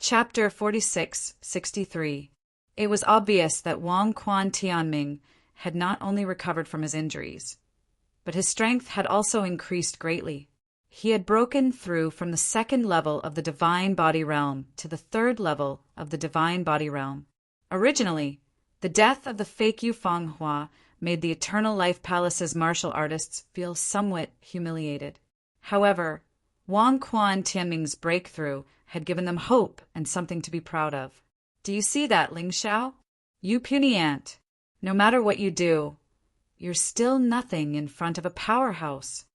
Chapter 46-63. It was obvious that Wang Quan Tianming had not only recovered from his injuries, but his strength had also increased greatly. He had broken through from the second level of the Divine Body Realm to the third level of the Divine Body Realm. Originally, the death of the fake Yufeng Hua made the Eternal Life Palace's martial artists feel somewhat humiliated. However, Wang Quan Tianming's breakthrough had given them hope and something to be proud of. Do you see that, Ling Xiao? You puny ant. No matter what you do, you're still nothing in front of a powerhouse.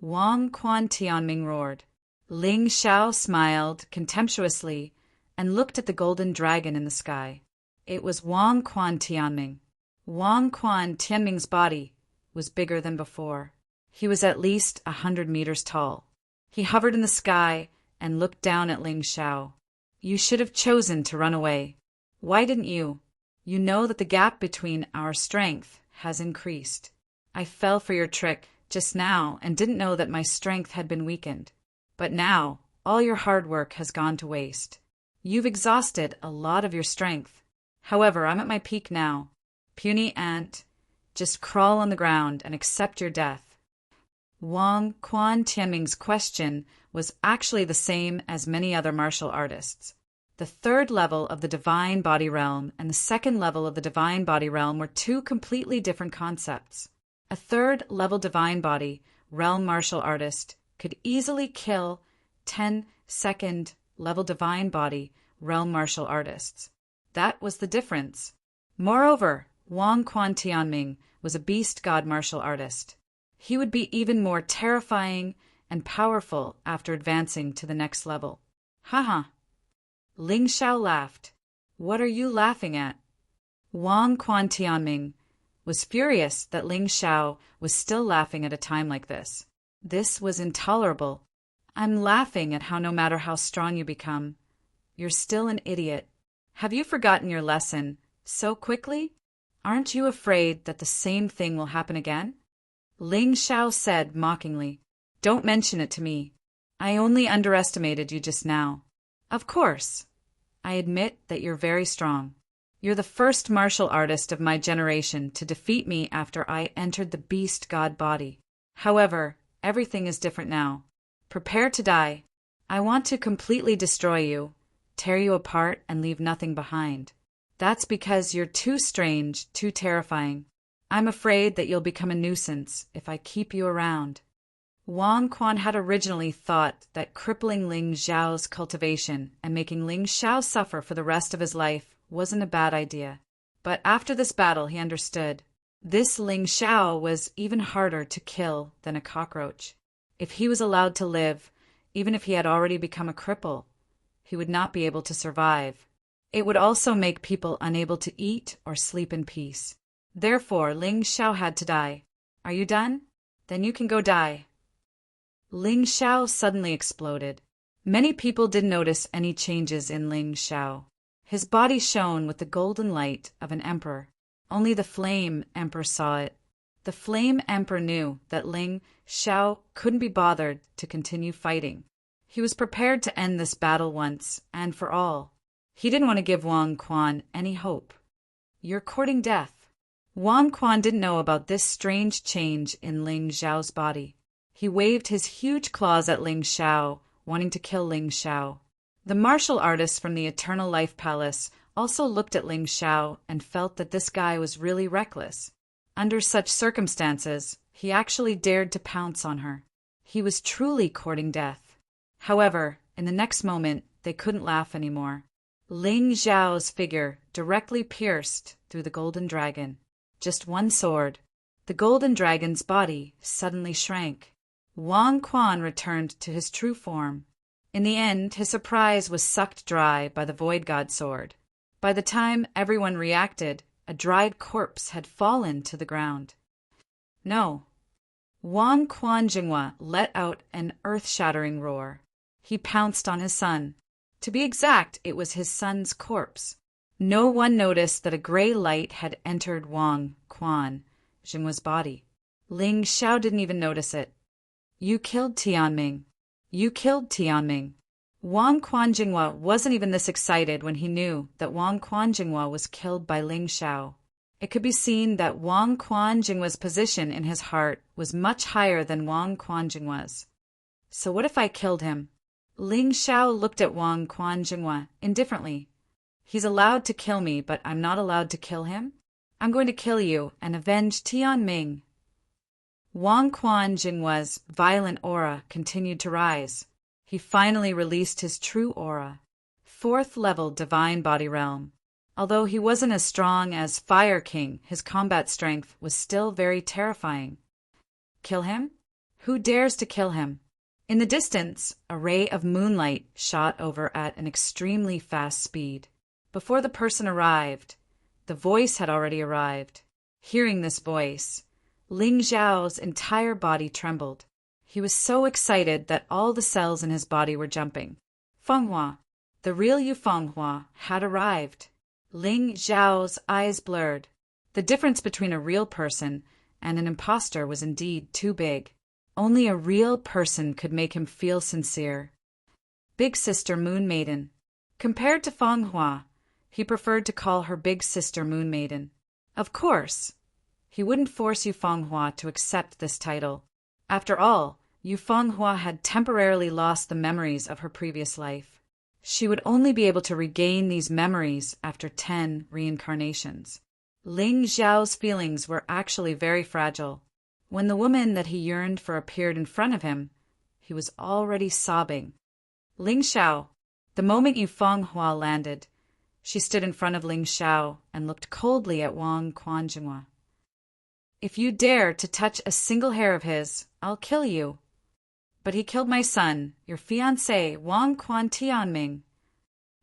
Wang Quan Tianming roared. Ling Xiao smiled contemptuously and looked at the golden dragon in the sky. It was Wang Quan Tianming. Wang Quan Tianming's body was bigger than before. He was at least 100 meters tall. He hovered in the sky and looked down at Ling Xiao. You should have chosen to run away. Why didn't you? You know that the gap between our strength has increased. I fell for your trick just now and didn't know that my strength had been weakened. But now, all your hard work has gone to waste. You've exhausted a lot of your strength. However, I'm at my peak now. Puny ant, just crawl on the ground and accept your death. Wang Quan Tianming's question was actually the same as many other martial artists. The third level of the Divine Body Realm and the second level of the Divine Body Realm were two completely different concepts. A third level Divine Body Realm martial artist could easily kill 10 second level Divine Body Realm martial artists. That was the difference. Moreover, Wang Quan Tianming was a beast god martial artist. He would be even more terrifying and powerful after advancing to the next level. Haha. Ling Xiao laughed. What are you laughing at? Wang Quan Tianming was furious that Ling Xiao was still laughing at a time like this. This was intolerable. I'm laughing at how no matter how strong you become, you're still an idiot. Have you forgotten your lesson so quickly? Aren't you afraid that the same thing will happen again? Ling Xiao said mockingly. Don't mention it to me. I only underestimated you just now. Of course. I admit that you're very strong. You're the first martial artist of my generation to defeat me after I entered the beast god body. However, everything is different now. Prepare to die. I want to completely destroy you, tear you apart, and leave nothing behind. That's because you're too strange, too terrifying. I'm afraid that you'll become a nuisance if I keep you around. Wang Quan had originally thought that crippling Ling Xiao's cultivation and making Ling Xiao suffer for the rest of his life wasn't a bad idea. But after this battle, he understood. This Ling Xiao was even harder to kill than a cockroach. If he was allowed to live, even if he had already become a cripple, he would not be able to survive. It would also make people unable to eat or sleep in peace. Therefore, Ling Xiao had to die. Are you done? Then you can go die. Ling Xiao suddenly exploded. Many people didn't notice any changes in Ling Xiao. His body shone with the golden light of an emperor. Only the Flame Emperor saw it. The Flame Emperor knew that Ling Xiao couldn't be bothered to continue fighting. He was prepared to end this battle once and for all. He didn't want to give Wang Quan any hope. You're courting death. Wang Quan didn't know about this strange change in Ling Xiao's body. He waved his huge claws at Ling Xiao, wanting to kill Ling Xiao. The martial artists from the Eternal Life Palace also looked at Ling Xiao and felt that this guy was really reckless. Under such circumstances, he actually dared to pounce on her. He was truly courting death. However, in the next moment, they couldn't laugh anymore. Ling Xiao's figure directly pierced through the golden dragon. Just one sword. The golden dragon's body suddenly shrank. Wang Quan returned to his true form. In the end, his surprise was sucked dry by the Void God sword. By the time everyone reacted, a dried corpse had fallen to the ground. No. Wang Quan Jinghua let out an earth-shattering roar. He pounced on his son. To be exact, it was his son's corpse. No one noticed that a gray light had entered Wang Quan Jinghua's body. Ling Xiao didn't even notice it. You killed Tianming. You killed Tianming. Wang Quanjinghua wasn't even this excited when he knew that Wang Quanjinghua was killed by Ling Xiao. It could be seen that Wang Quanjinghua's position in his heart was much higher than Wang Quanjinghua's. So what if I killed him? Ling Xiao looked at Wang Quanjinghua indifferently. He's allowed to kill me, but I'm not allowed to kill him? I'm going to kill you and avenge Tianming. Wang Quanjinghua's violent aura continued to rise. He finally released his true aura. 4th level divine body realm. Although he wasn't as strong as Fire King, his combat strength was still very terrifying. Kill him? Who dares to kill him? In the distance, a ray of moonlight shot over at an extremely fast speed. Before the person arrived, the voice had already arrived. Hearing this voice, Ling Xiao's entire body trembled. He was so excited that all the cells in his body were jumping. Fenghua, the real Yu Fenghua, had arrived. Ling Xiao's eyes blurred. The difference between a real person and an imposter was indeed too big. Only a real person could make him feel sincere. Big Sister Moon Maiden. Compared to Fenghua, he preferred to call her Big Sister Moon Maiden. Of course, he wouldn't force Yu Fenghua to accept this title. After all, Yu Fenghua had temporarily lost the memories of her previous life. She would only be able to regain these memories after 10 reincarnations. Ling Xiao's feelings were actually very fragile. When the woman that he yearned for appeared in front of him, he was already sobbing. Ling Xiao. The moment Yu Fenghua landed, she stood in front of Ling Xiao and looked coldly at Wang Quanjinghua. If you dare to touch a single hair of his, I'll kill you. But he killed my son, your fiancé, Wang Tianming.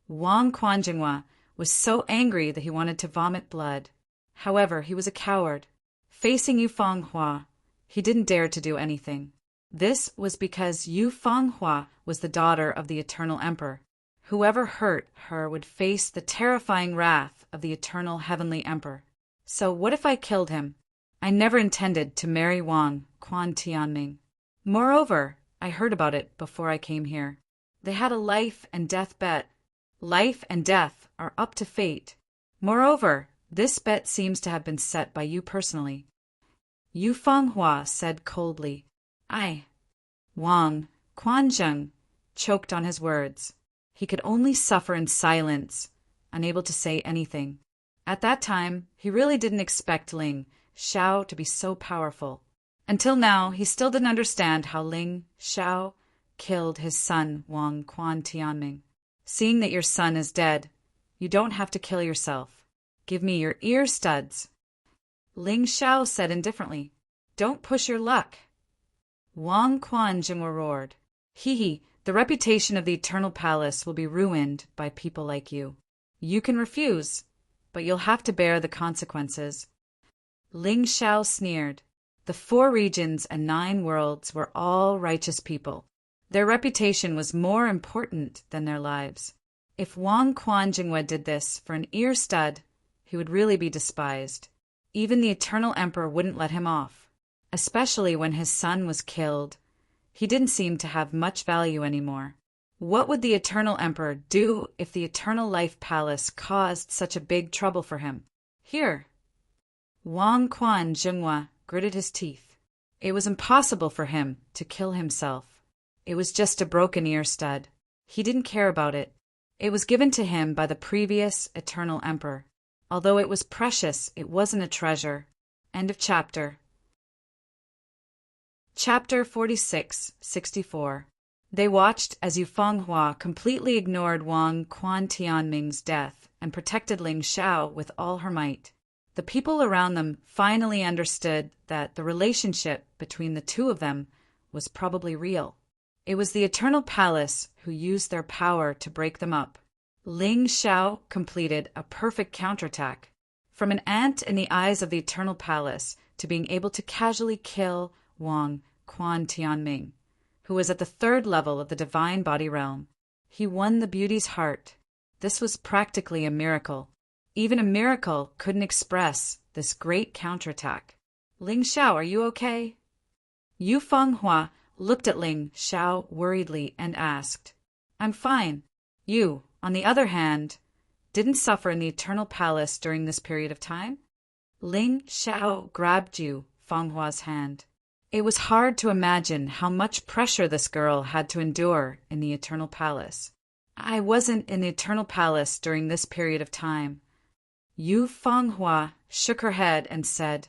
Wang Quanjinghua was so angry that he wanted to vomit blood. However, he was a coward. Facing Yu Fenghua, he didn't dare to do anything. This was because Yu Fenghua was the daughter of the Eternal Emperor. Whoever hurt her would face the terrifying wrath of the Eternal Heavenly Emperor. So what if I killed him? I never intended to marry Wang Tianming. Moreover, I heard about it before I came here. They had a life and death bet. Life and death are up to fate. Moreover, this bet seems to have been set by you personally. Yu Fenghua said coldly. Wang Quanzheng choked on his words. He could only suffer in silence, unable to say anything. At that time, he really didn't expect Ling Xiao to be so powerful. Until now, he still didn't understand how Ling Xiao killed his son Wang Tianming. Seeing that your son is dead, you don't have to kill yourself. Give me your ear studs. Ling Xiao said indifferently. Don't push your luck. Wang Quanjinghua roared. Hee, the reputation of the Eternal Palace will be ruined by people like you. You can refuse, but you'll have to bear the consequences. Ling Xiao sneered. The 4 regions and 9 worlds were all righteous people. Their reputation was more important than their lives. If Wang Quanjinghua did this for an ear stud, he would really be despised. Even the Eternal Emperor wouldn't let him off. Especially when his son was killed, he didn't seem to have much value anymore. What would the Eternal Emperor do if the Eternal Life Palace caused such a big trouble for him? Here. Wang Quanjinghua gritted his teeth. It was impossible for him to kill himself. It was just a broken ear stud. He didn't care about it. It was given to him by the previous Eternal Emperor. Although it was precious, it wasn't a treasure. End of chapter. Chapter 46-64. They watched as Yu Fenghua completely ignored Wang Tianming's death and protected Ling Xiao with all her might. The people around them finally understood that the relationship between the two of them was probably real. It was the Eternal Palace who used their power to break them up. Ling Xiao completed a perfect counterattack. From an ant in the eyes of the Eternal Palace to being able to casually kill Wang Tianming, who was at the 3rd level of the Divine Body Realm. He won the beauty's heart. This was practically a miracle. Even a miracle couldn't express this great counterattack. Ling Xiao, are you okay? Yu Fenghua looked at Ling Xiao worriedly and asked, I'm fine. You, on the other hand, didn't suffer in the Eternal Palace during this period of time? Ling Xiao grabbed Fang Hua's hand. It was hard to imagine how much pressure this girl had to endure in the Eternal Palace. I wasn't in the Eternal Palace during this period of time. Fang Hua shook her head and said,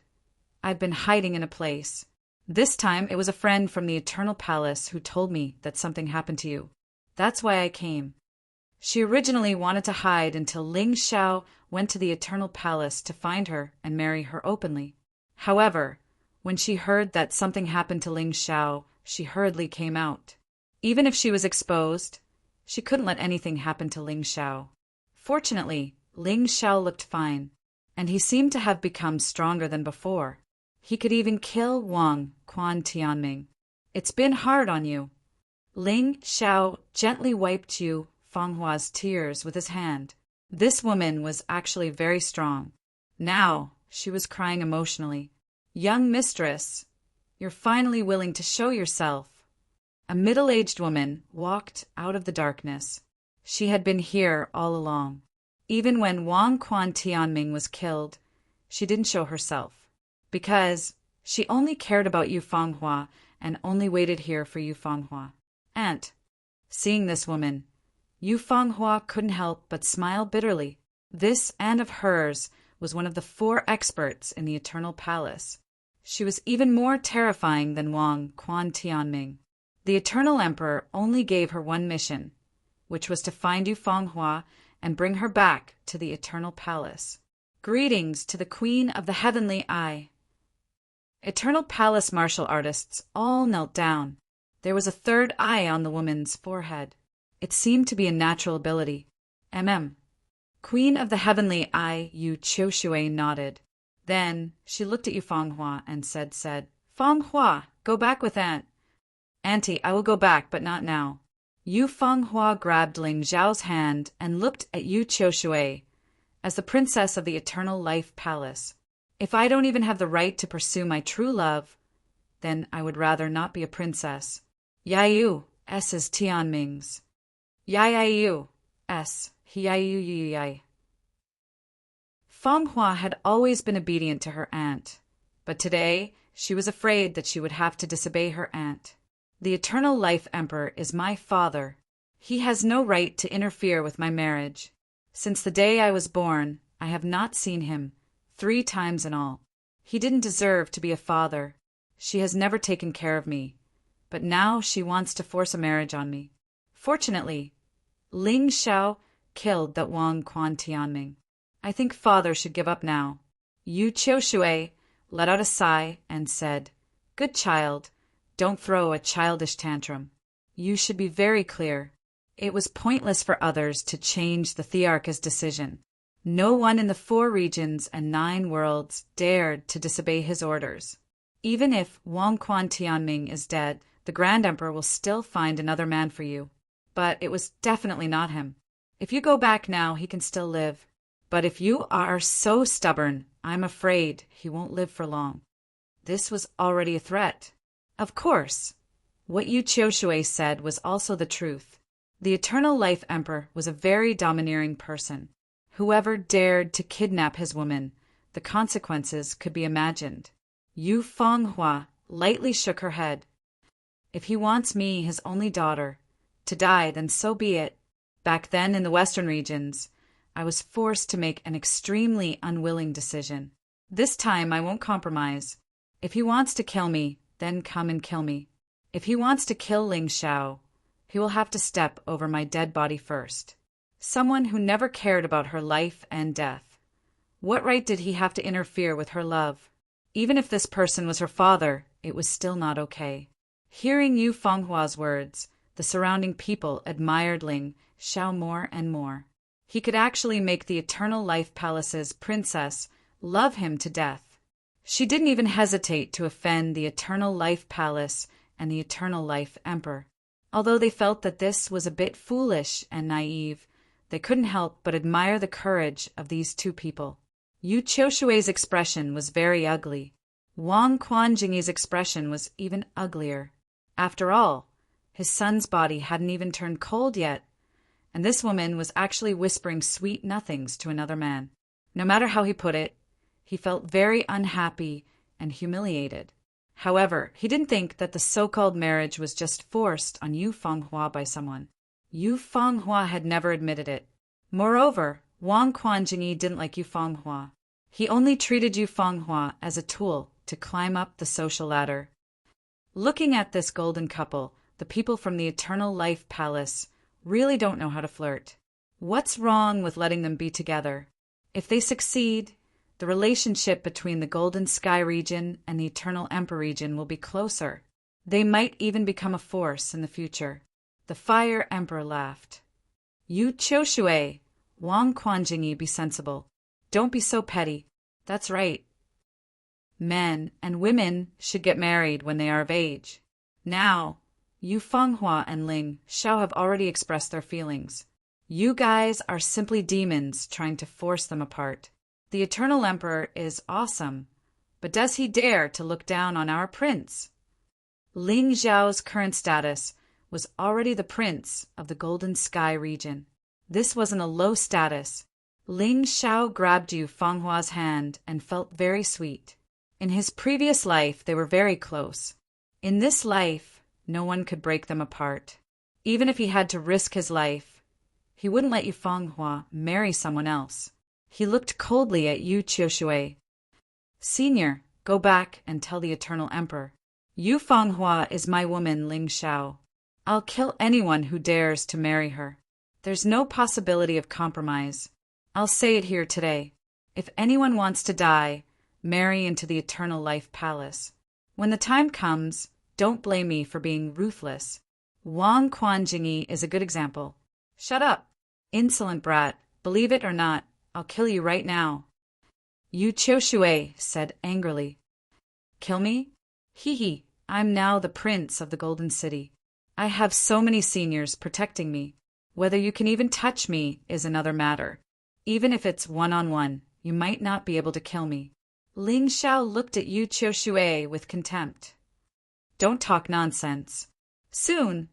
I've been hiding in a place. This time it was a friend from the Eternal Palace who told me that something happened to you. That's why I came. She originally wanted to hide until Ling Xiao went to the Eternal Palace to find her and marry her openly. However, when she heard that something happened to Ling Xiao, she hurriedly came out. Even if she was exposed, she couldn't let anything happen to Ling Xiao. Fortunately, Ling Xiao looked fine, and he seemed to have become stronger than before. He could even kill Wang Quan Tianming. It's been hard on you. Ling Xiao gently wiped Fang Hua's tears with his hand. This woman was actually very strong. Now, she was crying emotionally. Young mistress, you're finally willing to show yourself. A middle-aged woman walked out of the darkness. She had been here all along. Even when Wang Quan Tianming was killed, she didn't show herself. Because she only cared about Fang Hua and only waited here for Fang Hua. Aunt, seeing this woman, Fang Hua couldn't help but smile bitterly. This aunt of hers was one of the 4 experts in the Eternal Palace. She was even more terrifying than Wang Quan Tianming. The Eternal Emperor only gave her one mission, which was to find Fang Hua and bring her back to the Eternal Palace. Greetings to the Queen of the Heavenly Eye. Eternal Palace martial artists all knelt down. There was a 3rd eye on the woman's forehead. It seemed to be a natural ability. Queen of the Heavenly Eye, Yu Qiushui nodded. Then she looked at Fang Hua and said, Fang Hua, go back with Aunt. Auntie, I will go back, but not now. Fang Hua grabbed Ling Zhao's hand and looked at Yu Qiushui as the princess of the Eternal Life Palace. If I don't even have the right to pursue my true love, then I would rather not be a princess. Yayu, S is Tianming's. Yayu, S, Hiyayu. Fang Hua had always been obedient to her aunt, but today she was afraid that she would have to disobey her aunt. The Eternal Life Emperor is my father. He has no right to interfere with my marriage. Since the day I was born, I have not seen him, 3 times in all. He didn't deserve to be a father. She has never taken care of me, but now she wants to force a marriage on me. Fortunately, Ling Xiao killed that Wang Quan Tianming. I think father should give up now. Yu Qiushui let out a sigh and said, Good child, don't throw a childish tantrum. You should be very clear. It was pointless for others to change the Thearch's decision. No one in the 4 regions and 9 worlds dared to disobey his orders. Even if Wang Quan Tianming is dead, the Grand Emperor will still find another man for you. But it was definitely not him. If you go back now, he can still live. But if you are so stubborn, I'm afraid he won't live for long. This was already a threat. Of course, what Yu Qiushui said was also the truth. The Eternal Life Emperor was a very domineering person. Whoever dared to kidnap his woman, the consequences could be imagined. Fang Hua lightly shook her head. If he wants me, his only daughter, to die, then so be it. Back then in the Western regions, I was forced to make an extremely unwilling decision. This time I won't compromise. If he wants to kill me, then come and kill me. If he wants to kill Ling Xiao, he will have to step over my dead body first. Someone who never cared about her life and death. What right did he have to interfere with her love? Even if this person was her father, it was still not okay. Hearing Fang Hua's words, the surrounding people admired Ling Xiao more and more. He could actually make the Eternal Life Palace's princess love him to death. She didn't even hesitate to offend the Eternal Life Palace and the Eternal Life Emperor. Although they felt that this was a bit foolish and naive, they couldn't help but admire the courage of these 2 people. Yu Qiushui's expression was very ugly. Wang Quan Jingyi's expression was even uglier. After all, His son's body hadn't even turned cold yet, and this woman was actually whispering sweet nothings to another man. No matter how he put it, he felt very unhappy and humiliated. However, he didn't think that the so-called marriage was just forced on Yu Fenghua by someone. Yu Fenghua had never admitted it. Moreover, Wang Quanjingyi didn't like Yu Fenghua. He only treated Yu Fenghua as a tool to climb up the social ladder. Looking at this golden couple, the people from the Eternal Life Palace really don't know how to flirt. What's wrong with letting them be together? If they succeed, the relationship between the Golden Sky region and the Eternal Emperor region will be closer. They might even become a force in the future. The Fire Emperor laughed. You Qiushui, Wang Quanjingyi, be sensible. Don't be so petty. That's right. Men and women should get married when they are of age. Now, Yu Fenghua and Ling Xiao have already expressed their feelings. You guys are simply demons trying to force them apart. The Eternal Emperor is awesome, but does he dare to look down on our prince? Ling Xiao's current status was already the prince of the Golden Sky region. This wasn't a low status. Ling Xiao grabbed Yu Fenghua's hand and felt very sweet. In his previous life, they were very close. In this life, no one could break them apart. Even if he had to risk his life, he wouldn't let Yu Fenghua marry someone else. He looked coldly at Yu Qiushui. Senior, go back and tell the Eternal Emperor. Yu Fenghua is my woman, Ling Xiao. I'll kill anyone who dares to marry her. There's no possibility of compromise. I'll say it here today. If anyone wants to die, marry into the Eternal Life Palace. When the time comes, don't blame me for being ruthless. Wang Quanjingyi is a good example. Shut up, insolent brat. Believe it or not, I'll kill you right now. Yu Qiushui said angrily. Kill me? Hee, I'm now the prince of the Golden City. I have so many seniors protecting me. Whether you can even touch me is another matter. Even if it's one-on-one, you might not be able to kill me. Ling Xiao looked at Yu Qiushui with contempt. Don't talk nonsense. Soon,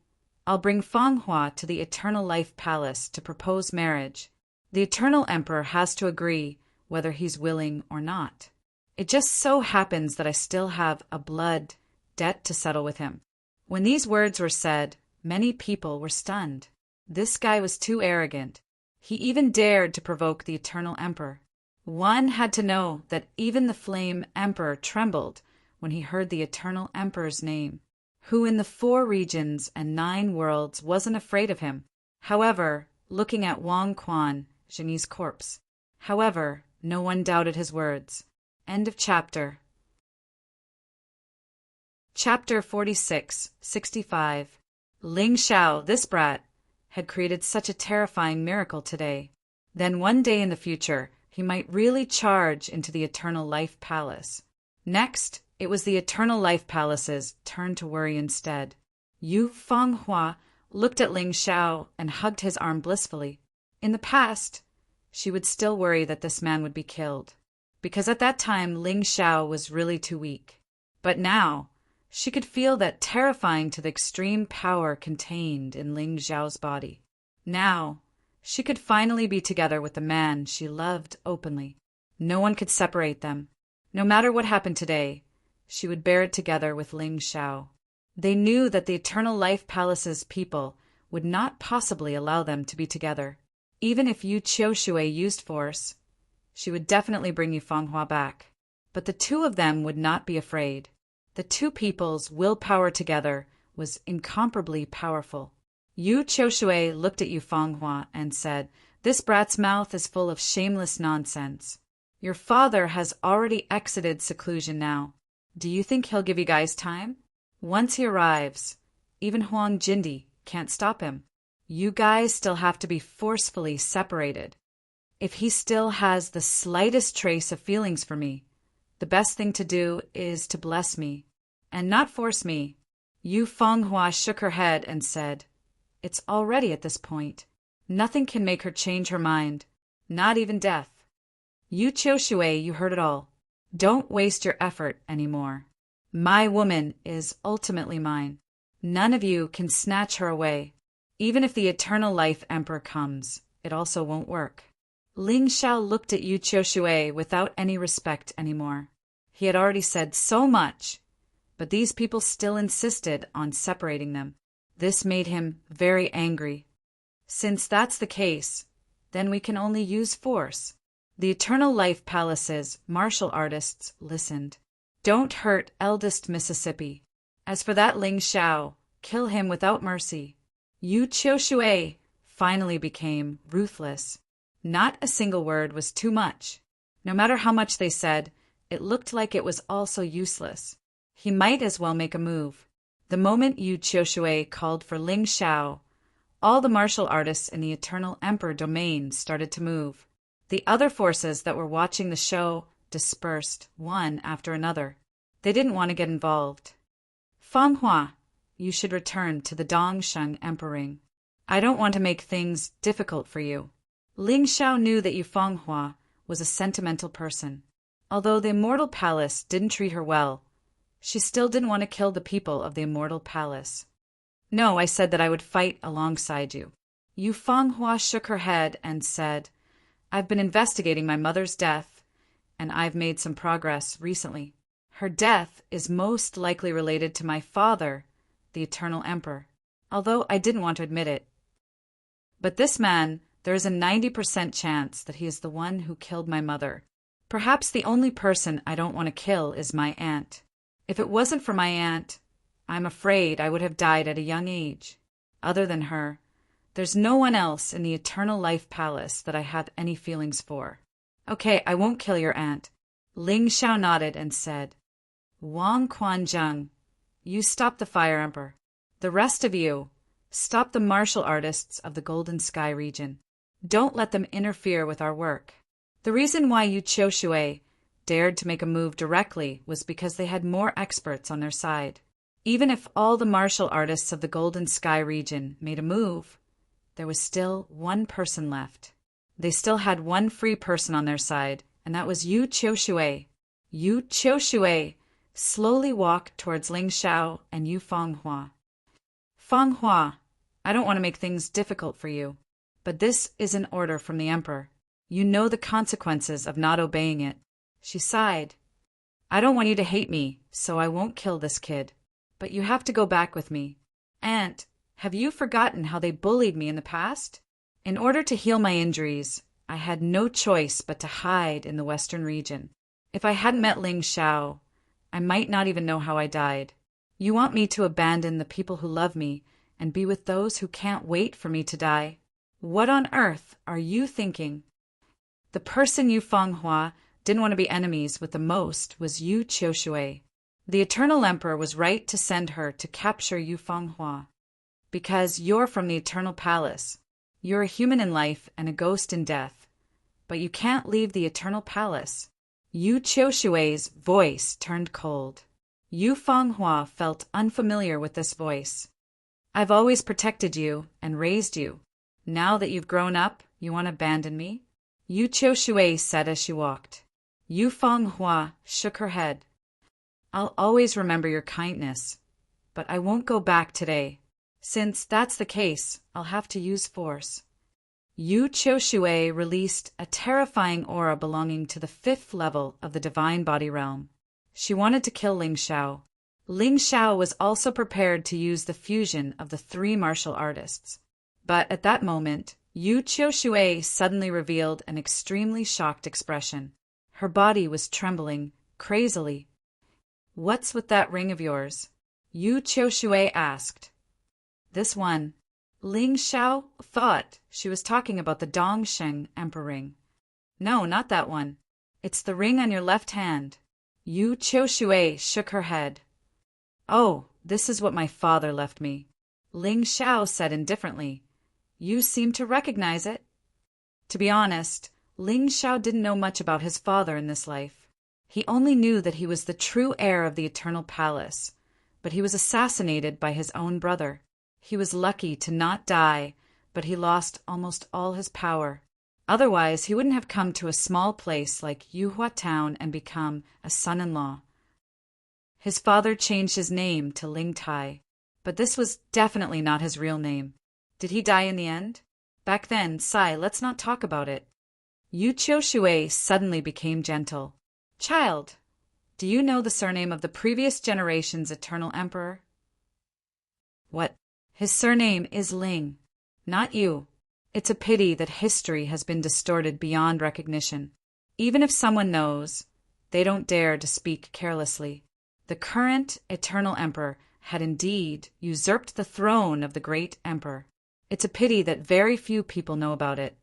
I'll bring Fenghua to the Eternal Life Palace to propose marriage. The Eternal Emperor has to agree whether he's willing or not. It just so happens that I still have a blood debt to settle with him. When these words were said, many people were stunned. This guy was too arrogant. He even dared to provoke the Eternal Emperor. One had to know that even the Flame Emperor trembled when he heard the Eternal Emperor's name, who in the 4 regions and 9 worlds wasn't afraid of him. However, looking at Wang Quanjingyi's corpse. However, no one doubted his words. End of chapter. Chapter 46, 65. Ling Xiao, this brat, had created such a terrifying miracle today. Then one day in the future, he might really charge into the Eternal Life Palace. Next, it was the Eternal Life Palace's turn to worry instead. Yu Fenghua looked at Ling Xiao and hugged his arm blissfully. In the past, she would still worry that this man would be killed, because at that time Ling Xiao was really too weak. But now, she could feel that terrifying to the extreme power contained in Ling Xiao's body. Now, she could finally be together with the man she loved openly. No one could separate them. No matter what happened today, she would bear it together with Ling Xiao. They knew that the Eternal Life Palace's people would not possibly allow them to be together. Even if Yu Qiushui used force, she would definitely bring Yu Fenghua back. But the two of them would not be afraid. The two people's willpower together was incomparably powerful. Yu Qiushui looked at Yu Fenghua and said, "This brat's mouth is full of shameless nonsense. Your father has already exited seclusion now. Do you think he'll give you guys time? Once he arrives, even Huang Jindi can't stop him. You guys still have to be forcefully separated. If he still has the slightest trace of feelings for me, the best thing to do is to bless me, and not force me." Yu Fenghua shook her head and said, "It's already at this point. Nothing can make her change her mind, not even death. Yu Qiushui, you heard it all. Don't waste your effort anymore. My woman is ultimately mine. None of you can snatch her away. Even if the Eternal Life Emperor comes, it also won't work. Ling Xiao looked at Yu Qiushui without any respect anymore. He had already said so much, but these people still insisted on separating them. This made him very angry. Since that's the case, then we can only use force. The Eternal Life Palace's martial artists listened. Don't hurt eldest Mississippi. As for that Ling Xiao, kill him without mercy. Yu Qiushui finally became ruthless. Not a single word was too much. No matter how much they said, it looked like it was also useless. He might as well make a move. The moment Yu Qiushui called for Ling Xiao, all the martial artists in the Eternal Emperor domain started to move. The other forces that were watching the show dispersed one after another. They didn't want to get involved. Fang Hua, you should return to the Dongsheng Emperor. I don't want to make things difficult for you. Ling Xiao knew that Yu Fanghua was a sentimental person. Although the Immortal Palace didn't treat her well, she still didn't want to kill the people of the Immortal Palace. No, I said that I would fight alongside you. Yu Fanghua shook her head and said, I've been investigating my mother's death, and I've made some progress recently. Her death is most likely related to my father, the Eternal Emperor, although I didn't want to admit it. But this man, there is a 90% chance that he is the one who killed my mother. Perhaps the only person I don't want to kill is my aunt. If it wasn't for my aunt, I'm afraid I would have died at a young age. Other than her, there's no one else in the Eternal Life Palace that I have any feelings for. Okay, I won't kill your aunt. Ling Xiao nodded and said, Wang Quanzheng, you stop the Fire Emperor. The rest of you, stop the martial artists of the Golden Sky region. Don't let them interfere with our work. The reason why Yu Qiushui dared to make a move directly was because they had more experts on their side. Even if all the martial artists of the Golden Sky region made a move, there was still one person left. They still had one free person on their side, and that was Yu Qiushui. Yu Qiushui slowly walked towards Ling Xiao and Yu Fanghua. Fanghua, I don't want to make things difficult for you, but this is an order from the Emperor. You know the consequences of not obeying it. She sighed. I don't want you to hate me, so I won't kill this kid. But you have to go back with me. Aunt, have you forgotten how they bullied me in the past? In order to heal my injuries, I had no choice but to hide in the western region. If I hadn't met Ling Xiao, I might not even know how I died. You want me to abandon the people who love me and be with those who can't wait for me to die? What on earth are you thinking? The person Yu Fanghua didn't want to be enemies with the most was Yu Qiushui. The Eternal Emperor was right to send her to capture Yu Fanghua. Because you're from the Eternal Palace. You're a human in life and a ghost in death. But you can't leave the Eternal Palace. Yu Qiushui's voice turned cold. Yu Fanghua felt unfamiliar with this voice. I've always protected you and raised you. Now that you've grown up, you want to abandon me? Yu Qiushui said as she walked. Yu Fanghua shook her head. I'll always remember your kindness, but I won't go back today. Since that's the case, I'll have to use force. Yu Qiushui released a terrifying aura belonging to the 5th level of the Divine Body Realm. She wanted to kill Ling Xiao. Ling Xiao was also prepared to use the fusion of the 3 martial artists. But at that moment, Yu Qiushui suddenly revealed an extremely shocked expression. Her body was trembling crazily. What's with that ring of yours? Yu Qiushui asked. This one. Ling Xiao thought she was talking about the Dongsheng Emperor ring. No, not that one. It's the ring on your left hand. Yu Qiushui shook her head. Oh, this is what my father left me. Ling Xiao said indifferently. You seem to recognize it. To be honest, Ling Xiao didn't know much about his father in this life. He only knew that he was the true heir of the Eternal Palace, but he was assassinated by his own brother. He was lucky to not die, but he lost almost all his power. Otherwise, he wouldn't have come to a small place like Yuhua Town and become a son-in-law. His father changed his name to Ling Tai. But this was definitely not his real name. Did he die in the end? Back then, Sai, let's not talk about it. Yu Qiushui suddenly became gentle. Child, do you know the surname of the previous generation's eternal emperor? What? His surname is Ling, not you. It's a pity that history has been distorted beyond recognition. Even if someone knows, they don't dare to speak carelessly. The current eternal emperor had indeed usurped the throne of the great emperor. It's a pity that very few people know about it.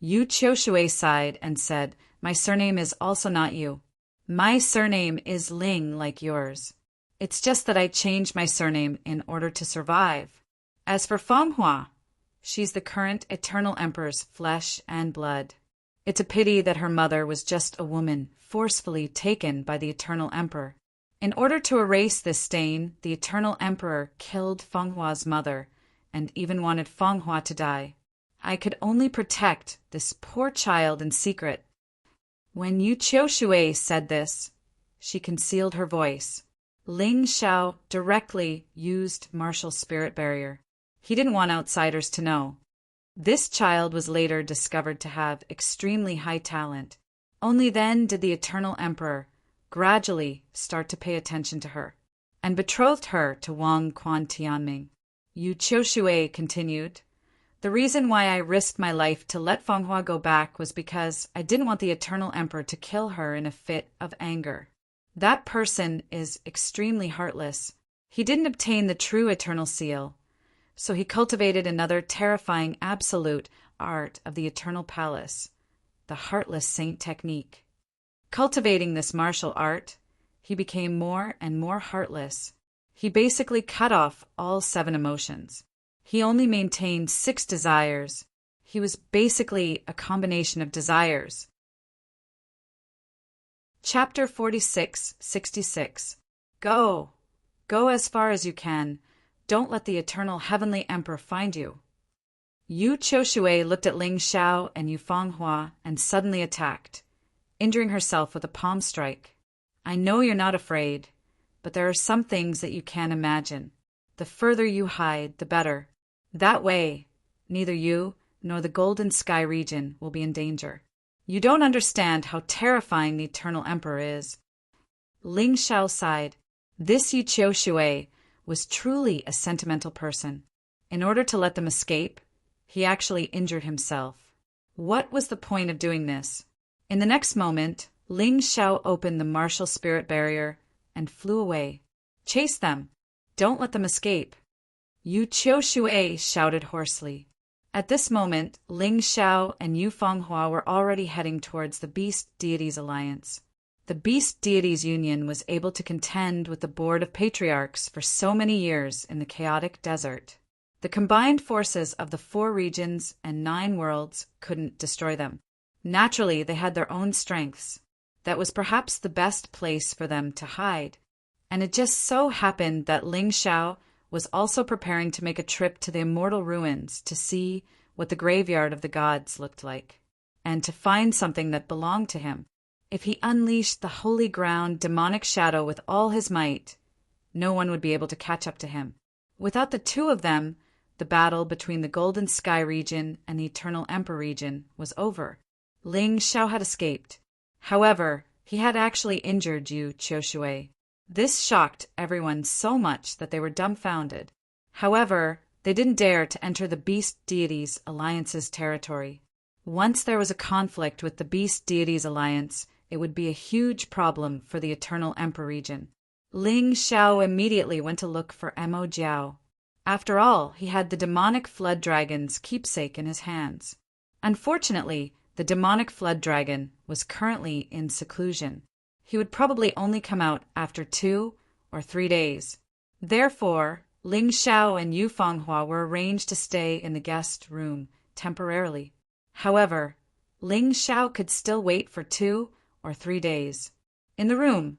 Yu Qiushui sighed and said, My surname is also not you. My surname is Ling like yours. It's just that I changed my surname in order to survive. As for Fanghua, she's the current eternal emperor's flesh and blood. It's a pity that her mother was just a woman forcefully taken by the eternal emperor. In order to erase this stain, the eternal emperor killed Fenghua's mother and even wanted Fanghua to die. I could only protect this poor child in secret. When Yu Qiushui said this, she concealed her voice. Ling Xiao directly used martial spirit barrier. He didn't want outsiders to know. This child was later discovered to have extremely high talent. Only then did the eternal emperor gradually start to pay attention to her, and betrothed her to Wang Quan Tianming. Yu Qiushui continued, The reason why I risked my life to let Fanghua go back was because I didn't want the eternal emperor to kill her in a fit of anger. That person is extremely heartless. He didn't obtain the true eternal seal, so he cultivated another terrifying absolute art of the eternal palace, the heartless saint technique. Cultivating this martial art, he became more and more heartless. He basically cut off all 7 emotions. He only maintained 6 desires. He was basically a combination of desires. Chapter 46-66. Go. Go as far as you can. Don't let the eternal heavenly emperor find you. Yu Qiushui looked at Ling Xiao and Yu Fanghua and suddenly attacked, injuring herself with a palm strike. I know you're not afraid, but there are some things that you can't imagine. The further you hide, the better. That way, neither you nor the Golden Sky region will be in danger. You don't understand how terrifying the eternal emperor is. Ling Xiao sighed. This Yu Qiushui was truly a sentimental person. In order to let them escape, he actually injured himself. What was the point of doing this? In the next moment, Ling Xiao opened the martial spirit barrier and flew away. Chase them! Don't let them escape! Yu Qiushui shouted hoarsely. At this moment, Ling Xiao and Yu Fanghua were already heading towards the Beast Deities Alliance. The Beast Deities Union was able to contend with the Board of Patriarchs for so many years in the chaotic desert. The combined forces of the 4 regions and 9 worlds couldn't destroy them. Naturally, they had their own strengths. That was perhaps the best place for them to hide. And it just so happened that Ling Xiao was also preparing to make a trip to the immortal ruins to see what the graveyard of the gods looked like, and to find something that belonged to him. If he unleashed the holy ground demonic shadow with all his might, no one would be able to catch up to him. Without the 2 of them, the battle between the Golden Sky region and the Eternal Emperor region was over. Ling Xiao had escaped. However, he had actually injured Yu Qiushui. This shocked everyone so much that they were dumbfounded. However, they didn't dare to enter the Beast Deities Alliance's territory. Once there was a conflict with the Beast Deities Alliance, it would be a huge problem for the Eternal Emperor region. Ling Xiao immediately went to look for Mo Jiao. After all, he had the demonic flood dragon's keepsake in his hands. Unfortunately, the demonic flood dragon was currently in seclusion. He would probably only come out after 2 or 3 days. Therefore, Ling Xiao and Yu Fanghua were arranged to stay in the guest room temporarily. However, Ling Xiao could still wait for 2 or 3 days. In the room,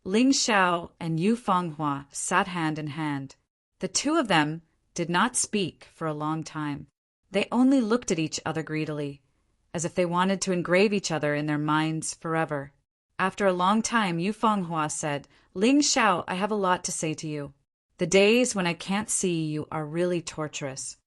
Ling Xiao and Yu Fanghua sat hand in hand. The 2 of them did not speak for a long time. They only looked at each other greedily, as if they wanted to engrave each other in their minds forever. After a long time, Yu Fanghua said, Ling Xiao, I have a lot to say to you. The days when I can't see you are really torturous.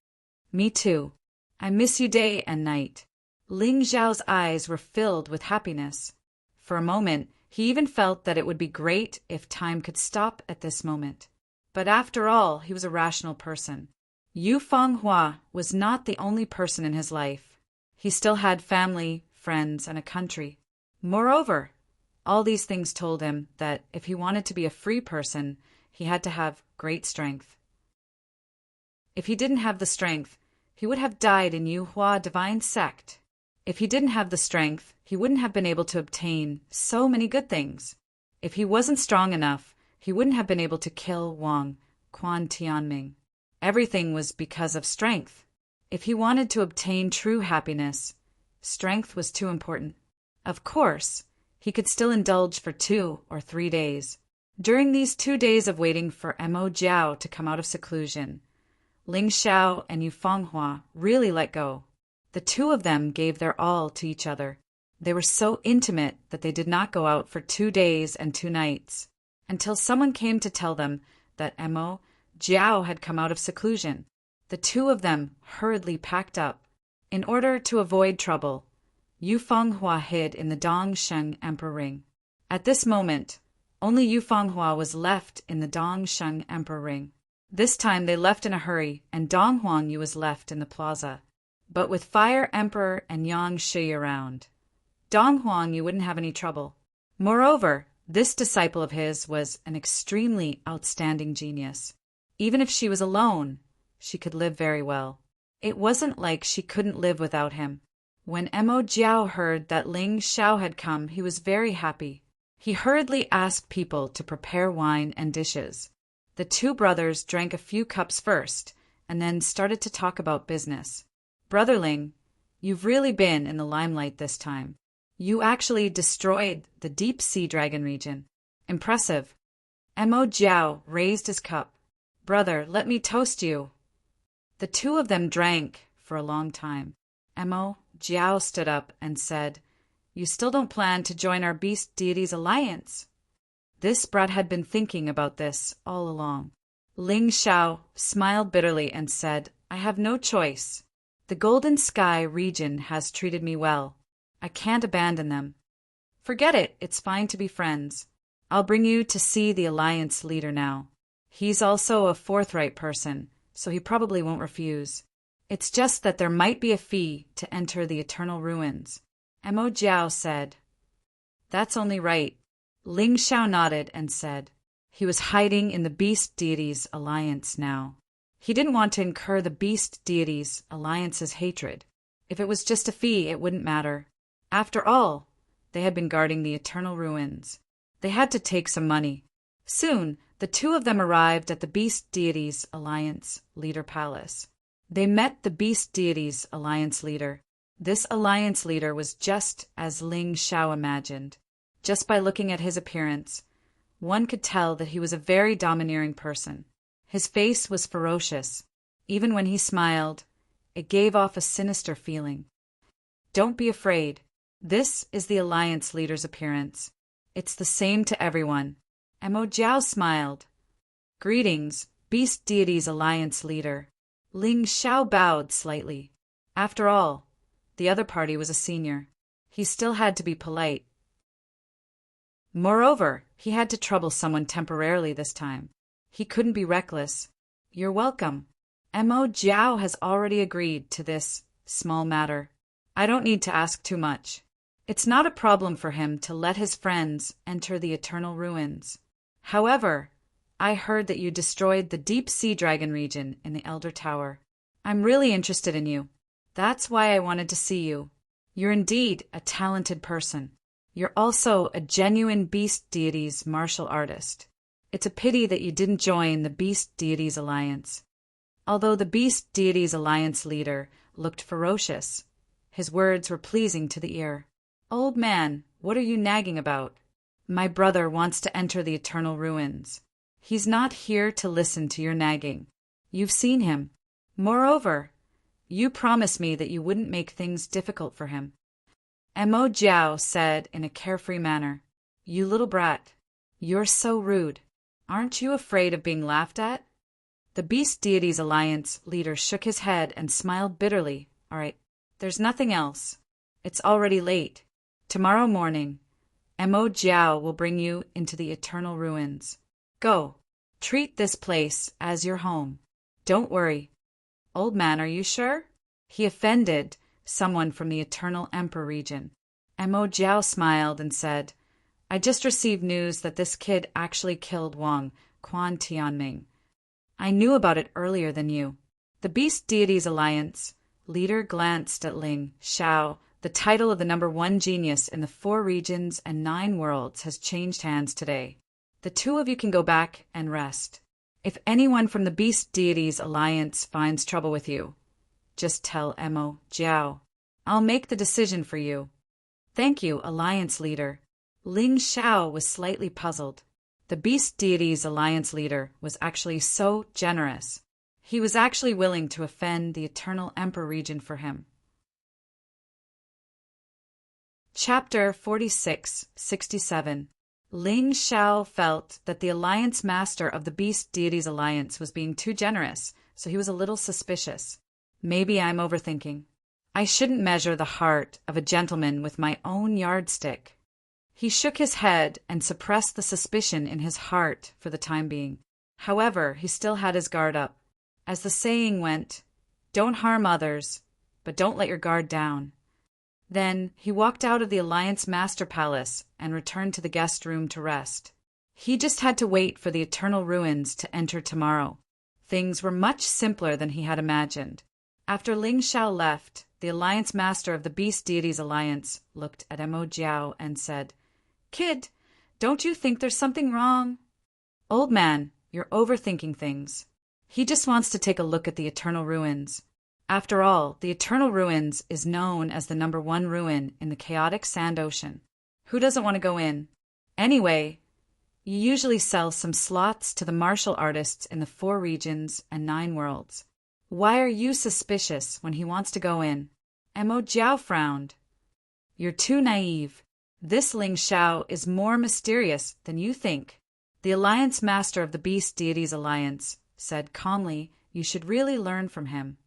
Me too. I miss you day and night. Ling Xiao's eyes were filled with happiness. For a moment, he even felt that it would be great if time could stop at this moment. But after all, he was a rational person. Yu Fenghua was not the only person in his life. He still had family, friends, and a country. Moreover, all these things told him that if he wanted to be a free person, he had to have great strength. If he didn't have the strength, he would have died in Yu Hua divine sect. If he didn't have the strength, he wouldn't have been able to obtain so many good things. If he wasn't strong enough, he wouldn't have been able to kill Wang Quan Tianming. Everything was because of strength. If he wanted to obtain true happiness, strength was too important. Of course, he could still indulge for 2 or 3 days. During these 2 days of waiting for Mo Jiao to come out of seclusion, Ling Xiao and Yu Fenghua really let go. The two of them gave their all to each other. They were so intimate that they did not go out for 2 days and 2 nights, until someone came to tell them that Mo Jiao had come out of seclusion. The two of them hurriedly packed up. In order to avoid trouble, Yu Fenghua hid in the Dongsheng Emperor Ring. At this moment, only Yu Fenghua was left in the Dongsheng Emperor Ring. This time they left in a hurry, and Dong Huangyu was left in the plaza. But with Fire Emperor and Yang Shi around, Dong Huangyu wouldn't have any trouble. Moreover, this disciple of his was an extremely outstanding genius. Even if she was alone, she could live very well. It wasn't like she couldn't live without him. When Mo Jiao heard that Ling Xiao had come, he was very happy. He hurriedly asked people to prepare wine and dishes. The two brothers drank a few cups first, and then started to talk about business. Brother Ling, you've really been in the limelight this time. You actually destroyed the deep sea dragon region. Impressive. Mo Jiao raised his cup. Brother, let me toast you. The two of them drank for a long time. Mo Jiao stood up and said, You still don't plan to join our beast deities alliance? This brat had been thinking about this all along. Ling Xiao smiled bitterly and said, I have no choice. The Golden Sky region has treated me well. I can't abandon them. Forget it, it's fine to be friends. I'll bring you to see the alliance leader now. He's also a forthright person, so he probably won't refuse. It's just that there might be a fee to enter the eternal ruins. Mo Jiao said. That's only right. Ling Xiao nodded and said. He was hiding in the beast deities' alliance now. He didn't want to incur the beast deities' alliance's hatred. If it was just a fee, it wouldn't matter. After all, they had been guarding the eternal ruins. They had to take some money. Soon, the two of them arrived at the beast deities' alliance leader palace. They met the beast deities' alliance leader. This alliance leader was just as Ling Xiao imagined. Just by looking at his appearance, one could tell that he was a very domineering person. His face was ferocious. Even when he smiled, it gave off a sinister feeling. Don't be afraid. This is the alliance leader's appearance. It's the same to everyone. Mo Jiao smiled. Greetings, beast deities alliance leader. Ling Xiao bowed slightly. After all, the other party was a senior. He still had to be polite. Moreover, he had to trouble someone temporarily this time. He couldn't be reckless. You're welcome. Mo Jiao has already agreed to this small matter. I don't need to ask too much. It's not a problem for him to let his friends enter the eternal ruins. However, I heard that you destroyed the deep sea dragon region in the Elder Tower. I'm really interested in you. That's why I wanted to see you. You're indeed a talented person. You're also a genuine beast deities martial artist. It's a pity that you didn't join the beast deities alliance. Although the beast deities alliance leader looked ferocious, his words were pleasing to the ear. Old man, what are you nagging about? My brother wants to enter the eternal ruins. He's not here to listen to your nagging. You've seen him. Moreover, you promised me that you wouldn't make things difficult for him. Mo Jiao said in a carefree manner, You little brat, you're so rude. Aren't you afraid of being laughed at? The Beast Deities Alliance leader shook his head and smiled bitterly. All right, there's nothing else. It's already late. Tomorrow morning, Mo Jiao will bring you into the eternal ruins. Go. Treat this place as your home. Don't worry. Old man, are you sure? He offended someone from the Eternal Emperor region. Mo Jiao smiled and said, I just received news that this kid actually killed Wang Quan Tianming. I knew about it earlier than you. The Beast Deities Alliance leader glanced at Ling Xiao. The title of the #1 genius in the 4 regions and 9 worlds has changed hands today. The 2 of you can go back and rest. If anyone from the Beast Deities Alliance finds trouble with you, just tell Mo Jiao. I'll make the decision for you. Thank you, Alliance leader. Ling Xiao was slightly puzzled. The Beast Deities Alliance leader was actually so generous. He was actually willing to offend the Eternal Emperor region for him. Chapter 46-67. Ling Xiao felt that the Alliance Master of the Beast Deities Alliance was being too generous, so he was a little suspicious. Maybe I'm overthinking. I shouldn't measure the heart of a gentleman with my own yardstick. He shook his head and suppressed the suspicion in his heart for the time being. However, he still had his guard up. As the saying went, don't harm others, but don't let your guard down. Then he walked out of the Alliance Master Palace and returned to the guest room to rest. He just had to wait for the Eternal Ruins to enter tomorrow. Things were much simpler than he had imagined. After Ling Xiao left, the Alliance Master of the Beast Deities Alliance looked at Mo Jiao and said, Kid, don't you think there's something wrong? Old man, you're overthinking things. He just wants to take a look at the Eternal Ruins. After all, the Eternal Ruins is known as the #1 ruin in the chaotic sand ocean. Who doesn't want to go in? Anyway, you usually sell some slots to the martial artists in the 4 regions and 9 worlds. Why are you suspicious when he wants to go in? Mo Jiao frowned. You're too naive. This Ling Xiao is more mysterious than you think. The Alliance Master of the Beast Deities Alliance said calmly, you should really learn from him.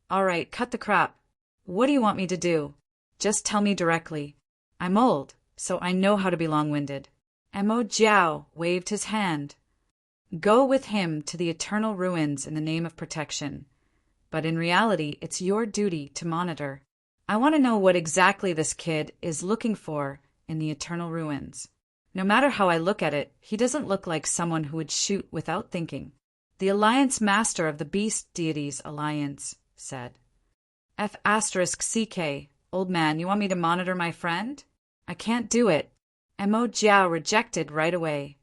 All right, cut the crap. What do you want me to do? Just tell me directly. I'm old, so I know how to be long-winded. Mo Jiao waved his hand. Go with him to the Eternal Ruins in the name of protection. But in reality, it's your duty to monitor. I want to know what exactly this kid is looking for in the Eternal Ruins. No matter how I look at it, he doesn't look like someone who would shoot without thinking. The Alliance Master of the Beast Deities Alliance said. F***CK, old man, you want me to monitor my friend? I can't do it. Mo Jiao rejected right away.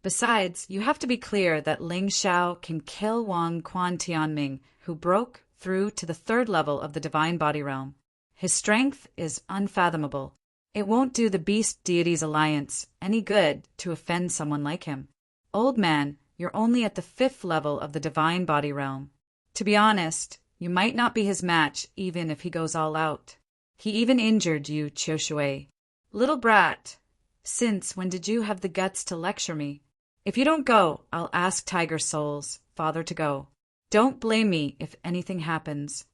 Besides, you have to be clear that Ling Xiao can kill Wang Quan Tianming, who broke through to the 3rd level of the Divine Body Realm. His strength is unfathomable. It won't do the Beast Deities Alliance any good to offend someone like him. Old man, you're only at the 5th level of the Divine Body Realm. To be honest, you might not be his match even if he goes all out. He even injured you, Qiushui. Little brat, since when did you have the guts to lecture me? If you don't go, I'll ask Tiger Soul's father to go. Don't blame me if anything happens.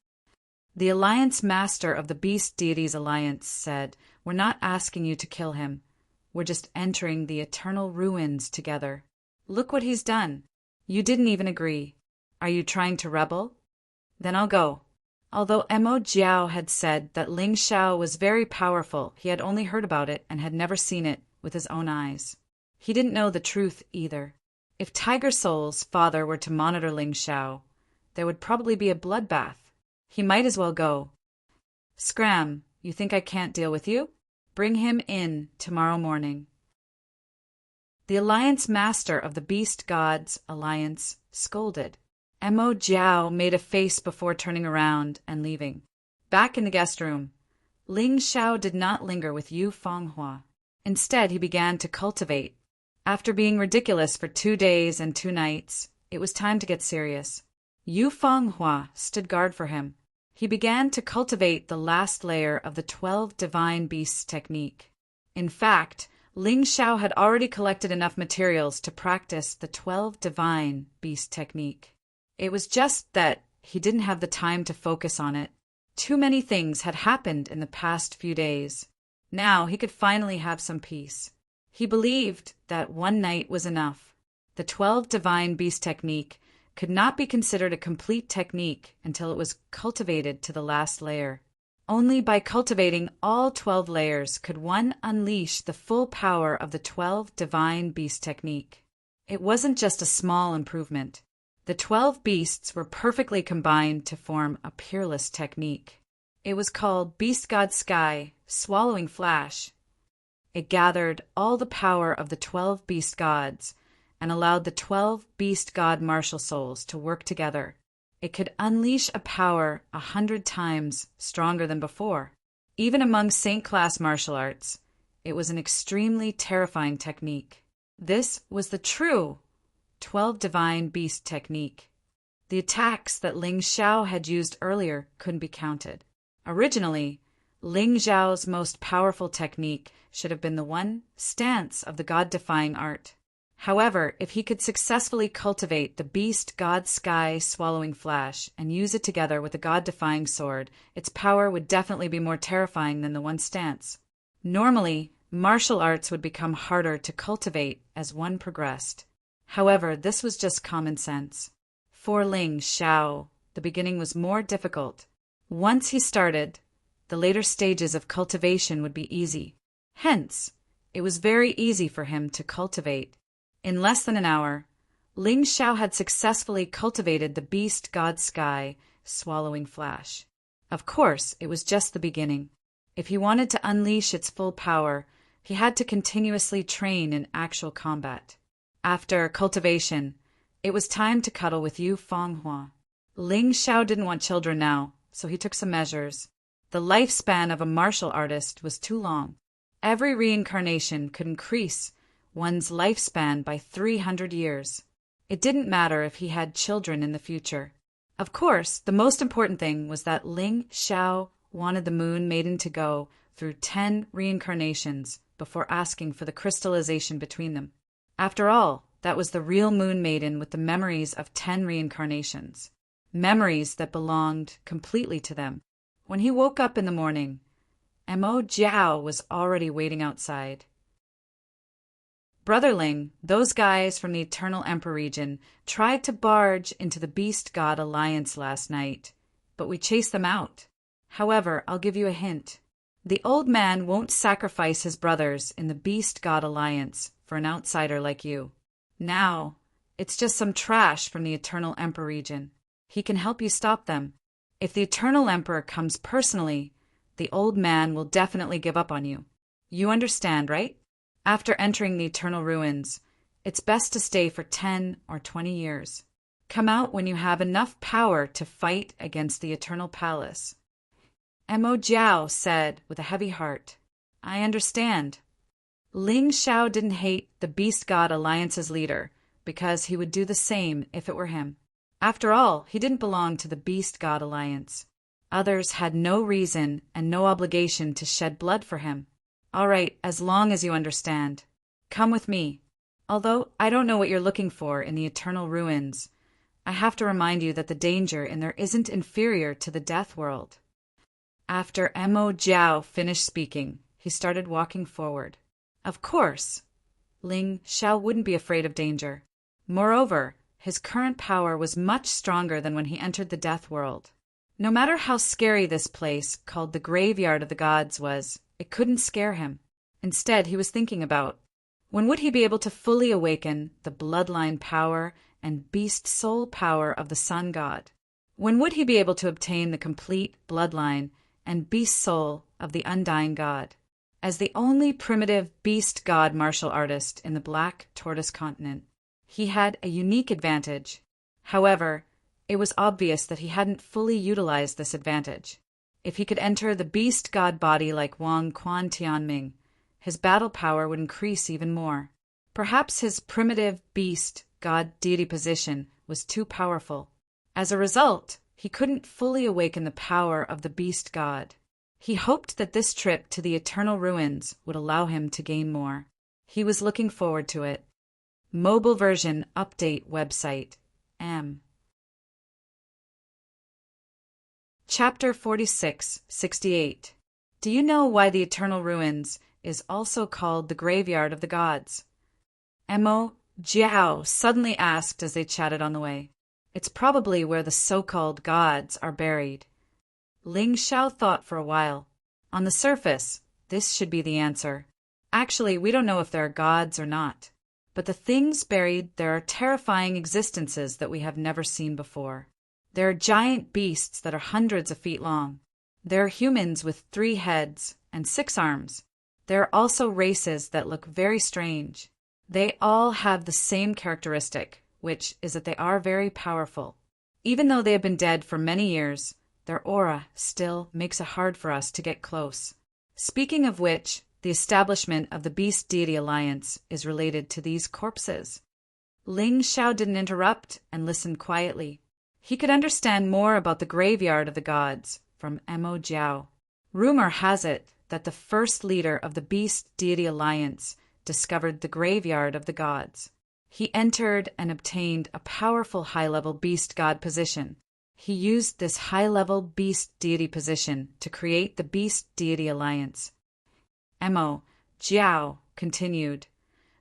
The Alliance Master of the Beast Deities Alliance said, we're not asking you to kill him. We're just entering the Eternal Ruins together. Look what he's done. You didn't even agree. Are you trying to rebel? Then I'll go. Although Mo Jiao had said that Ling Xiao was very powerful, he had only heard about it and had never seen it with his own eyes. He didn't know the truth either. If Tiger Soul's father were to monitor Ling Xiao, there would probably be a bloodbath. He might as well go. Scram, you think I can't deal with you? Bring him in tomorrow morning. The Alliance Master of the Beast Gods Alliance scolded. Mo Jiao made a face before turning around and leaving. Back in the guest room, Ling Xiao did not linger with Yu Fenghua. Instead, he began to cultivate. After being ridiculous for 2 days and 2 nights, it was time to get serious. Yu Fenghua stood guard for him. He began to cultivate the last layer of the 12 Divine Beasts technique. In fact, Ling Xiao had already collected enough materials to practice the 12 divine beast technique. It was just that he didn't have the time to focus on it. Too many things had happened in the past few days. Now he could finally have some peace. He believed that one night was enough. The 12 divine beast technique could not be considered a complete technique until it was cultivated to the last layer. Only by cultivating all 12 layers could one unleash the full power of the 12 divine beast technique. It wasn't just a small improvement. The 12 beasts were perfectly combined to form a peerless technique. It was called Beast God Sky, Swallowing Flash. It gathered all the power of the 12 beast gods and allowed the 12 beast god martial souls to work together. It could unleash a power 100 times stronger than before. Even among Saint-class martial arts, it was an extremely terrifying technique. This was the true 12 divine beast technique. The attacks that Ling Xiao had used earlier couldn't be counted. Originally, Ling Xiao's most powerful technique should have been the one stance of the god-defying art. However, if he could successfully cultivate the beast god sky swallowing flash and use it together with the god-defying sword, its power would definitely be more terrifying than the one stance. Normally, martial arts would become harder to cultivate as one progressed. However, this was just common sense. For Ling Xiao, the beginning was more difficult. Once he started, the later stages of cultivation would be easy. Hence, it was very easy for him to cultivate. In less than an hour, Ling Xiao had successfully cultivated the beast god sky swallowing flash. Of course, it was just the beginning. If he wanted to unleash its full power, he had to continuously train in actual combat. After cultivation, it was time to cuddle with Yu Fenghua. Ling Xiao didn't want children now, so he took some measures. The lifespan of a martial artist was too long. Every reincarnation could increase one's lifespan by 300 years. It didn't matter if he had children in the future. Of course, the most important thing was that Ling Xiao wanted the Moon Maiden to go through 10 reincarnations before asking for the crystallization between them. After all, that was the real Moon Maiden with the memories of 10 reincarnations. Memories that belonged completely to them. When he woke up in the morning, Mo Jiao was already waiting outside. Brother Ling, those guys from the Eternal Emperor region tried to barge into the Beast God Alliance last night, but we chased them out. However, I'll give you a hint. The old man won't sacrifice his brothers in the Beast God Alliance for an outsider like you. Now, it's just some trash from the Eternal Emperor region. He can help you stop them. If the Eternal Emperor comes personally, the old man will definitely give up on you. You understand, right? After entering the Eternal Ruins, it's best to stay for 10 or 20 years. Come out when you have enough power to fight against the Eternal Palace. Mo Jiao said with a heavy heart, I understand. Ling Xiao didn't hate the Beast God Alliance's leader because he would do the same if it were him. After all, he didn't belong to the Beast God Alliance. Others had no reason and no obligation to shed blood for him. All right, as long as you understand. Come with me. Although I don't know what you're looking for in the Eternal Ruins, I have to remind you that the danger in there isn't inferior to the Death World. After Mo Jiao finished speaking, he started walking forward. Of course, Ling Xiao wouldn't be afraid of danger. Moreover, his current power was much stronger than when he entered the Death World. No matter how scary this place, called the Graveyard of the Gods, was, it couldn't scare him. Instead, he was thinking about, when would he be able to fully awaken the bloodline power and beast soul power of the Sun God? When would he be able to obtain the complete bloodline and beast soul of the Undying God? As the only primitive beast god martial artist in the Black Tortoise continent, he had a unique advantage. However, it was obvious that he hadn't fully utilized this advantage. If he could enter the beast god body like Wang Quan Tianming, his battle power would increase even more. Perhaps his primitive beast god deity position was too powerful. As a result, he couldn't fully awaken the power of the beast god. He hoped that this trip to the Eternal Ruins would allow him to gain more. He was looking forward to it. Mobile version update website. M. Chapter 46-68. Do you know why the Eternal Ruins is also called the Graveyard of the Gods? Mo Jiao suddenly asked as they chatted on the way. It's probably where the so-called gods are buried. Ling Xiao thought for a while. On the surface, this should be the answer. Actually, we don't know if there are gods or not. But the things buried there are terrifying existences that we have never seen before. There are giant beasts that are hundreds of feet long. There are humans with 3 heads and 6 arms. There are also races that look very strange. They all have the same characteristic, which is that they are very powerful. Even though they have been dead for many years, their aura still makes it hard for us to get close. Speaking of which, the establishment of the Beast Deity Alliance is related to these corpses. Ling Xiao didn't interrupt and listened quietly. He could understand more about the graveyard of the gods from Mo Jiao. Rumor has it that the first leader of the Beast Deity Alliance discovered the graveyard of the gods. He entered and obtained a powerful high-level beast god position. He used this high-level beast deity position to create the Beast Deity Alliance. Mo Jiao continued.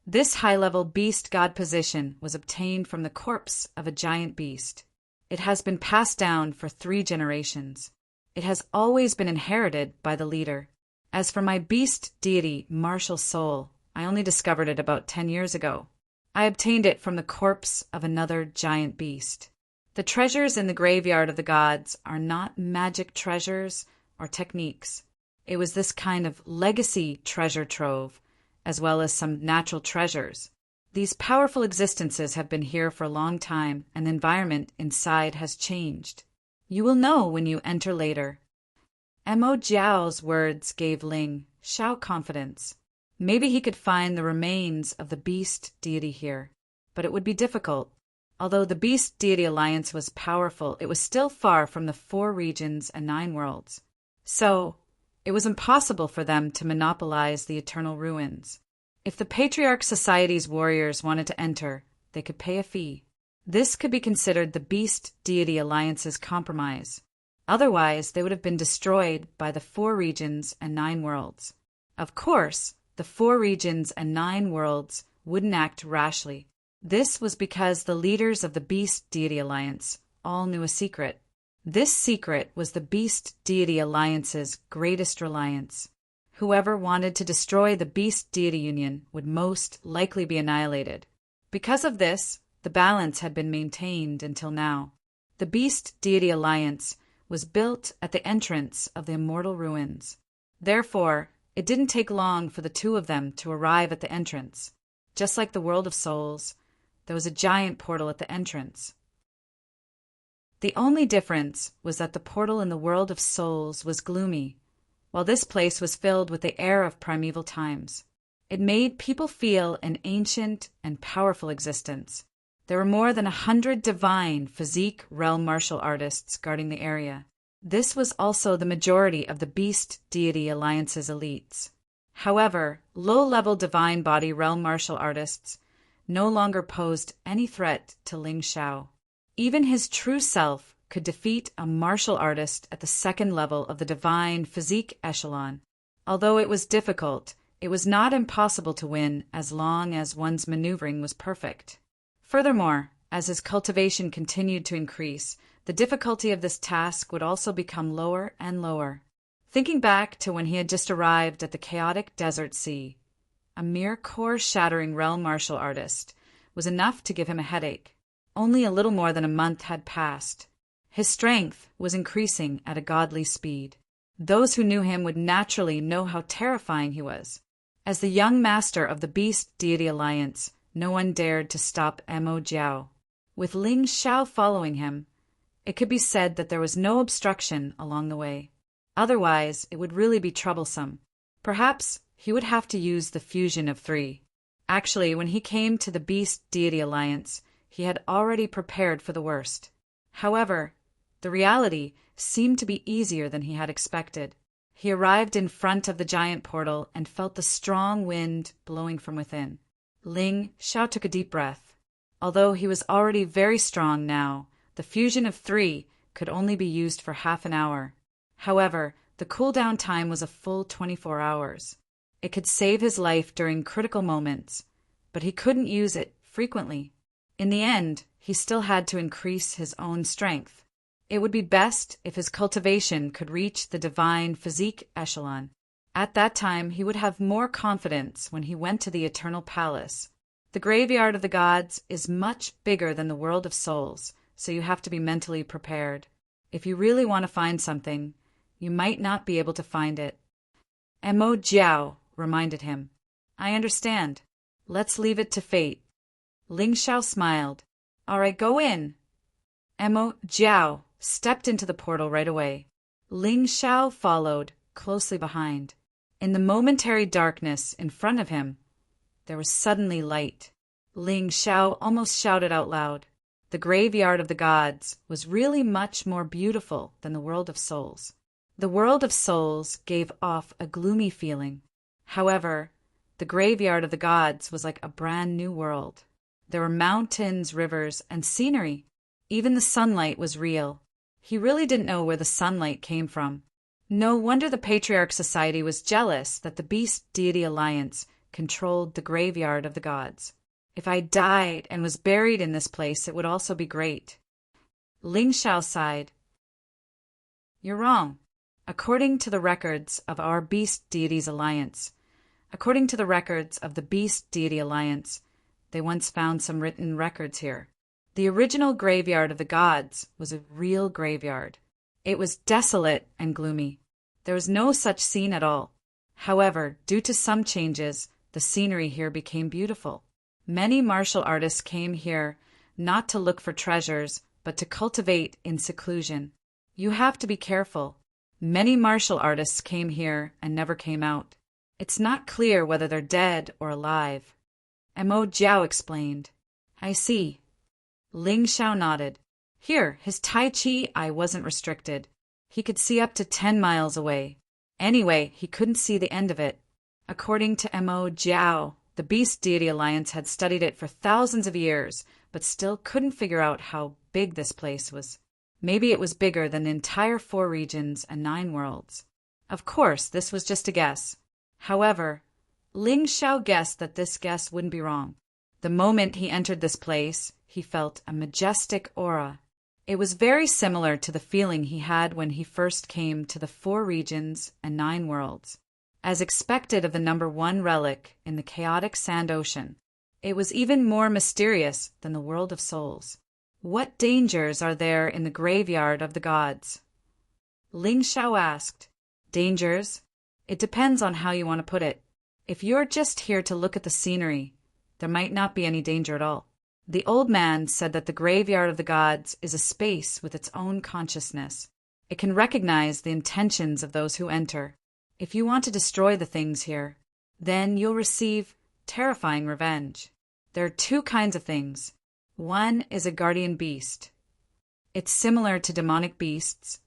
This high-level beast god position was obtained from the corpse of a giant beast. It has been passed down for 3 generations. It has always been inherited by the leader. As for my beast deity, Martial Soul, I only discovered it about 10 years ago. I obtained it from the corpse of another giant beast. The treasures in the graveyard of the gods are not magic treasures or techniques. It was this kind of legacy treasure trove, as well as some natural treasures. These powerful existences have been here for a long time, and the environment inside has changed. You will know when you enter later. Mo Jiao's words gave Ling Xiao confidence. Maybe he could find the remains of the beast deity here, but it would be difficult. Although the Beast Deity Alliance was powerful, it was still far from the 4 regions and 9 worlds. So, it was impossible for them to monopolize the Eternal Ruins. If the Patriarch Society's warriors wanted to enter, they could pay a fee. This could be considered the Beast Deity Alliance's compromise. Otherwise, they would have been destroyed by the 4 regions and 9 worlds. Of course, the 4 regions and 9 worlds wouldn't act rashly. This was because the leaders of the Beast Deity Alliance all knew a secret. This secret was the Beast Deity Alliance's greatest reliance. Whoever wanted to destroy the Beast Deity Union would most likely be annihilated. Because of this, the balance had been maintained until now. The Beast Deity Alliance was built at the entrance of the Immortal Ruins. Therefore, it didn't take long for the 2 of them to arrive at the entrance. Just like the World of Souls, there was a giant portal at the entrance. The only difference was that the portal in the World of Souls was gloomy, while this place was filled with the air of primeval times. It made people feel an ancient and powerful existence. There were more than 100 divine physique realm martial artists guarding the area. This was also the majority of the Beast Deity Alliance's elites. However, low-level divine body realm martial artists no longer posed any threat to Ling Xiao. Even his true self could defeat a martial artist at the 2nd level of the divine physique echelon. Although it was difficult, it was not impossible to win as long as one's maneuvering was perfect. Furthermore, as his cultivation continued to increase, the difficulty of this task would also become lower and lower. Thinking back to when he had just arrived at the chaotic desert sea, a mere core-shattering realm martial artist was enough to give him a headache. Only a little more than a month had passed. His strength was increasing at a godly speed. Those who knew him would naturally know how terrifying he was. As the young master of the Beast Deity Alliance, no one dared to stop Mo Jiao. With Ling Xiao following him, it could be said that there was no obstruction along the way. Otherwise, it would really be troublesome. Perhaps he would have to use the fusion of 3. Actually, when he came to the Beast Deity Alliance, he had already prepared for the worst. However, the reality seemed to be easier than he had expected. He arrived in front of the giant portal and felt the strong wind blowing from within. Ling Xiao took a deep breath. Although he was already very strong now, the fusion of 3 could only be used for half an hour. However, the cooldown time was a full 24 hours. It could save his life during critical moments, but he couldn't use it frequently. In the end, he still had to increase his own strength. It would be best if his cultivation could reach the divine physique echelon. At that time, he would have more confidence when he went to the Eternal Palace. The graveyard of the gods is much bigger than the world of souls, so you have to be mentally prepared. If you really want to find something, you might not be able to find it. Mo Jiao reminded him. I understand. Let's leave it to fate. Ling Xiao smiled. All right, go in. Mo Jiao stepped into the portal right away. Ling Xiao followed, closely behind. In the momentary darkness in front of him, there was suddenly light. Ling Xiao almost shouted out loud. The graveyard of the gods was really much more beautiful than the world of souls. The world of souls gave off a gloomy feeling. However, the graveyard of the gods was like a brand new world. There were mountains, rivers, and scenery. Even the sunlight was real. He really didn't know where the sunlight came from. No wonder the Patriarch Society was jealous that the Beast Deity Alliance controlled the graveyard of the gods. If I died and was buried in this place, it would also be great. Ling Xiao sighed. You're wrong. According to the records of our Beast Deities Alliance, they once found some written records here. The original graveyard of the gods was a real graveyard. It was desolate and gloomy. There was no such scene at all. However, due to some changes, the scenery here became beautiful. Many martial artists came here not to look for treasures, but to cultivate in seclusion. You have to be careful. Many martial artists came here and never came out. It's not clear whether they're dead or alive. Mo Jiao explained. I see. Ling Xiao nodded. Here, his Tai Chi eye wasn't restricted. He could see up to 10 miles away. Anyway, he couldn't see the end of it. According to Mo Jiao, the Beast Deity Alliance had studied it for thousands of years, but still couldn't figure out how big this place was. Maybe it was bigger than the entire 4 regions and 9 worlds. Of course, this was just a guess. However, Ling Xiao guessed that this guess wouldn't be wrong. The moment he entered this place, he felt a majestic aura. It was very similar to the feeling he had when he first came to the 4 regions and 9 worlds. As expected of the number 1 relic in the chaotic sand ocean, it was even more mysterious than the world of souls. What dangers are there in the graveyard of the gods? Ling Xiao asked. Dangers? It depends on how you want to put it. If you're just here to look at the scenery, there might not be any danger at all. The old man said that the graveyard of the gods is a space with its own consciousness. It can recognize the intentions of those who enter. If you want to destroy the things here, then you'll receive terrifying revenge. There are 2 kinds of things. One is a guardian beast. It's similar to demonic beasts,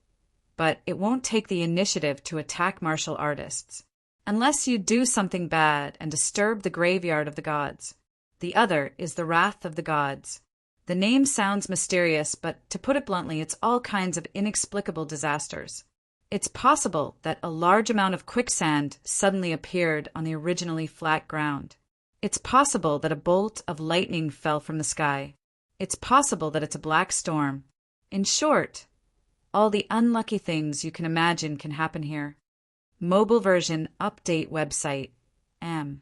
but it won't take the initiative to attack martial artists, unless you do something bad and disturb the graveyard of the gods. The other is the wrath of the gods. The name sounds mysterious, but to put it bluntly, it's all kinds of inexplicable disasters. It's possible that a large amount of quicksand suddenly appeared on the originally flat ground. It's possible that a bolt of lightning fell from the sky. It's possible that it's a black storm. In short, all the unlucky things you can imagine can happen here. Mobile version update website. M.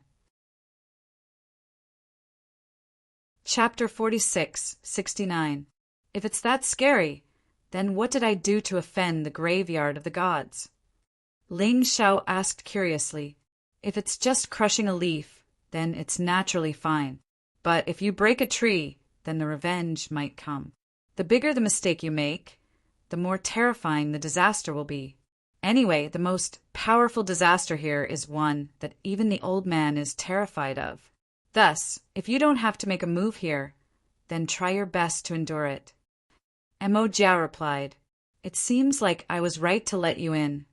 Chapter 46-69. If it's that scary, then what did I do to offend the graveyard of the gods? Ling Xiao asked curiously. If it's just crushing a leaf, then it's naturally fine. But if you break a tree, then the revenge might come. The bigger the mistake you make, the more terrifying the disaster will be. Anyway, the most powerful disaster here is one that even the old man is terrified of. Thus, if you don't have to make a move here, then try your best to endure it. Mo Jiao replied, It seems like I was right to let you in.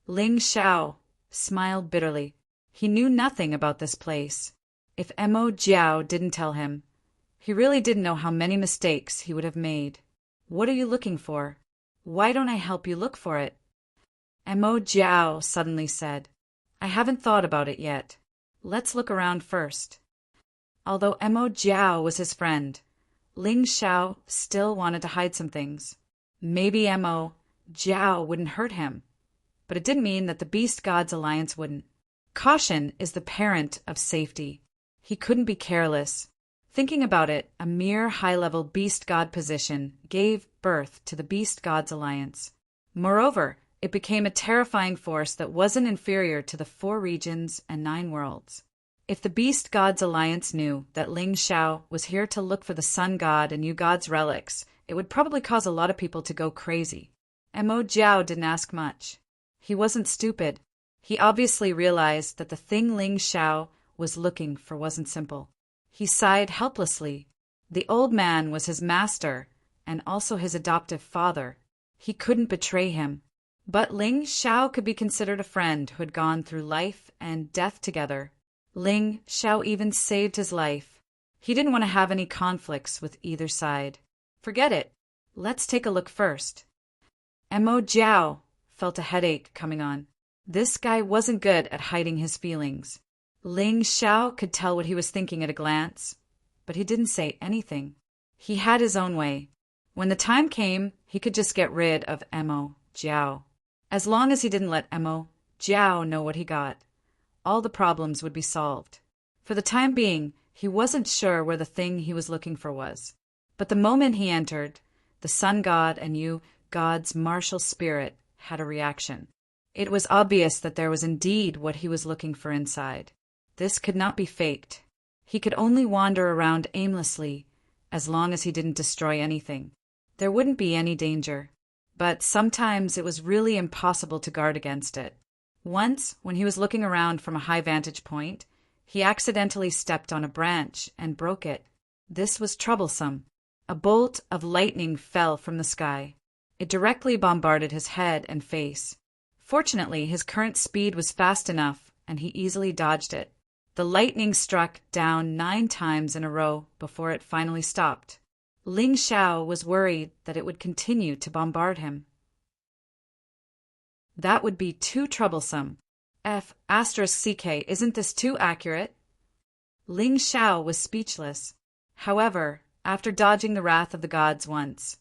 Ling Xiao smiled bitterly. He knew nothing about this place. If Mo Jiao didn't tell him, he really didn't know how many mistakes he would have made. What are you looking for? Why don't I help you look for it? Mo Jiao suddenly said, I haven't thought about it yet. Let's look around first. Although Mo Jiao was his friend, Ling Xiao still wanted to hide some things. Maybe Mo Jiao wouldn't hurt him, but it didn't mean that the Beast Gods Alliance wouldn't. Caution is the parent of safety. He couldn't be careless. Thinking about it, a mere high-level Beast God position gave birth to the Beast Gods Alliance. Moreover, it became a terrifying force that wasn't inferior to the 4 regions and 9 worlds. If the Beast Gods Alliance knew that Ling Xiao was here to look for the Sun God and Yu God's relics, it would probably cause a lot of people to go crazy. Mo Jiao didn't ask much. He wasn't stupid. He obviously realized that the thing Ling Xiao was looking for wasn't simple. He sighed helplessly. The old man was his master and also his adoptive father. He couldn't betray him. But Ling Xiao could be considered a friend who had gone through life and death together. Ling Xiao even saved his life. He didn't want to have any conflicts with either side. Forget it. Let's take a look first. Mo Jiao felt a headache coming on. This guy wasn't good at hiding his feelings. Ling Xiao could tell what he was thinking at a glance, but he didn't say anything. He had his own way. When the time came, he could just get rid of Mo Jiao. As long as he didn't let Mo Jiao know what he got, all the problems would be solved. For the time being, he wasn't sure where the thing he was looking for was. But the moment he entered, the Sun God and Yu God's martial spirit had a reaction. It was obvious that there was indeed what he was looking for inside. This could not be faked. He could only wander around aimlessly as long as he didn't destroy anything. There wouldn't be any danger. But sometimes it was really impossible to guard against it. Once, when he was looking around from a high vantage point, he accidentally stepped on a branch and broke it. This was troublesome. A bolt of lightning fell from the sky. It directly bombarded his head and face. Fortunately, his current speed was fast enough, and he easily dodged it. The lightning struck down 9 times in a row before it finally stopped. Ling Xiao was worried that it would continue to bombard him. That would be too troublesome. **CK, isn't this too accurate? Ling Xiao was speechless. However, after dodging the wrath of the gods once,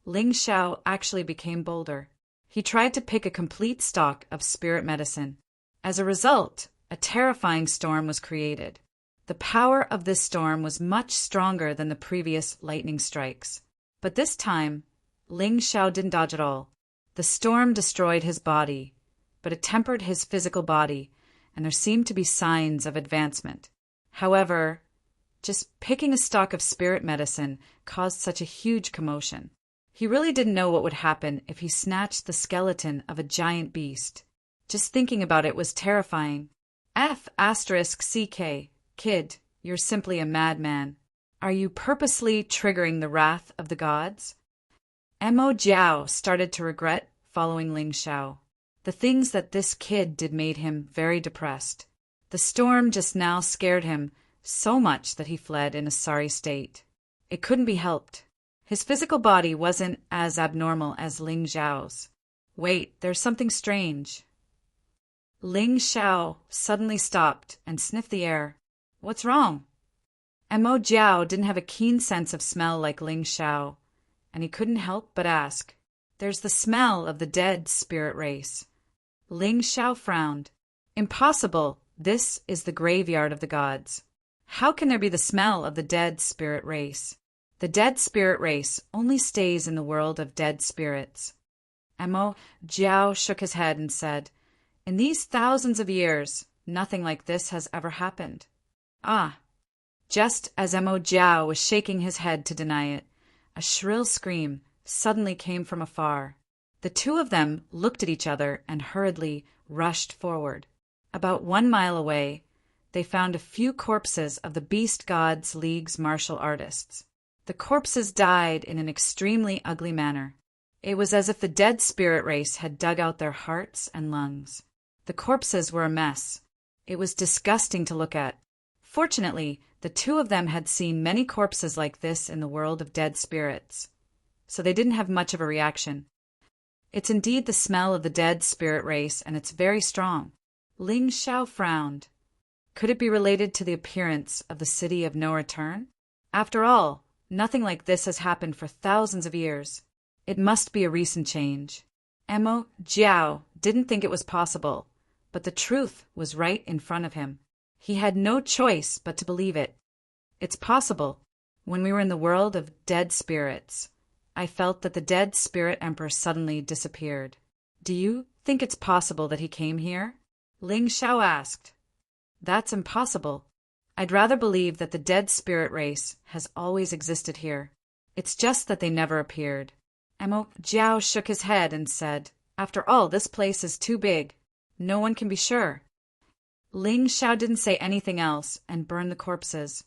Ling Xiao actually became bolder. He tried to pick a complete stock of spirit medicine. As a result, a terrifying storm was created. The power of this storm was much stronger than the previous lightning strikes. But this time, Ling Xiao didn't dodge at all. The storm destroyed his body, but it tempered his physical body, and there seemed to be signs of advancement. However, just picking a stock of spirit medicine caused such a huge commotion. He really didn't know what would happen if he snatched the skeleton of a giant beast. Just thinking about it was terrifying. **CK, kid, you're simply a madman. Are you purposely triggering the wrath of the gods? Mo Jiao started to regret following Ling Xiao. The things that this kid did made him very depressed. The storm just now scared him so much that he fled in a sorry state. It couldn't be helped. His physical body wasn't as abnormal as Ling Xiao's. Wait, there's something strange. Ling Xiao suddenly stopped and sniffed the air. What's wrong? Mo Jiao didn't have a keen sense of smell like Ling Xiao, and he couldn't help but ask. There's the smell of the dead spirit race. Ling Xiao frowned. Impossible. This is the graveyard of the gods. How can there be the smell of the dead spirit race? The dead spirit race only stays in the world of dead spirits. Mo Jiao shook his head and said, in these thousands of years, nothing like this has ever happened. Ah! Just as Mo Jiao was shaking his head to deny it, a shrill scream suddenly came from afar. The two of them looked at each other and hurriedly rushed forward. About 1 mile away, they found a few corpses of the Beast Gods League's martial artists. The corpses died in an extremely ugly manner. It was as if the dead spirit race had dug out their hearts and lungs. The corpses were a mess. It was disgusting to look at. Fortunately, the two of them had seen many corpses like this in the world of dead spirits, so they didn't have much of a reaction. It's indeed the smell of the dead spirit race, and it's very strong. Ling Xiao frowned. Could it be related to the appearance of the city of no return? After all, nothing like this has happened for thousands of years. It must be a recent change. Emo Jiao didn't think it was possible, but the truth was right in front of him. He had no choice but to believe it. It's possible. When we were in the world of dead spirits, I felt that the dead spirit emperor suddenly disappeared. Do you think it's possible that he came here? Ling Xiao asked. That's impossible. I'd rather believe that the dead spirit race has always existed here. It's just that they never appeared. Emo Jiao shook his head and said, After all, this place is too big. No one can be sure. Ling Xiao didn't say anything else and burned the corpses.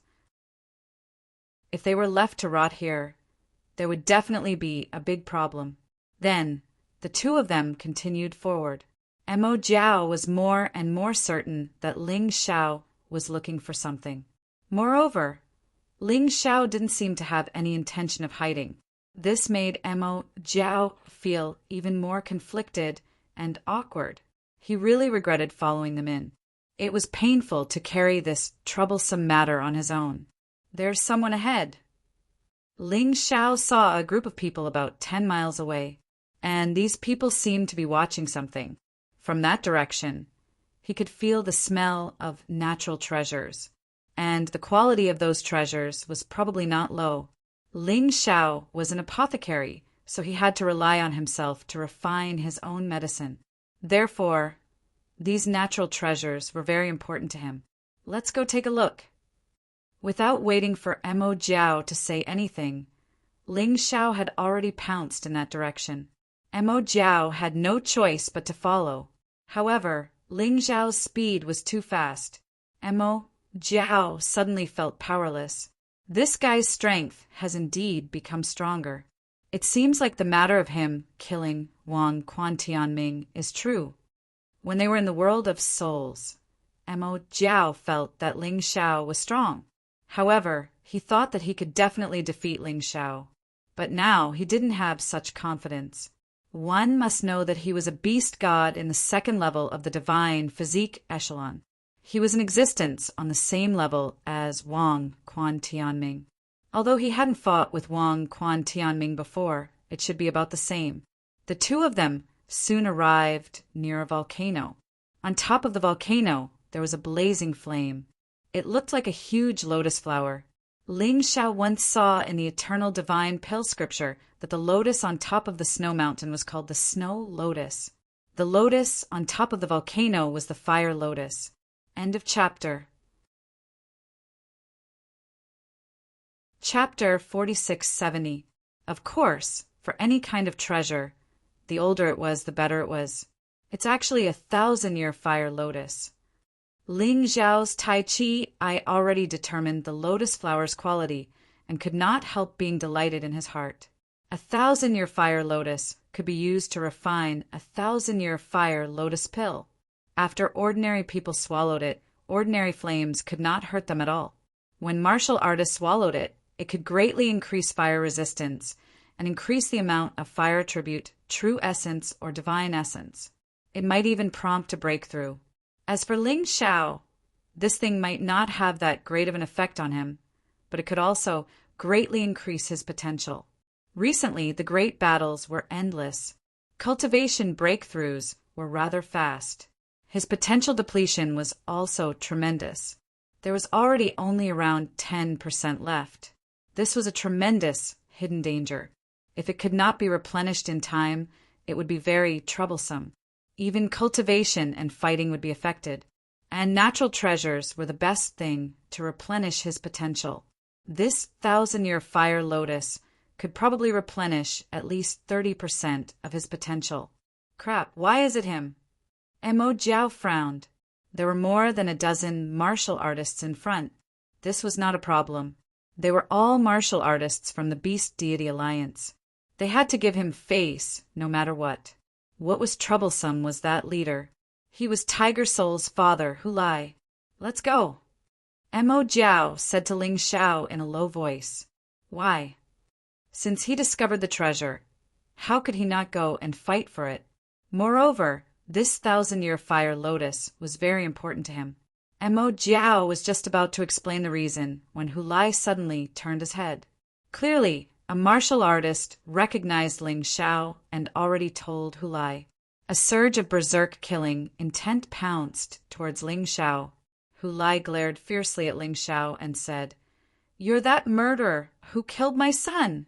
If they were left to rot here, there would definitely be a big problem. Then, the two of them continued forward. Emo Jiao was more and more certain that Ling Xiao was looking for something. Moreover, Ling Xiao didn't seem to have any intention of hiding. This made Emo Jiao feel even more conflicted and awkward. He really regretted following them in. It was painful to carry this troublesome matter on his own. There's someone ahead. Ling Xiao saw a group of people about 10 miles away, and these people seemed to be watching something. From that direction, he could feel the smell of natural treasures, and the quality of those treasures was probably not low. Ling Xiao was an apothecary, so he had to rely on himself to refine his own medicine. Therefore, these natural treasures were very important to him. Let's go take a look. Without waiting for Emo Jiao to say anything, Ling Xiao had already pounced in that direction. Emo Jiao had no choice but to follow. However, Ling Xiao's speed was too fast. Emo Jiao suddenly felt powerless. This guy's strength has indeed become stronger. It seems like the matter of him killing Wang Quantianming is true. When they were in the world of souls, Emo Jiao felt that Ling Xiao was strong. However, he thought that he could definitely defeat Ling Xiao. But now he didn't have such confidence. One must know that he was a beast god in the second level of the divine physique echelon. He was in existence on the same level as Wang Quantianming. Although he hadn't fought with Wang Quantianming before, it should be about the same. The two of them soon arrived near a volcano. On top of the volcano, there was a blazing flame. It looked like a huge lotus flower. Ling Xiao once saw in the eternal divine pill scripture that the lotus on top of the snow mountain was called the snow lotus. The lotus on top of the volcano was the fire lotus. End of chapter. Chapter 4670. Of course, for any kind of treasure, the older it was, the better it was. It's actually a 1,000-year fire lotus. Ling Xiao's Tai Chi I already determined the lotus flower's quality and could not help being delighted in his heart. A 1,000-year fire lotus could be used to refine a 1,000-year fire lotus pill. After ordinary people swallowed it, ordinary flames could not hurt them at all. When martial artists swallowed it, it could greatly increase fire resistance and increase the amount of fire attribute, true essence, or divine essence. It might even prompt a breakthrough. As for Ling Xiao, this thing might not have that great of an effect on him, but it could also greatly increase his potential. Recently, the great battles were endless. Cultivation breakthroughs were rather fast. His potential depletion was also tremendous. There was already only around 10% left. This was a tremendous hidden danger. If it could not be replenished in time, it would be very troublesome. Even cultivation and fighting would be affected, and natural treasures were the best thing to replenish his potential. This 1,000-year fire lotus could probably replenish at least 30% of his potential. Crap, why is it him? Emo Jiao frowned. There were more than a dozen martial artists in front. This was not a problem. They were all martial artists from the Beast Deity Alliance. They had to give him face, no matter what. What was troublesome was that leader. He was Tiger Soul's father, Hulai. Let's go. Mo Jiao said to Ling Xiao in a low voice. Why? Since he discovered the treasure, how could he not go and fight for it? Moreover, this 1,000-year fire lotus was very important to him. Mo Jiao was just about to explain the reason when Hulai suddenly turned his head. Clearly, a martial artist recognized Ling Xiao and already told Hulai. A surge of berserk killing intent pounced towards Ling Xiao. Hulai glared fiercely at Ling Xiao and said, You're that murderer who killed my son.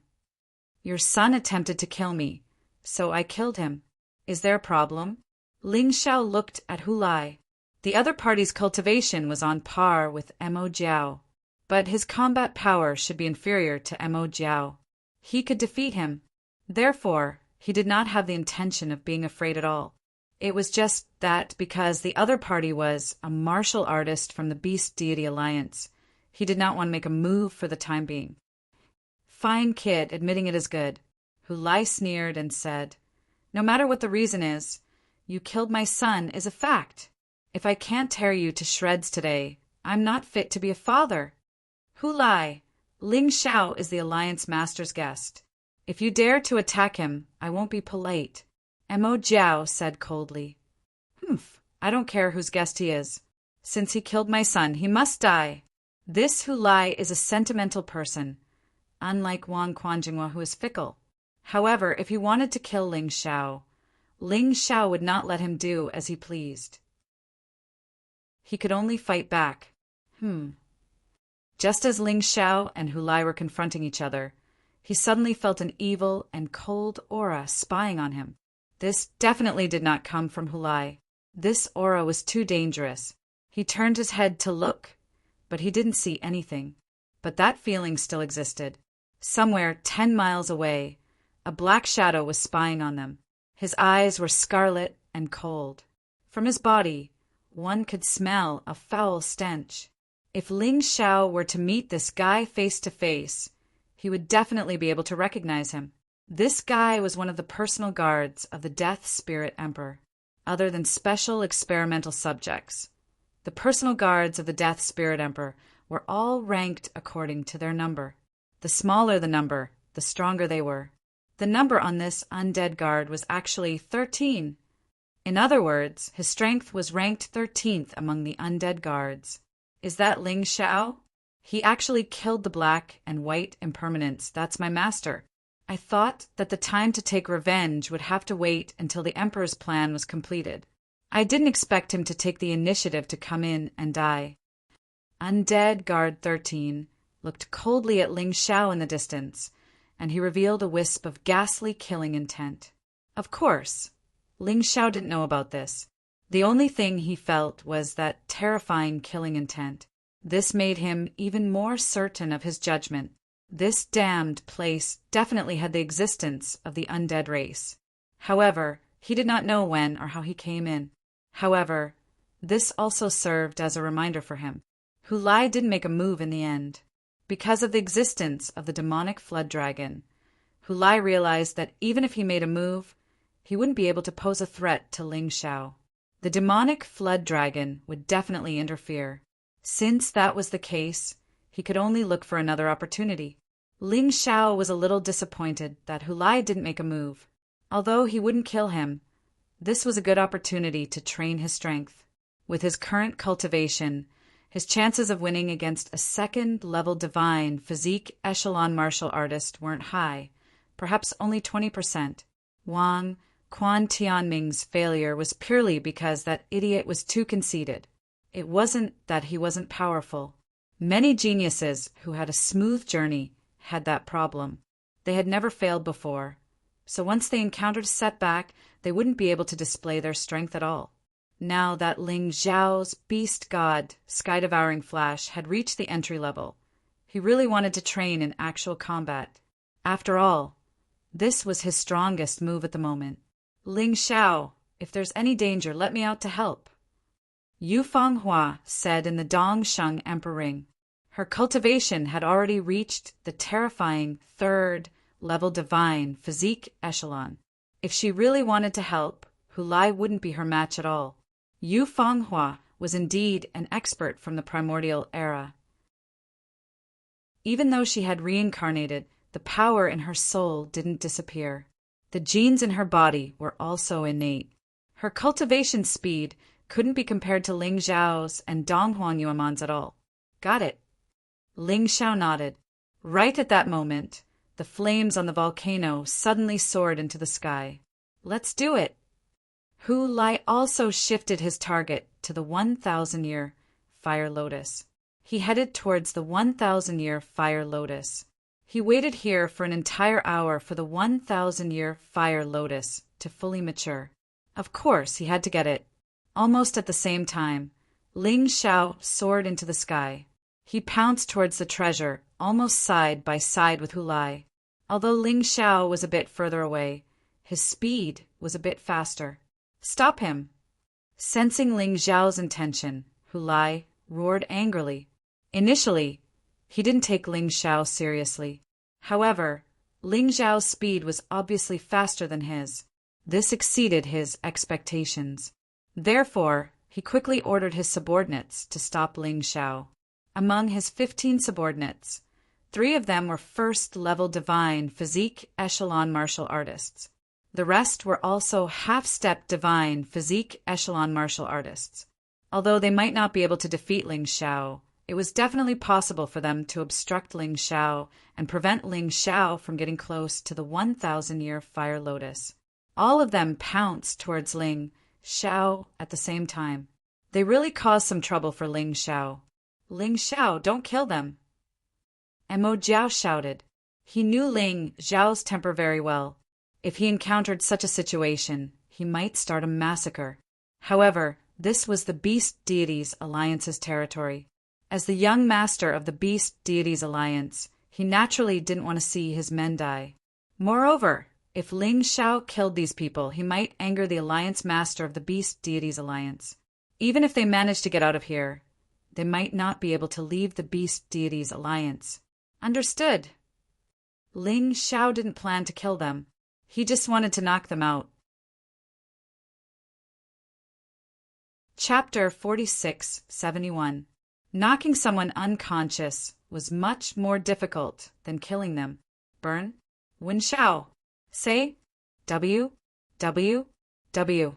Your son attempted to kill me, so I killed him. Is there a problem? Ling Xiao looked at Hulai. The other party's cultivation was on par with Mo Jiao, but his combat power should be inferior to Mo Jiao. He could defeat him. Therefore, he did not have the intention of being afraid at all. It was just that because the other party was a martial artist from the Beast Deity Alliance, he did not want to make a move for the time being. Fine kid, admitting it is good. Hulai sneered and said, No matter what the reason is, you killed my son is a fact. If I can't tear you to shreds today, I'm not fit to be a father. Hulai, Ling Xiao is the Alliance Master's guest. If you dare to attack him, I won't be polite. Mo Jiao said coldly. Humph, I don't care whose guest he is. Since he killed my son, he must die. This Hulai is a sentimental person, unlike Wang Quanjinghua, who is fickle. However, if he wanted to kill Ling Xiao would not let him do as he pleased. He could only fight back. Just as Ling Xiao and Hulai were confronting each other, he suddenly felt an evil and cold aura spying on him. This definitely did not come from Hulai. This aura was too dangerous. He turned his head to look, but he didn't see anything. But that feeling still existed. Somewhere 10 miles away, a black shadow was spying on them. His eyes were scarlet and cold. From his body, one could smell a foul stench. If Ling Xiao were to meet this guy face to face, he would definitely be able to recognize him. This guy was one of the personal guards of the Death Spirit Emperor. Other than special experimental subjects, the personal guards of the Death Spirit Emperor were all ranked according to their number. The smaller the number, the stronger they were. The number on this undead guard was actually 13. In other words, his strength was ranked 13th among the undead guards. Is that Ling Xiao? He actually killed the black and white impermanents. That's my master. I thought that the time to take revenge would have to wait until the Emperor's plan was completed. I didn't expect him to take the initiative to come in and die. Undead Guard 13 looked coldly at Ling Xiao in the distance, and he revealed a wisp of ghastly killing intent. Of course, Ling Xiao didn't know about this. The only thing he felt was that terrifying killing intent. This made him even more certain of his judgment. This damned place definitely had the existence of the undead race. However, he did not know when or how he came in. However, this also served as a reminder for him. Hulai didn't make a move in the end. Because of the existence of the demonic flood dragon, Hulai realized that even if he made a move, he wouldn't be able to pose a threat to Ling Xiao. The demonic flood dragon would definitely interfere. Since that was the case, he could only look for another opportunity. Ling Xiao was a little disappointed that Hulai didn't make a move. Although he wouldn't kill him, this was a good opportunity to train his strength. With his current cultivation, his chances of winning against a second-level divine physique echelon martial artist weren't high, perhaps only 20%. Wang Quan Tianming's failure was purely because that idiot was too conceited. It wasn't that he wasn't powerful. Many geniuses who had a smooth journey had that problem. They had never failed before, so once they encountered a setback, they wouldn't be able to display their strength at all. Now that Ling Xiao's beast god, sky-devouring flash, had reached the entry level, he really wanted to train in actual combat. After all, this was his strongest move at the moment. Ling Xiao, if there's any danger, let me out to help. Yu Fanghua said in the Dongsheng Emperor Ring. Her cultivation had already reached the terrifying third level divine physique echelon. If she really wanted to help, Hulai wouldn't be her match at all. Yu Fanghua was indeed an expert from the primordial era. Even though she had reincarnated, the power in her soul didn't disappear. The genes in her body were also innate. Her cultivation speed couldn't be compared to Ling Xiao's and Dong Huangyueman's at all. Got it. Ling Xiao nodded. Right at that moment, the flames on the volcano suddenly soared into the sky. Let's do it. Hu Lai also shifted his target to the 1,000-year fire lotus. He headed towards the 1,000-year fire lotus. He waited here for an entire hour for the 1,000-year fire lotus to fully mature. Of course, he had to get it. Almost at the same time, Ling Xiao soared into the sky. He pounced towards the treasure, almost side by side with Hu Lai. Although Ling Xiao was a bit further away, his speed was a bit faster. Stop him! Sensing Ling Xiao's intention, Hu Lai roared angrily. Initially, he didn't take Ling Xiao seriously. However, Ling Xiao's speed was obviously faster than his. This exceeded his expectations. Therefore, he quickly ordered his subordinates to stop Ling Xiao. Among his 15 subordinates, 3 of them were first-level divine physique echelon martial artists. The rest were also half-step divine physique echelon martial artists. Although they might not be able to defeat Ling Xiao, it was definitely possible for them to obstruct Ling Xiao and prevent Ling Xiao from getting close to the 1,000-year fire lotus. All of them pounced towards Ling Xiao at the same time. They really caused some trouble for Ling Xiao. Ling Xiao, don't kill them! Mo Jiao shouted. He knew Ling Xiao's temper very well. If he encountered such a situation, he might start a massacre. However, this was the Beast Deities Alliance's territory. As the young master of the Beast Deities Alliance, he naturally didn't want to see his men die. Moreover, if Ling Xiao killed these people, he might anger the Alliance master of the Beast Deities Alliance. Even if they managed to get out of here, they might not be able to leave the Beast Deities Alliance. Understood. Ling Xiao didn't plan to kill them. He just wanted to knock them out. Chapter 46-71. Knocking someone unconscious was much more difficult than killing them. Burn. Wen Xiao. Say. W. W. W.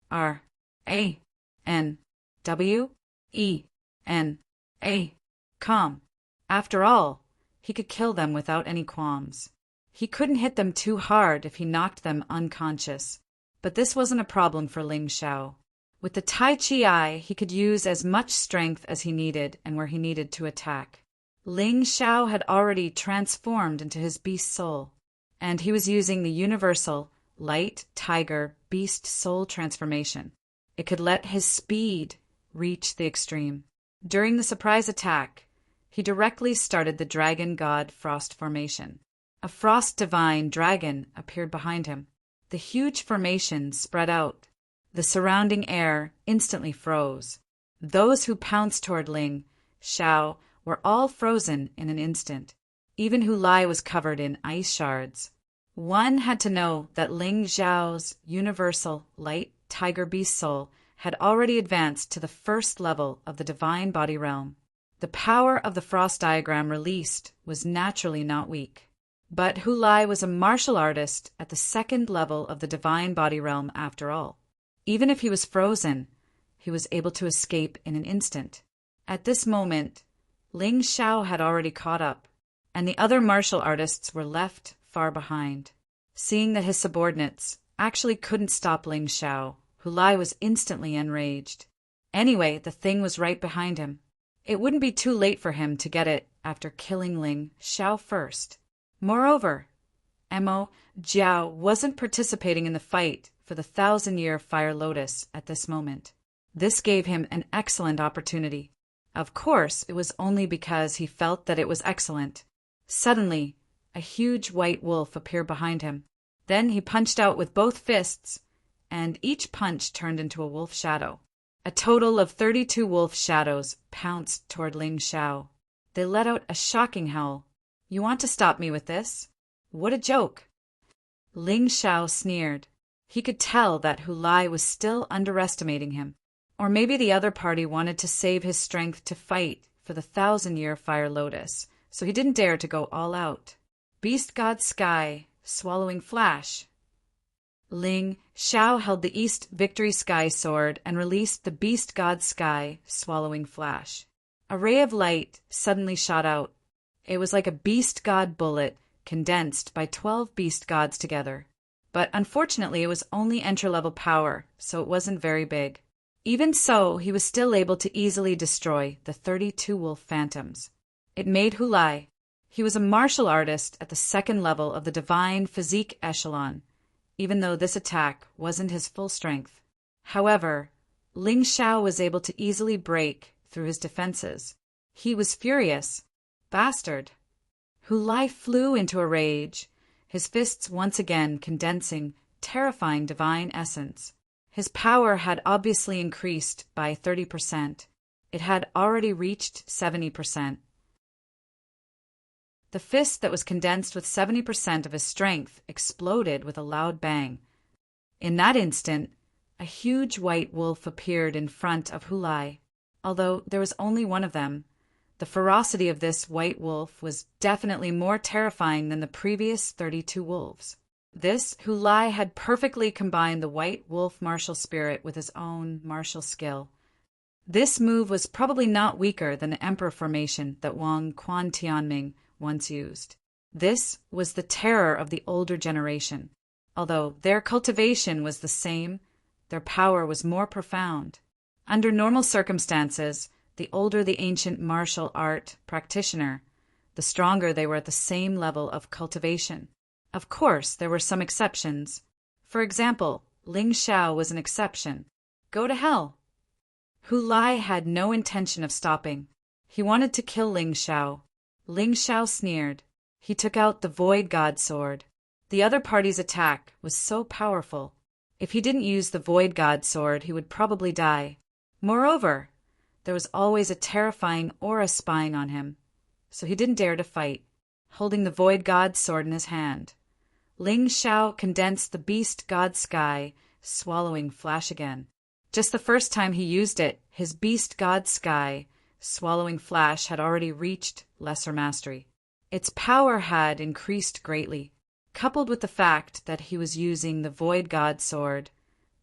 R. A. N. W. E. N. A. Calm. After all, he could kill them without any qualms. He couldn't hit them too hard if he knocked them unconscious. But this wasn't a problem for Ling Xiao. With the Tai Chi Eye, he could use as much strength as he needed and where he needed to attack. Ling Xiao had already transformed into his beast soul, and he was using the universal light tiger beast soul transformation. It could let his speed reach the extreme. During the surprise attack, he directly started the dragon god frost formation. A frost divine dragon appeared behind him. The huge formation spread out. The surrounding air instantly froze. Those who pounced toward Ling Xiao were all frozen in an instant. Even Hu Lai was covered in ice shards. One had to know that Ling Xiao's universal light tiger beast soul had already advanced to the first level of the divine body realm. The power of the frost diagram released was naturally not weak. But Hu Lai was a martial artist at the second level of the divine body realm after all. Even if he was frozen, he was able to escape in an instant. At this moment, Ling Xiao had already caught up, and the other martial artists were left far behind. Seeing that his subordinates actually couldn't stop Ling Xiao, Hu Lai was instantly enraged. Anyway, the thing was right behind him. It wouldn't be too late for him to get it after killing Ling Xiao first. Moreover, Mo Jiao wasn't participating in the fight for the 1,000-year fire lotus at this moment. This gave him an excellent opportunity. Of course, it was only because he felt that it was excellent. Suddenly, a huge white wolf appeared behind him. Then he punched out with both fists, and each punch turned into a wolf shadow. A total of 32 wolf shadows pounced toward Ling Xiao. They let out a shocking howl. You want to stop me with this? What a joke! Ling Xiao sneered. He could tell that Hu Lai was still underestimating him. Or maybe the other party wanted to save his strength to fight for the 1,000-year fire lotus, so he didn't dare to go all out. Beast God Sky, swallowing flash. Ling Xiao held the East Victory Sky Sword and released the Beast God Sky, swallowing flash. A ray of light suddenly shot out. It was like a Beast God bullet condensed by 12 Beast Gods together. But unfortunately, it was only entry-level power, so it wasn't very big. Even so, he was still able to easily destroy the 32 wolf phantoms. It made Hu Lai. He was a martial artist at the 2nd level of the divine physique echelon, even though this attack wasn't his full strength. However, Ling Xiao was able to easily break through his defenses. He was furious. Bastard! Hu Lai flew into a rage, his fists once again condensing terrifying divine essence. His power had obviously increased by 30%. It had already reached 70%. The fist that was condensed with 70% of his strength exploded with a loud bang. In that instant, a huge white wolf appeared in front of Hu Lai. Although there was only one of them, the ferocity of this white wolf was definitely more terrifying than the previous 32 wolves. This Hu Lai had perfectly combined the white wolf martial spirit with his own martial skill. This move was probably not weaker than the Emperor formation that Wang Quan Tianming once used. This was the terror of the older generation. Although their cultivation was the same, their power was more profound. Under normal circumstances, the older the ancient martial art practitioner, the stronger they were at the same level of cultivation. Of course, there were some exceptions. For example, Ling Xiao was an exception. Go to hell! Hu Lai had no intention of stopping. He wanted to kill Ling Xiao. Ling Xiao sneered. He took out the Void God Sword. The other party's attack was so powerful. If he didn't use the Void God Sword, he would probably die. Moreover, there was always a terrifying aura spying on him, so he didn't dare to fight, holding the Void God Sword in his hand. Ling Xiao condensed the Beast God Sky, swallowing flash again. Just the first time he used it, his Beast God Sky, swallowing flash had already reached lesser mastery. Its power had increased greatly. Coupled with the fact that he was using the Void God Sword,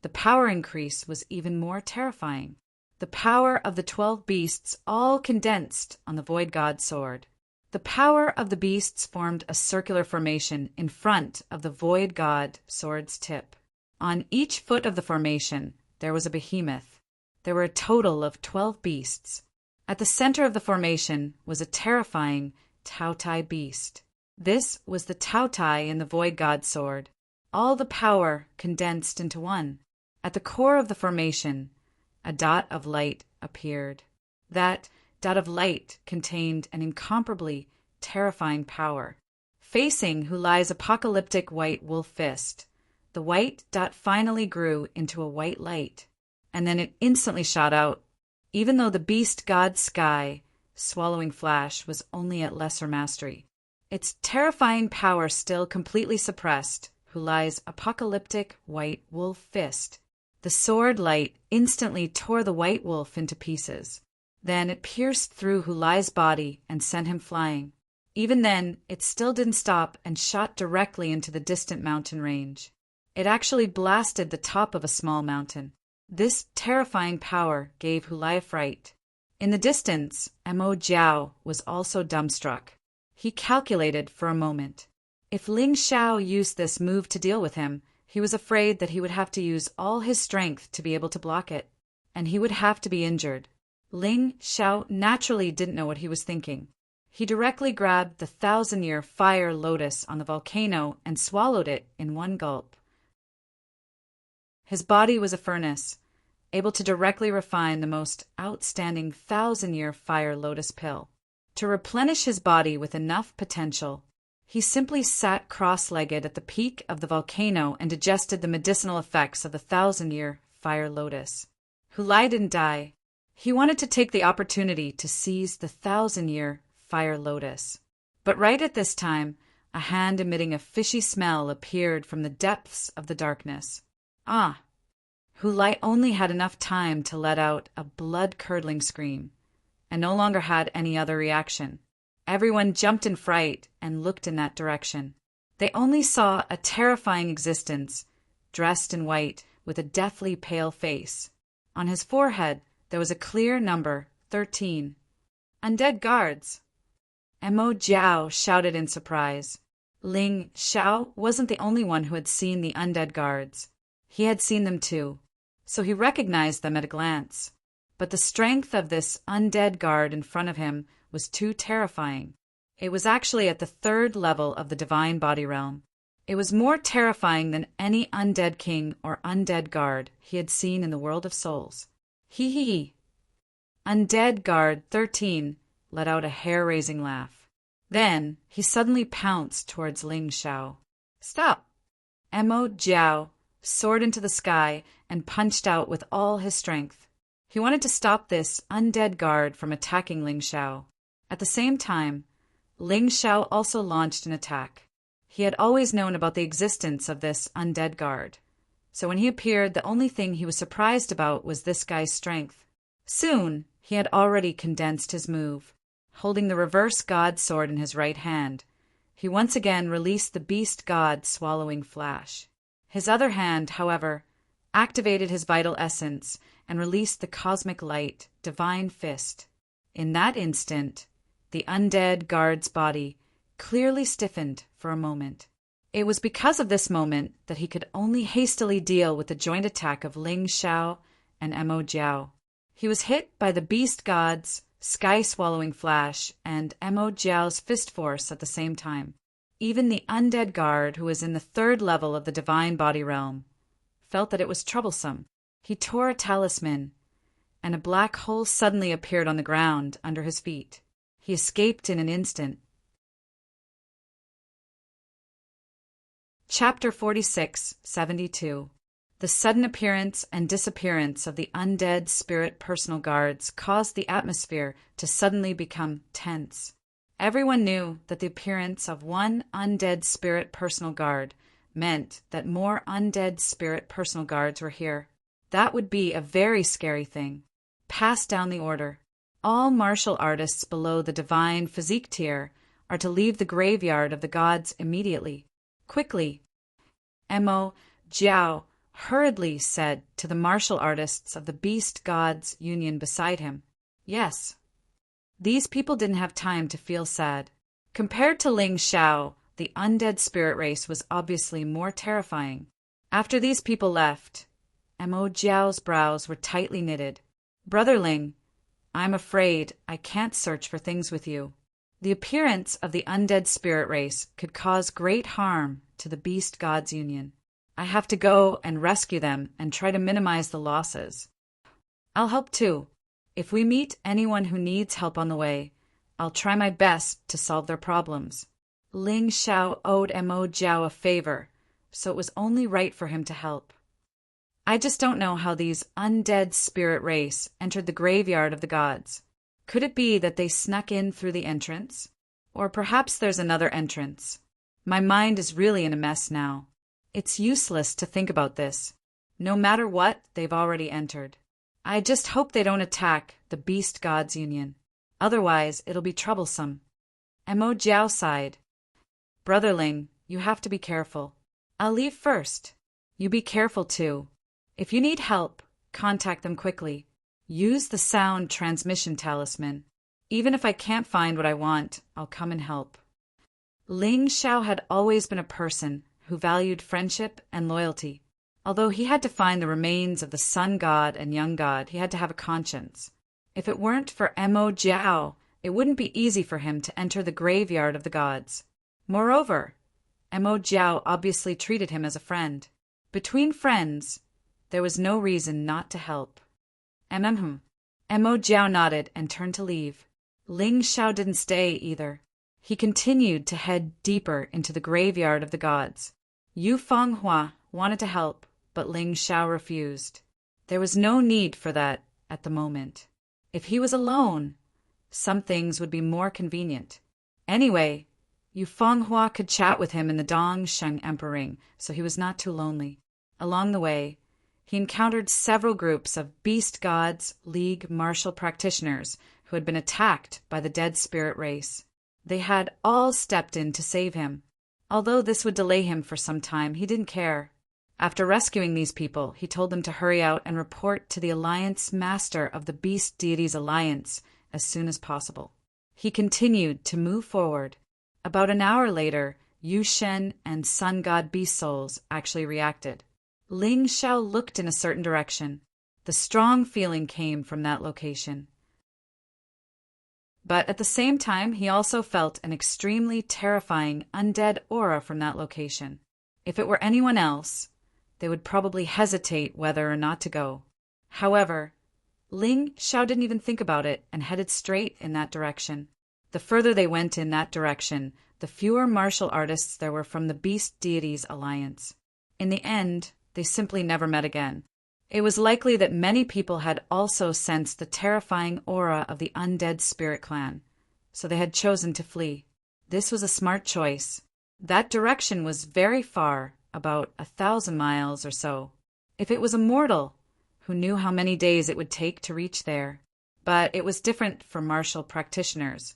the power increase was even more terrifying. The power of the 12 beasts all condensed on the Void God Sword. The power of the beasts formed a circular formation in front of the Void God Sword's tip. On each foot of the formation, there was a behemoth. There were a total of 12 beasts. At the center of the formation was a terrifying Tao Tai beast. This was the Tao Tai in the Void God Sword. All the power condensed into one. At the core of the formation, a dot of light appeared. That dot of light contained an incomparably terrifying power. Facing Hu Lai's apocalyptic white wolf fist, the white dot finally grew into a white light, and then it instantly shot out. Even though the Beast God Sky, swallowing flash, was only at lesser mastery, its terrifying power still completely suppressed Hu Lai's apocalyptic white wolf fist. The sword light instantly tore the white wolf into pieces. Then it pierced through Hu Lai's body and sent him flying. Even then, it still didn't stop and shot directly into the distant mountain range. It actually blasted the top of a small mountain. This terrifying power gave Hu Lai a fright. In the distance, Mo Jiao was also dumbstruck. He calculated for a moment. If Ling Xiao used this move to deal with him, he was afraid that he would have to use all his strength to be able to block it, and he would have to be injured. Ling Xiao naturally didn't know what he was thinking. He directly grabbed the 1,000-year fire lotus on the volcano and swallowed it in one gulp. His body was a furnace, able to directly refine the most outstanding 1,000-year fire lotus pill. To replenish his body with enough potential, he simply sat cross-legged at the peak of the volcano and digested the medicinal effects of the 1,000-year fire lotus. Hu Lai didn't die. He wanted to take the opportunity to seize the 1,000-year fire lotus. But right at this time, A hand emitting a fishy smell appeared from the depths of the darkness. Ah! Hu Lai only had enough time to let out a blood-curdling scream, and no longer had any other reaction. Everyone jumped in fright and looked in that direction. They only saw a terrifying existence, dressed in white, with a deathly pale face. On his forehead there was a clear number, 13. Undead guards! Mo Jiao shouted in surprise. Ling Xiao wasn't the only one who had seen the undead guards. He had seen them too, so he recognized them at a glance. But the strength of this undead guard in front of him was too terrifying. It was actually at the 3rd level of the divine body realm. It was more terrifying than any undead king or undead guard he had seen in the world of souls. Hee hee hee. Undead guard 13 let out a hair-raising laugh. Then he suddenly pounced towards Ling Xiao. Stop! Mo Jiao soared into the sky and punched out with all his strength. He wanted to stop this undead guard from attacking Ling Xiao. At the same time, Ling Xiao also launched an attack. He had always known about the existence of this undead guard, so when he appeared, the only thing he was surprised about was this guy's strength. Soon, he had already condensed his move. Holding the reverse god sword in his right hand, he once again released the beast god swallowing flash. His other hand, however, activated his vital essence and released the cosmic light, divine fist. In that instant, the undead guard's body clearly stiffened for a moment. It was because of this moment that he could only hastily deal with the joint attack of Ling Xiao and Mo Jiao. He was hit by the beast god's sky-swallowing flash and Mo Jiao's fist force at the same time. Even the undead guard, who was in the 3rd level of the divine body realm, felt that it was troublesome. He tore a talisman, and a black hole suddenly appeared on the ground under his feet. He escaped in an instant. Chapter 46-72. The sudden appearance and disappearance of the undead spirit personal guards caused the atmosphere to suddenly become tense. Everyone knew that the appearance of one undead spirit personal guard meant that more undead spirit personal guards were here. That would be a very scary thing. Pass down the order. All martial artists below the divine physique tier are to leave the graveyard of the gods immediately. Quickly. Mo Jiao hurriedly said to the martial artists of the Beast Gods Union beside him. Yes. These people didn't have time to feel sad. Compared to Ling Xiao, the undead spirit race was obviously more terrifying. After these people left, Mo Jiao's brows were tightly knitted. Brother Ling, I'm afraid I can't search for things with you. The appearance of the undead spirit race could cause great harm to the Beast Gods Union. I have to go and rescue them and try to minimize the losses. I'll help too. If we meet anyone who needs help on the way, I'll try my best to solve their problems. Ling Xiao owed Mo Jiao a favor, so it was only right for him to help. I just don't know how these undead spirit race entered the graveyard of the gods. Could it be that they snuck in through the entrance? Or perhaps there's another entrance. My mind is really in a mess now. It's useless to think about this. No matter what, they've already entered. I just hope they don't attack the Beast Gods Union. Otherwise, it'll be troublesome. Mo Jiao sighed. Brother Ling, you have to be careful. I'll leave first. You be careful too. If you need help, contact them quickly. Use the sound transmission talisman. Even if I can't find what I want, I'll come and help. Ling Xiao had always been a person who valued friendship and loyalty. Although he had to find the remains of the sun god and young god, he had to have a conscience. If it weren't for Mo Jiao, it wouldn't be easy for him to enter the graveyard of the gods. Moreover, Mo Jiao obviously treated him as a friend. Between friends, there was no reason not to help. Mo Jiao nodded and turned to leave. Ling Xiao didn't stay either. He continued to head deeper into the graveyard of the gods. Yu Fenghua wanted to help, but Ling Xiao refused. There was no need for that at the moment. If he was alone, some things would be more convenient. Anyway, Yu Fenghua could chat with him in the Dong Sheng Emperor Ring, so he was not too lonely. Along the way, he encountered several groups of Beast Gods League martial practitioners who had been attacked by the dead spirit race. They had all stepped in to save him. Although this would delay him for some time, he didn't care. After rescuing these people, he told them to hurry out and report to the Alliance Master of the Beast Deities Alliance as soon as possible. He continued to move forward. About an hour later, Yu Shen and Sun God Beast Souls actually reacted. Ling Xiao looked in a certain direction. The strong feeling came from that location. But at the same time, he also felt an extremely terrifying undead aura from that location. If it were anyone else, they would probably hesitate whether or not to go. However, Ling Xiao didn't even think about it and headed straight in that direction. The further they went in that direction, the fewer martial artists there were from the Beast Deities Alliance. In the end, they simply never met again. It was likely that many people had also sensed the terrifying aura of the undead spirit clan, so they had chosen to flee. This was a smart choice. That direction was very far, about 1,000 miles or so. If it was a mortal, who knew how many days it would take to reach there? But it was different for martial practitioners.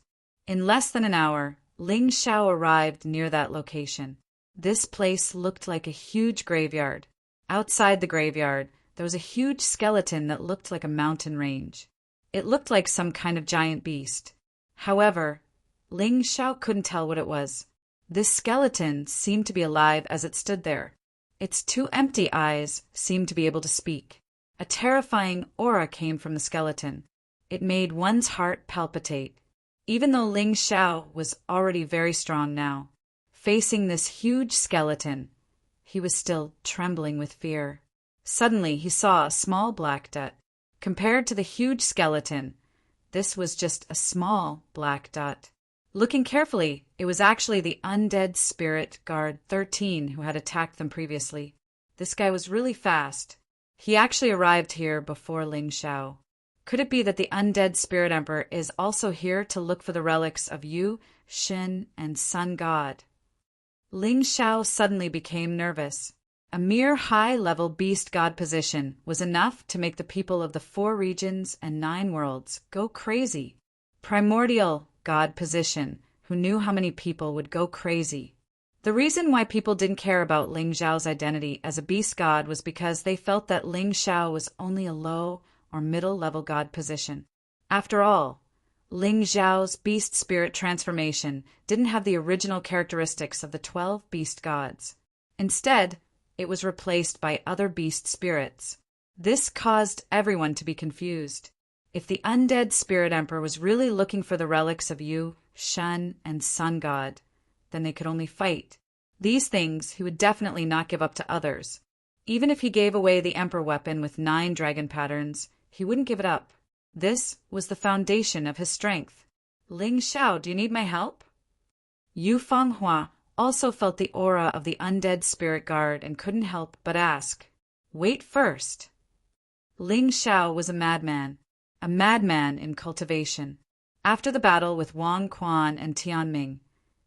In less than an hour, Ling Xiao arrived near that location. This place looked like a huge graveyard. Outside the graveyard, there was a huge skeleton that looked like a mountain range. It looked like some kind of giant beast. However, Ling Xiao couldn't tell what it was. This skeleton seemed to be alive as it stood there. Its two empty eyes seemed to be able to speak. A terrifying aura came from the skeleton. It made one's heart palpitate. Even though Ling Xiao was already very strong now, facing this huge skeleton, he was still trembling with fear. Suddenly, he saw a small black dot. Compared to the huge skeleton, this was just a small black dot. Looking carefully, it was actually the undead spirit guard 13 who had attacked them previously. This guy was really fast. He actually arrived here before Ling Xiao. Could it be that the undead spirit emperor is also here to look for the relics of Yu, Shen, and Sun God? Ling Xiao suddenly became nervous. A mere high-level beast god position was enough to make the people of the 4 regions and 9 worlds go crazy. Primordial god position, who knew how many people would go crazy. The reason why people didn't care about Ling Xiao's identity as a beast god was because they felt that Ling Xiao was only a low or middle-level god position. After all, Ling Xiao's beast spirit transformation didn't have the original characteristics of the 12 beast gods. Instead, it was replaced by other beast spirits. This caused everyone to be confused. If the undead spirit emperor was really looking for the relics of Yu, Shen, and Sun God, then they could only fight. These things he would definitely not give up to others. Even if he gave away the emperor weapon with 9 dragon patterns, he wouldn't give it up. This was the foundation of his strength. Ling Xiao, do you need my help? Yu Fenghua also felt the aura of the undead spirit guard and couldn't help but ask, "Wait first." Ling Xiao was a madman in cultivation. After the battle with Wang Quan and Tianming,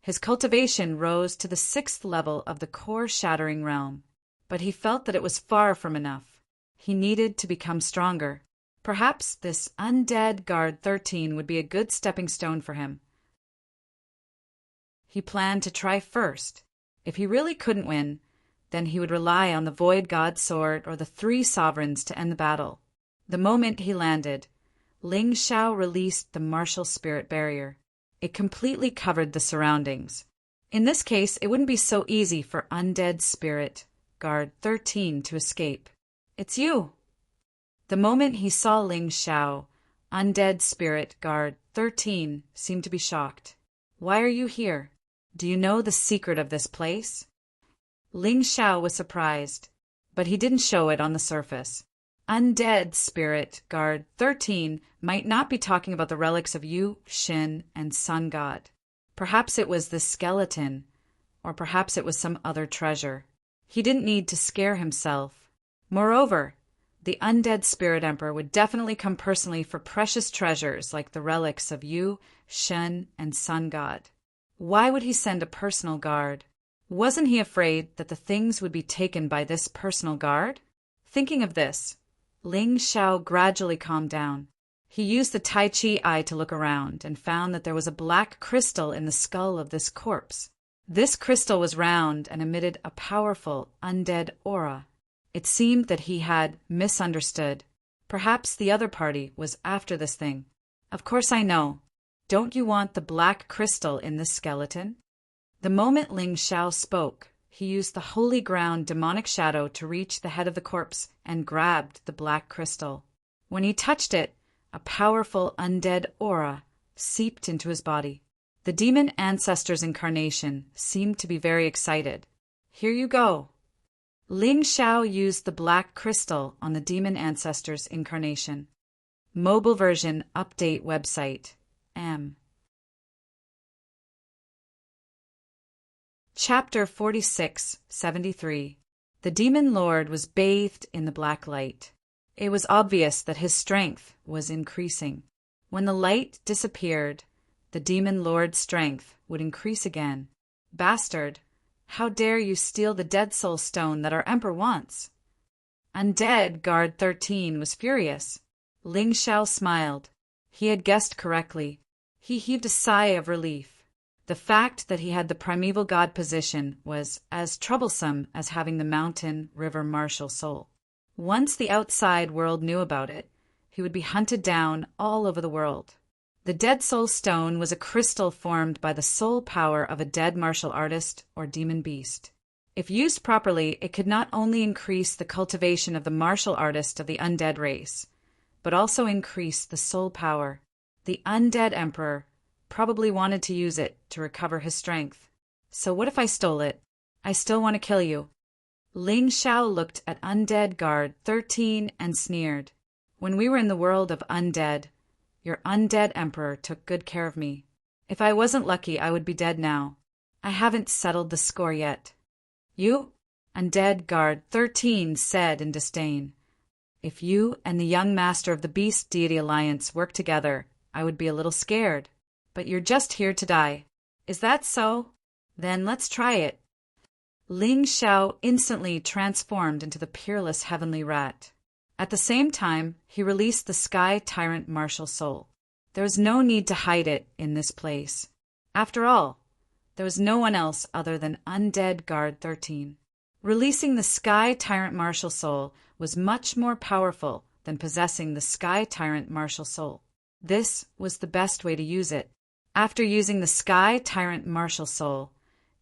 his cultivation rose to the 6th level of the core-shattering realm. But he felt that it was far from enough. He needed to become stronger. Perhaps this undead guard 13 would be a good stepping stone for him. He planned to try first. If he really couldn't win, then he would rely on the Void God Sword or the 3 sovereigns to end the battle. The moment he landed, Ling Xiao released the martial spirit barrier. It completely covered the surroundings. In this case, it wouldn't be so easy for undead spirit guard 13 to escape. "It's you!" The moment he saw Ling Xiao, undead spirit guard 13 seemed to be shocked. "Why are you here? Do you know the secret of this place?" Ling Xiao was surprised, but he didn't show it on the surface. Undead spirit guard 13 might not be talking about the relics of Yu, Shen, and Sun God. Perhaps it was the skeleton, or perhaps it was some other treasure. He didn't need to scare himself. Moreover, the undead spirit emperor would definitely come personally for precious treasures like the relics of Yu, Shen, and Sun God. Why would he send a personal guard? Wasn't he afraid that the things would be taken by this personal guard? Thinking of this, Ling Xiao gradually calmed down. He used the Tai Chi eye to look around and found that there was a black crystal in the skull of this corpse. This crystal was round and emitted a powerful, undead aura. It seemed that he had misunderstood. Perhaps the other party was after this thing. Of course I know. Don't you want the black crystal in this skeleton? The moment Ling Xiao spoke, he used the holy ground demonic shadow to reach the head of the corpse and grabbed the black crystal. When he touched it, a powerful undead aura seeped into his body. The demon ancestor's incarnation seemed to be very excited. Here you go. Ling Xiao used the black crystal on the demon ancestor's incarnation. Mobile version update website. M. Chapter 46-73. The demon lord was bathed in the black light. It was obvious that his strength was increasing. When the light disappeared, the demon lord's strength would increase again. Bastard, how dare you steal the dead soul stone that our emperor wants? Undead Guard 13 was furious. Ling Xiao smiled. He had guessed correctly. He heaved a sigh of relief. The fact that he had the primeval god position was as troublesome as having the mountain river martial soul. Once the outside world knew about it, he would be hunted down all over the world. The Dead Soul Stone was a crystal formed by the soul power of a dead martial artist or demon beast. If used properly, it could not only increase the cultivation of the martial artist of the undead race, but also increase the soul power. The undead emperor probably wanted to use it to recover his strength. So what if I stole it? I still want to kill you. Ling Xiao looked at Undead Guard 13 and sneered. When we were in the world of undead, your undead emperor took good care of me. If I wasn't lucky, I would be dead now. I haven't settled the score yet. You? Undead Guard 13 said in disdain. If you and the young master of the Beast Deity Alliance work together, I would be a little scared. But you're just here to die. Is that so? Then let's try it. Ling Xiao instantly transformed into the peerless heavenly rat. At the same time, he released the Sky Tyrant martial soul. There was no need to hide it in this place. After all, there was no one else other than Undead Guard 13. Releasing the Sky Tyrant martial soul was much more powerful than possessing the Sky Tyrant martial soul. This was the best way to use it. After using the Sky Tyrant martial soul,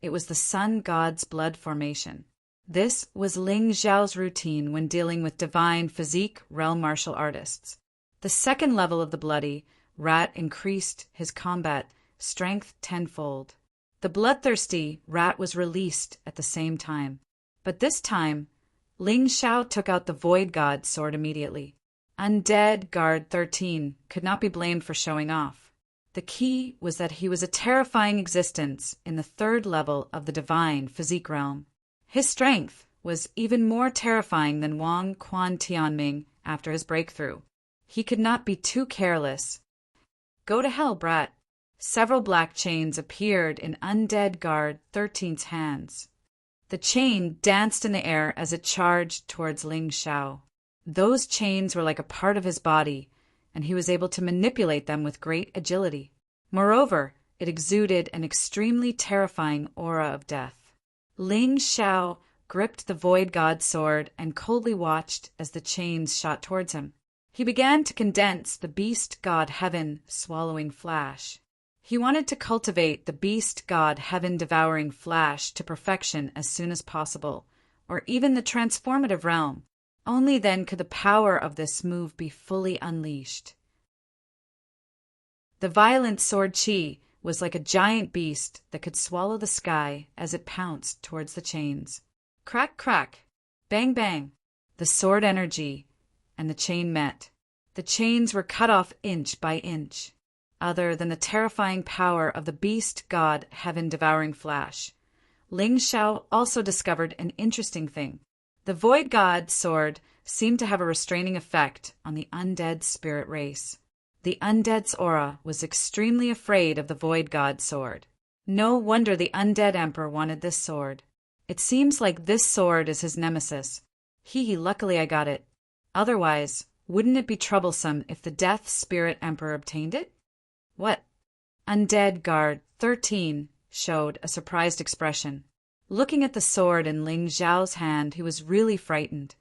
it was the Sun God's blood formation. This was Ling Xiao's routine when dealing with divine physique realm martial artists. The second level of the bloody rat increased his combat strength tenfold. The bloodthirsty rat was released at the same time. But this time, Ling Xiao took out the Void God sword immediately. Undead Guard 13 could not be blamed for showing off. The key was that he was a terrifying existence in the third level of the divine physique realm. His strength was even more terrifying than Wang Quan Tianming after his breakthrough. He could not be too careless. Go to hell, brat. Several black chains appeared in Undead Guard 13's hands. The chain danced in the air as it charged towards Ling Xiao. Those chains were like a part of his body, and he was able to manipulate them with great agility. Moreover, it exuded an extremely terrifying aura of death. Ling Xiao gripped the Void God sword and coldly watched as the chains shot towards him. He began to condense the Beast God Heaven swallowing flash. He wanted to cultivate the Beast God Heaven devouring flash to perfection as soon as possible, or even the transformative realm. Only then could the power of this move be fully unleashed. The violent sword chi was like a giant beast that could swallow the sky as it pounced towards the chains. Crack, crack, bang, bang. The sword energy and the chain met. The chains were cut off inch by inch. Other than the terrifying power of the Beast God Heaven devouring flash, Ling Xiao also discovered an interesting thing. The Void God sword seemed to have a restraining effect on the undead spirit race. The undead's aura was extremely afraid of the Void God sword. No wonder the undead emperor wanted this sword. It seems like this sword is his nemesis. Luckily I got it. Otherwise, wouldn't it be troublesome if the Death Spirit Emperor obtained it? What? Undead Guard 13 showed a surprised expression. Looking at the sword in Ling Xiao's hand, he was really frightened.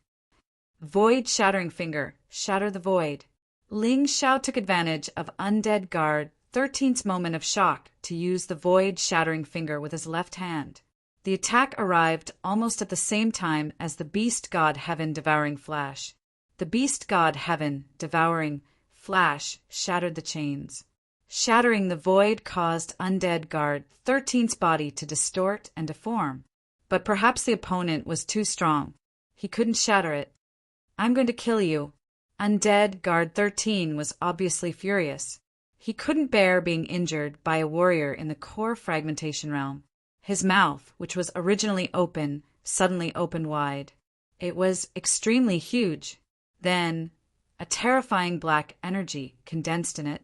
Void Shattering Finger. Shatter the void. Ling Xiao took advantage of Undead Guard 13's moment of shock to use the Void Shattering Finger with his left hand. The attack arrived almost at the same time as the Beast God Heaven Devouring Flash. The Beast God Heaven Devouring Flash shattered the chains. Shattering the void caused Undead Guard 13's body to distort and deform. But perhaps the opponent was too strong. He couldn't shatter it. I'm going to kill you. Undead Guard 13 was obviously furious. He couldn't bear being injured by a warrior in the core fragmentation realm. His mouth, which was originally open, suddenly opened wide. It was extremely huge. Then, a terrifying black energy condensed in it.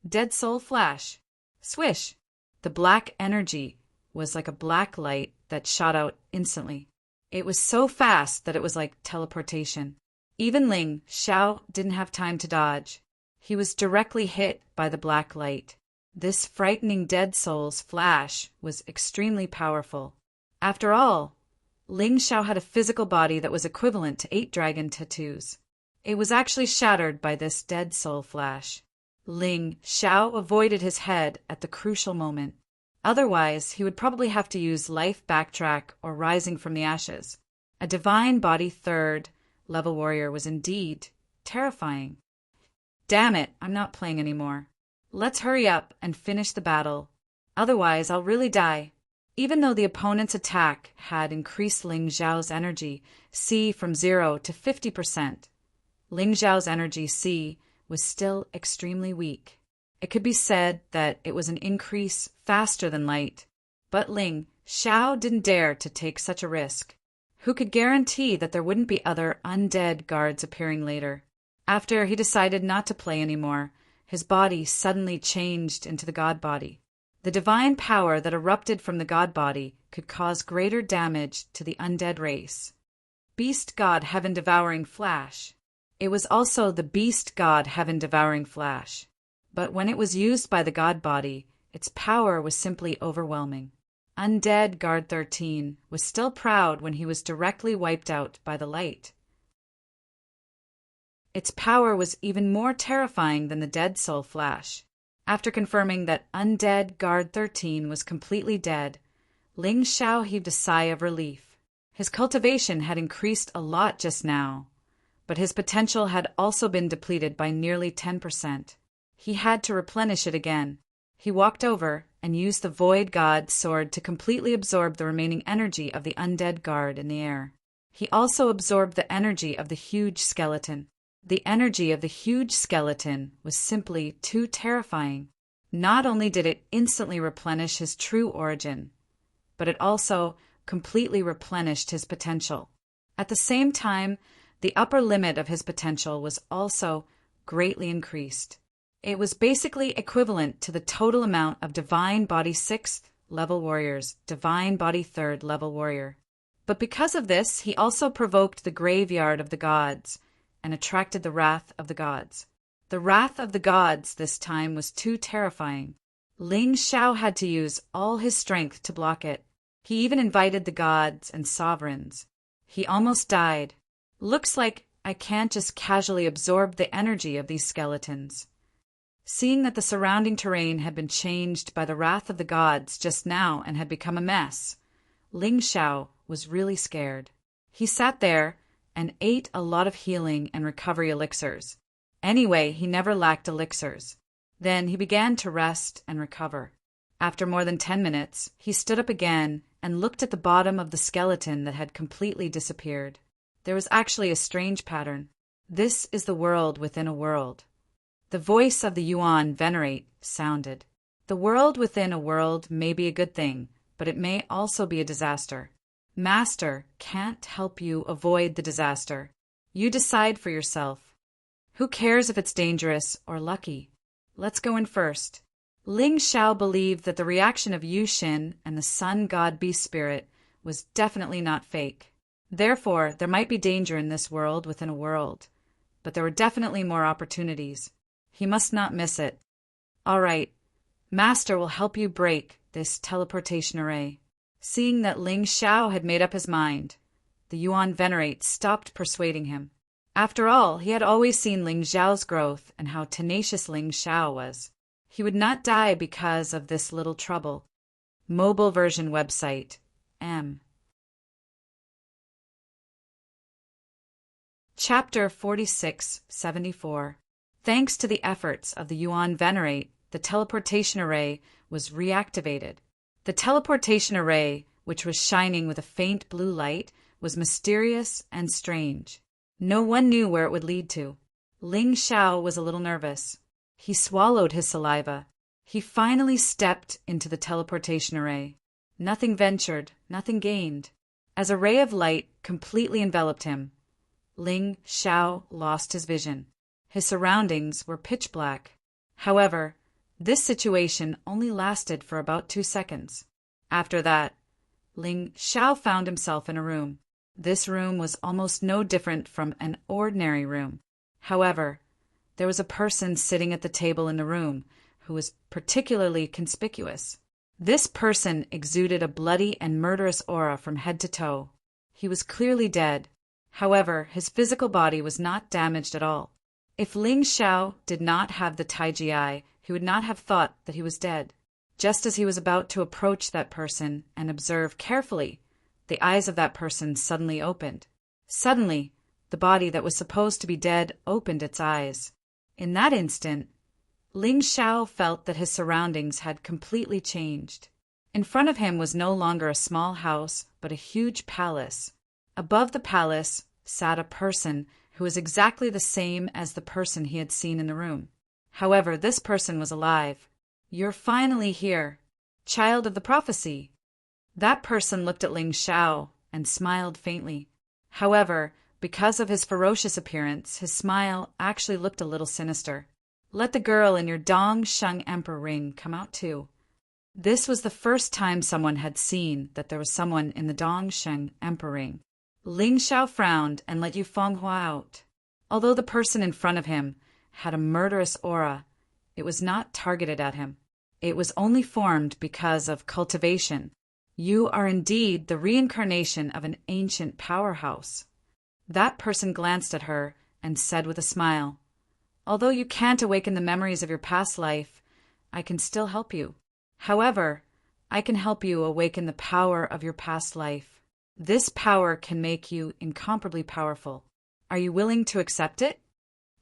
Dead Soul Flash. Swish! The black energy was like a black light that shot out instantly. It was so fast that it was like teleportation. Even Ling Xiao didn't have time to dodge. He was directly hit by the black light. This frightening Dead Soul's flash was extremely powerful. After all, Ling Xiao had a physical body that was equivalent to 8 dragon tattoos. It was actually shattered by this Dead Soul flash. Ling Xiao avoided his head at the crucial moment. Otherwise, he would probably have to use Life Backtrack or Rising from the Ashes. A Divine Body 3rd level warrior was indeed terrifying. Damn it, I'm not playing anymore. Let's hurry up and finish the battle. Otherwise, I'll really die. Even though the opponent's attack had increased Ling Xiao's energy C from 0 to 50%, Ling Xiao's energy C was still extremely weak. It could be said that it was an increase faster than light. But Ling Xiao didn't dare to take such a risk. Who could guarantee that there wouldn't be other undead guards appearing later? After he decided not to play anymore, his body suddenly changed into the god body. The divine power that erupted from the god body could cause greater damage to the undead race. Beast God Heaven Devouring Flash. It was also the Beast God Heaven Devouring Flash. But when it was used by the god body, its power was simply overwhelming. Undead Guard 13 was still proud when he was directly wiped out by the light. Its power was even more terrifying than the Dead Soul Flash. After confirming that Undead Guard 13 was completely dead, Ling Xiao heaved a sigh of relief. His cultivation had increased a lot just now, but his potential had also been depleted by nearly 10%. He had to replenish it again. He walked over and used the Void God sword to completely absorb the remaining energy of the Undead Guard in the air. He also absorbed the energy of the huge skeleton. The energy of the huge skeleton was simply too terrifying. Not only did it instantly replenish his true origin, but it also completely replenished his potential. At the same time, the upper limit of his potential was also greatly increased. It was basically equivalent to the total amount of Divine Body 6th level warriors, Divine Body 3rd level warrior. But because of this, he also provoked the graveyard of the gods and attracted the wrath of the gods. The wrath of the gods this time was too terrifying. Ling Xiao had to use all his strength to block it. He even invited the gods and sovereigns. He almost died. Looks like I can't just casually absorb the energy of these skeletons. Seeing that the surrounding terrain had been changed by the wrath of the gods just now and had become a mess, Ling Xiao was really scared. He sat there and ate a lot of healing and recovery elixirs. Anyway, he never lacked elixirs. Then he began to rest and recover. After more than 10 minutes, he stood up again and looked at the bottom of the skeleton that had completely disappeared. There was actually a strange pattern. This is the world within a world. The voice of the Yuan Venerate sounded. The world within a world may be a good thing, but it may also be a disaster. Master can't help you avoid the disaster. You decide for yourself. Who cares if it's dangerous or lucky? Let's go in first. Ling Xiao believed that the reaction of Yu Xin and the sun god beast spirit was definitely not fake. Therefore, there might be danger in this world within a world, but there were definitely more opportunities. He must not miss it. All right, Master will help you break this teleportation array. Seeing that Ling Xiao had made up his mind, the Yuan Venerate stopped persuading him. After all, he had always seen Ling Xiao's growth and how tenacious Ling Xiao was. He would not die because of this little trouble. Mobile version website, M. Chapter 4674. Thanks to the efforts of the Yuan Venerate, the teleportation array was reactivated. The teleportation array, which was shining with a faint blue light, was mysterious and strange. No one knew where it would lead to. Ling Xiao was a little nervous. He swallowed his saliva. He finally stepped into the teleportation array. Nothing ventured, nothing gained. As a ray of light completely enveloped him, Ling Xiao lost his vision. His surroundings were pitch black. However, this situation only lasted for about 2 seconds. After that, Ling Xiao found himself in a room. This room was almost no different from an ordinary room. However, there was a person sitting at the table in the room who was particularly conspicuous. This person exuded a bloody and murderous aura from head to toe. He was clearly dead. However, his physical body was not damaged at all. If Ling Xiao did not have the Taiji eye, he would not have thought that he was dead. Just as he was about to approach that person and observe carefully, the eyes of that person suddenly opened. Suddenly, the body that was supposed to be dead opened its eyes. In that instant, Ling Xiao felt that his surroundings had completely changed. In front of him was no longer a small house, but a huge palace. Above the palace sat a person who was exactly the same as the person he had seen in the room. However, this person was alive. "You're finally here, child of the prophecy." That person looked at Ling Xiao and smiled faintly. However, because of his ferocious appearance, his smile actually looked a little sinister. "Let the girl in your Dong Sheng Emperor ring come out too." This was the first time someone had seen that there was someone in the Dong Sheng Emperor ring. Ling Xiao frowned and let Yu Fenghua out. Although the person in front of him had a murderous aura, it was not targeted at him. It was only formed because of cultivation. "You are indeed the reincarnation of an ancient powerhouse." That person glanced at her and said with a smile, "Although you can't awaken the memories of your past life, I can still help you. However, I can help you awaken the power of your past life. This power can make you incomparably powerful. Are you willing to accept it?"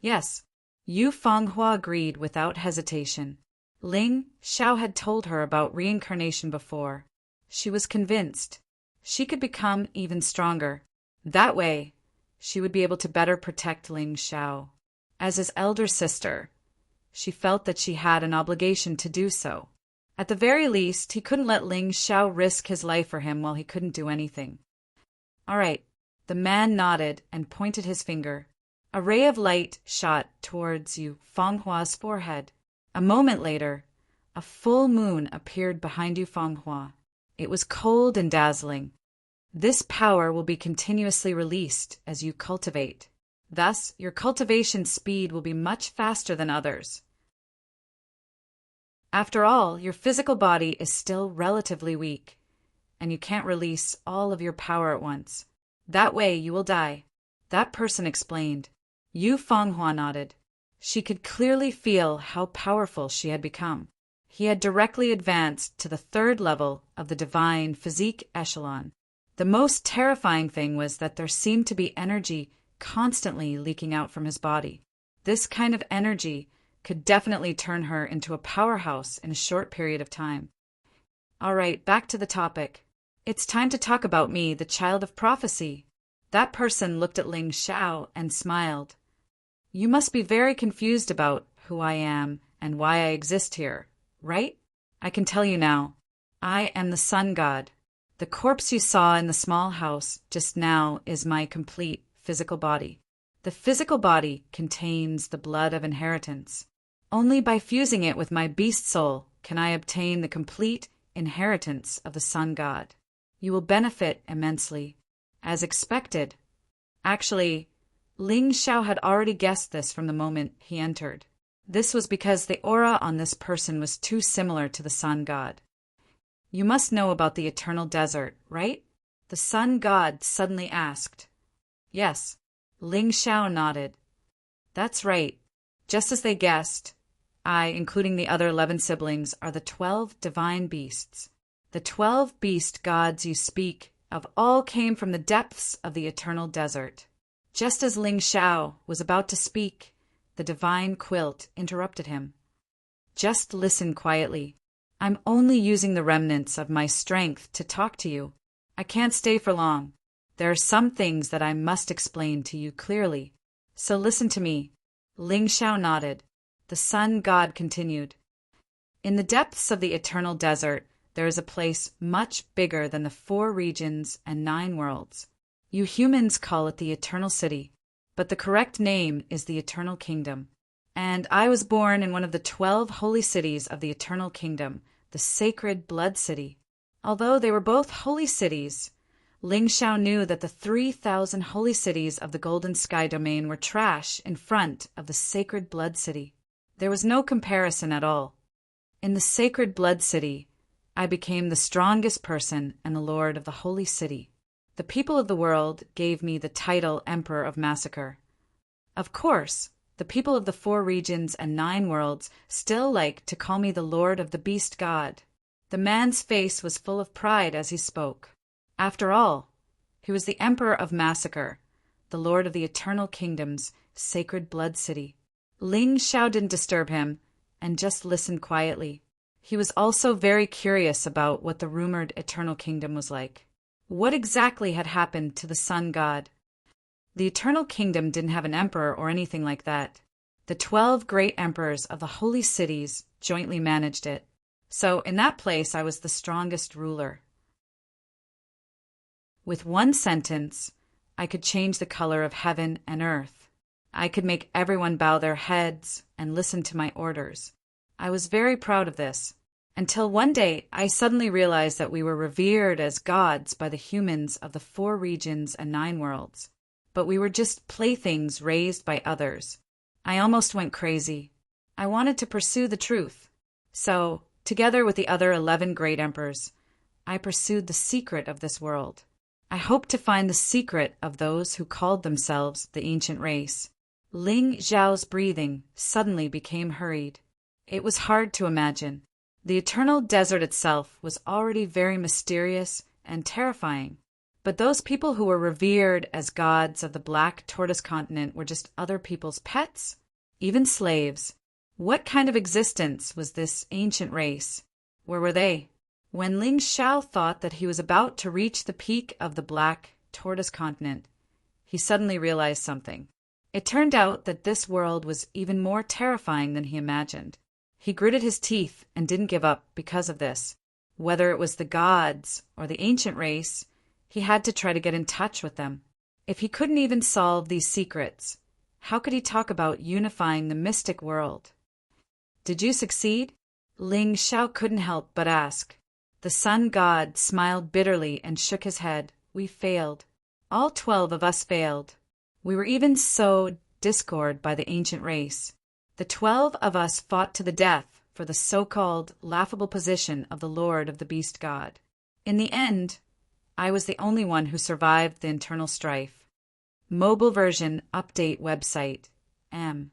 "Yes." Yu Fenghua agreed without hesitation. Ling Xiao had told her about reincarnation before. She was convinced. She could become even stronger. That way, she would be able to better protect Ling Xiao. As his elder sister, she felt that she had an obligation to do so. At the very least, he couldn't let Ling Xiao risk his life for him while he couldn't do anything. "All right." The man nodded and pointed his finger. A ray of light shot towards Yu Fenghua's forehead. A moment later, a full moon appeared behind Yu Fenghua. It was cold and dazzling. This power will be continuously released as you cultivate. Thus, your cultivation speed will be much faster than others. After all, your physical body is still relatively weak, and you can't release all of your power at once. That way you will die. That person explained. Yu Fenghua nodded. She could clearly feel how powerful she had become. He had directly advanced to the 3rd level of the divine physique echelon. The most terrifying thing was that there seemed to be energy constantly leaking out from his body. This kind of energy could definitely turn her into a powerhouse in a short period of time. All right, back to the topic. "It's time to talk about me, the child of prophecy." That person looked at Ling Xiao and smiled. "You must be very confused about who I am and why I exist here, right? I can tell you now. I am the sun god. The corpse you saw in the small house just now is my complete physical body. The physical body contains the blood of inheritance. Only by fusing it with my beast soul can I obtain the complete inheritance of the sun god. You will benefit immensely, as expected. Actually, Ling Xiao had already guessed this from the moment he entered. This was because the aura on this person was too similar to the sun god. You must know about the eternal desert, right? The sun god suddenly asked. Yes. Ling Xiao nodded. That's right. Just as they guessed, I, including the other 11 siblings, are the 12 divine beasts. The 12 beast gods you speak of all came from the depths of the eternal desert. Just as Ling Xiao was about to speak, the divine quilt interrupted him. Just listen quietly. I'm only using the remnants of my strength to talk to you. I can't stay for long. There are some things that I must explain to you clearly. So listen to me. Ling Xiao nodded. The sun god continued. In the depths of the eternal desert, there is a place much bigger than the 4 regions and 9 worlds. You humans call it the Eternal City, but the correct name is the Eternal Kingdom. And I was born in one of the 12 holy cities of the Eternal Kingdom, the Sacred Blood City. Although they were both holy cities, Ling Xiao knew that the 3,000 holy cities of the Golden Sky domain were trash in front of the Sacred Blood City. There was no comparison at all. In the Sacred Blood City, I became the strongest person and the lord of the holy city. The people of the world gave me the title Emperor of Massacre. Of course, the people of the 4 regions and 9 worlds still like to call me the Lord of the Beast God. The man's face was full of pride as he spoke. After all, he was the Emperor of Massacre, the Lord of the Eternal Kingdom's Sacred Blood City. Ling Xiao didn't disturb him and just listened quietly. He was also very curious about what the rumored Eternal Kingdom was like. What exactly had happened to the Sun God? The Eternal Kingdom didn't have an emperor or anything like that. The 12 great emperors of the holy cities jointly managed it. So in that place I was the strongest ruler. With one sentence, I could change the color of heaven and earth. I could make everyone bow their heads and listen to my orders. I was very proud of this, until one day I suddenly realized that we were revered as gods by the humans of the 4 regions and 9 worlds, but we were just playthings raised by others. I almost went crazy. I wanted to pursue the truth. So, together with the other 11 great emperors, I pursued the secret of this world. I hoped to find the secret of those who called themselves the ancient race. Ling Xiao's breathing suddenly became hurried. It was hard to imagine. The eternal desert itself was already very mysterious and terrifying. But those people who were revered as gods of the Black Tortoise continent were just other people's pets, even slaves. What kind of existence was this ancient race? Where were they? When Ling Xiao thought that he was about to reach the peak of the Black Tortoise continent, he suddenly realized something. It turned out that this world was even more terrifying than he imagined. He gritted his teeth and didn't give up because of this. Whether it was the gods or the ancient race, he had to try to get in touch with them. If he couldn't even solve these secrets, how could he talk about unifying the mystic world? Did you succeed? Ling Xiao couldn't help but ask. The sun god smiled bitterly and shook his head. We failed. All 12 of us failed. We were even sowed discord by the ancient race. The 12 of us fought to the death for the so-called laughable position of the Lord of the Beast God. In the end, I was the only one who survived the internal strife. Mobile version update website. M.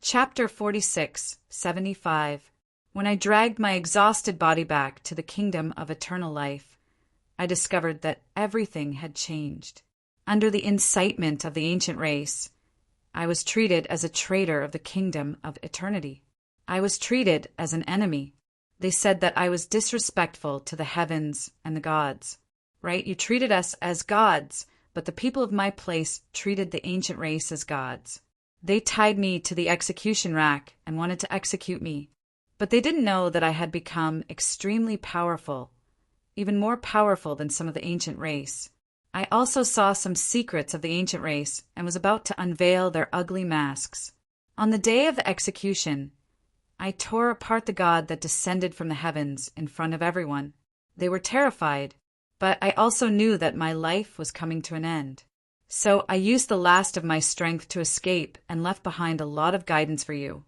Chapter 46, 75. When I dragged my exhausted body back to the kingdom of eternal life, I discovered that everything had changed. Under the incitement of the ancient race, I was treated as a traitor of the kingdom of eternity. I was treated as an enemy. They said that I was disrespectful to the heavens and the gods. Right? You treated us as gods, but the people of my place treated the ancient race as gods. They tied me to the execution rack and wanted to execute me. But they didn't know that I had become extremely powerful, even more powerful than some of the ancient race. I also saw some secrets of the ancient race and was about to unveil their ugly masks. On the day of the execution, I tore apart the god that descended from the heavens in front of everyone. They were terrified, but I also knew that my life was coming to an end. So I used the last of my strength to escape and left behind a lot of guidance for you,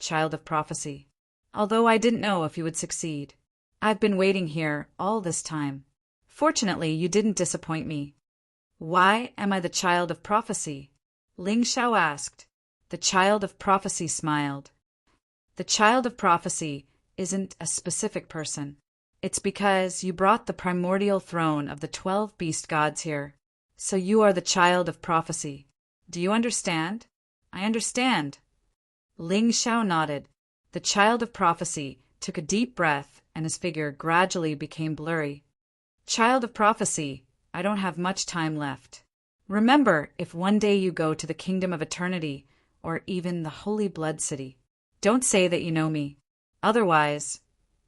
child of prophecy. Although I didn't know if you would succeed. I've been waiting here all this time. Fortunately, you didn't disappoint me. Why am I the child of prophecy? Ling Xiao asked. The child of prophecy smiled. The child of prophecy isn't a specific person. It's because you brought the primordial throne of the 12 beast gods here. So you are the child of prophecy. Do you understand? I understand. Ling Xiao nodded. The child of prophecy took a deep breath and his figure gradually became blurry. Child of prophecy, I don't have much time left. Remember, if one day you go to the kingdom of eternity, or even the Holy Blood City, don't say that you know me. Otherwise,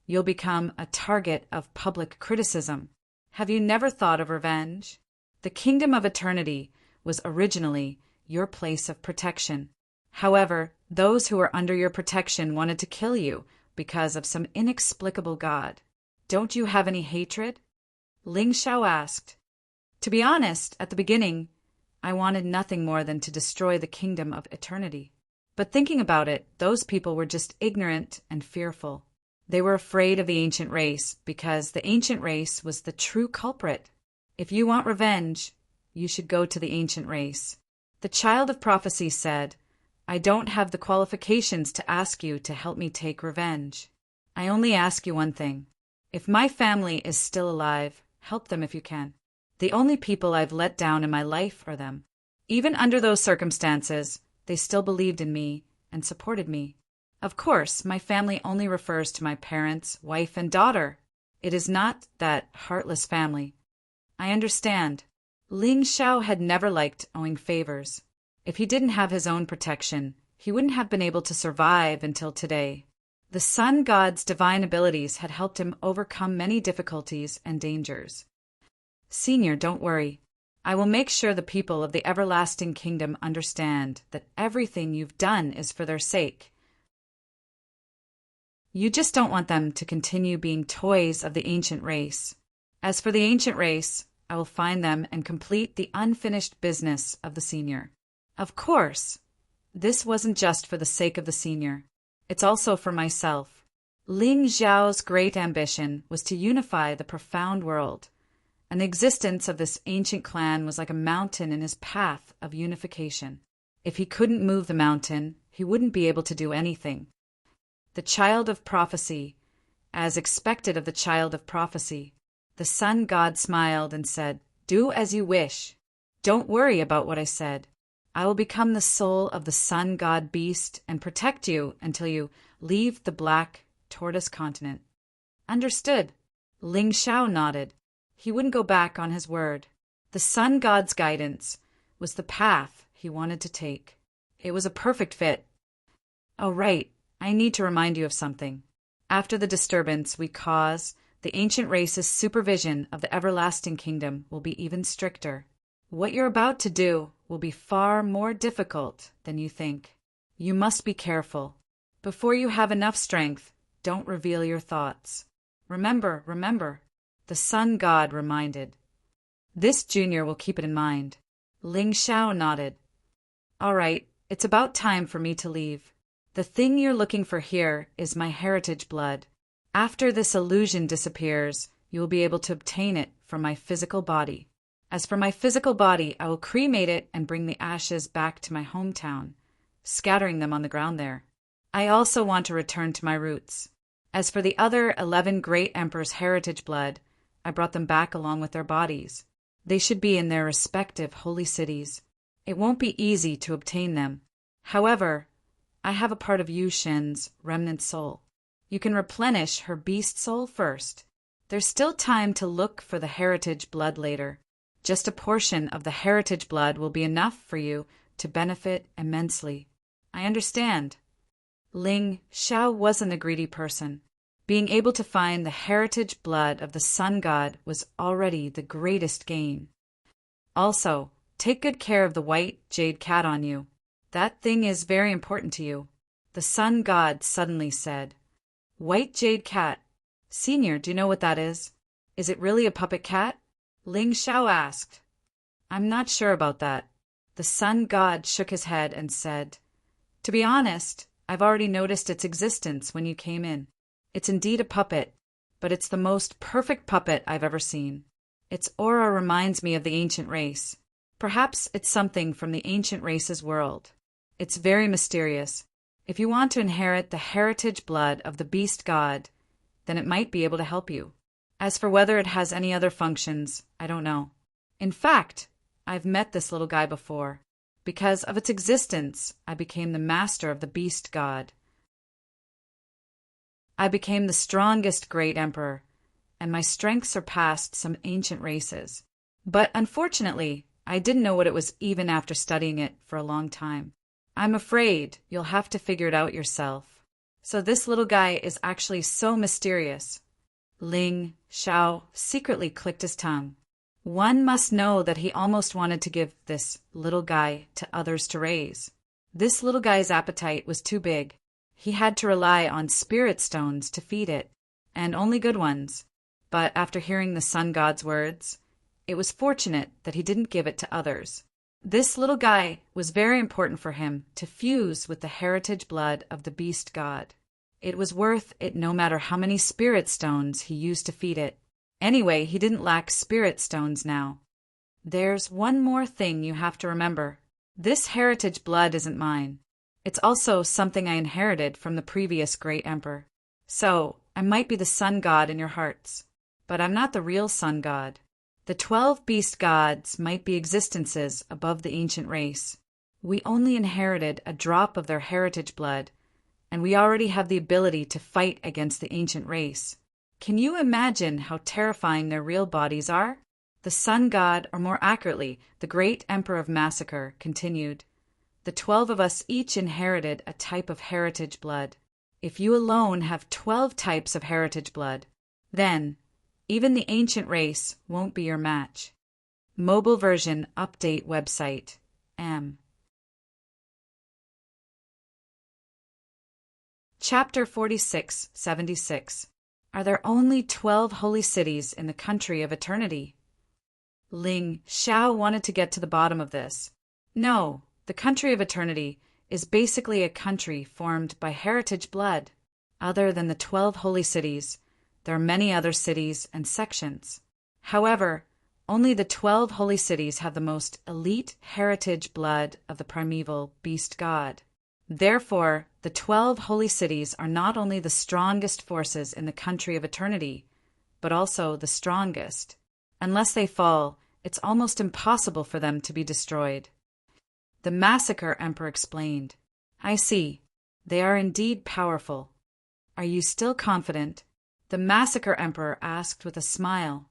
you'll become a target of public criticism. Have you never thought of revenge? The kingdom of eternity was originally your place of protection. However, those who were under your protection wanted to kill you because of some inexplicable god. Don't you have any hatred? Ling Xiao asked. To be honest, at the beginning, I wanted nothing more than to destroy the kingdom of eternity. But thinking about it, those people were just ignorant and fearful. They were afraid of the ancient race because the ancient race was the true culprit. If you want revenge, you should go to the ancient race. The child of prophecy said, I don't have the qualifications to ask you to help me take revenge. I only ask you one thing. If my family is still alive, help them if you can. The only people I've let down in my life are them. Even under those circumstances, they still believed in me and supported me. Of course, my family only refers to my parents, wife, and daughter. It is not that heartless family. I understand. Ling Xiao had never liked owing favors. If he didn't have his own protection, he wouldn't have been able to survive until today. The sun god's divine abilities had helped him overcome many difficulties and dangers. Senior, don't worry. I will make sure the people of the everlasting kingdom understand that everything you've done is for their sake. You just don't want them to continue being toys of the ancient race. As for the ancient race, I will find them and complete the unfinished business of the senior. Of course, this wasn't just for the sake of the senior. It's also for myself. Ling Xiao's great ambition was to unify the profound world, and the existence of this ancient clan was like a mountain in his path of unification. If he couldn't move the mountain, he wouldn't be able to do anything. The child of prophecy, as expected of the child of prophecy, the sun god smiled and said, Do as you wish. Don't worry about what I said. I will become the soul of the sun god beast and protect you until you leave the black tortoise continent. Understood. Ling Xiao nodded. He wouldn't go back on his word. The sun god's guidance was the path he wanted to take. It was a perfect fit. Oh, right. I need to remind you of something. After the disturbance we cause, the ancient race's supervision of the everlasting kingdom will be even stricter. What you're about to do will be far more difficult than you think. You must be careful. Before you have enough strength, don't reveal your thoughts. Remember, the sun god reminded. This junior will keep it in mind. Ling Xiao nodded. All right, it's about time for me to leave. The thing you're looking for here is my heritage blood. After this illusion disappears, you will be able to obtain it from my physical body. As for my physical body, I will cremate it and bring the ashes back to my hometown, scattering them on the ground there. I also want to return to my roots. As for the other 11 great emperors' heritage blood, I brought them back along with their bodies. They should be in their respective holy cities. It won't be easy to obtain them. However, I have a part of Yu Shen's remnant soul. You can replenish her beast soul first. There's still time to look for the heritage blood later. Just a portion of the heritage blood will be enough for you to benefit immensely. I understand. Ling Xiao wasn't a greedy person. Being able to find the heritage blood of the sun god was already the greatest gain. Also, take good care of the white jade cat on you. That thing is very important to you. The sun god suddenly said. White jade cat. Senior, do you know what that is? Is it really a puppet cat? Ling Xiao asked. I'm not sure about that. The sun god shook his head and said, To be honest, I've already noticed its existence when you came in. It's indeed a puppet, but it's the most perfect puppet I've ever seen. Its aura reminds me of the ancient race. Perhaps it's something from the ancient race's world. It's very mysterious. If you want to inherit the heritage blood of the beast god, then it might be able to help you. As for whether it has any other functions, I don't know. In fact, I've met this little guy before. Because of its existence, I became the master of the beast god. I became the strongest great emperor, and my strength surpassed some ancient races. But unfortunately, I didn't know what it was even after studying it for a long time. I'm afraid you'll have to figure it out yourself. So this little guy is actually so mysterious. Ling Xiao secretly clicked his tongue. One must know that he almost wanted to give this little guy to others to raise. This little guy's appetite was too big. He had to rely on spirit stones to feed it, and only good ones. But after hearing the sun god's words, it was fortunate that he didn't give it to others. This little guy was very important for him to fuse with the heritage blood of the beast god. It was worth it no matter how many spirit stones he used to feed it. Anyway, he didn't lack spirit stones now. There's one more thing you have to remember. This heritage blood isn't mine. It's also something I inherited from the previous great emperor. So, I might be the sun god in your hearts, but I'm not the real sun god. The 12 beast gods might be existences above the ancient race. We only inherited a drop of their heritage blood, and we already have the ability to fight against the ancient race. Can you imagine how terrifying their real bodies are? The sun god, or more accurately, the great emperor of massacre, continued. The 12 of us each inherited a type of heritage blood. If you alone have 12 types of heritage blood, then even the ancient race won't be your match. Mobile version update website. M. Chapter 4676. Are there only 12 holy cities in the country of eternity? Ling Xiao wanted to get to the bottom of this. No, the country of eternity is basically a country formed by heritage blood. Other than the 12 holy cities, there are many other cities and sections. However, only the 12 holy cities have the most elite heritage blood of the primeval beast god. Therefore, the 12 holy cities are not only the strongest forces in the country of eternity, but also the strongest. Unless they fall, it's almost impossible for them to be destroyed. The Massacre Emperor explained. I see. They are indeed powerful. Are you still confident? The Massacre Emperor asked with a smile.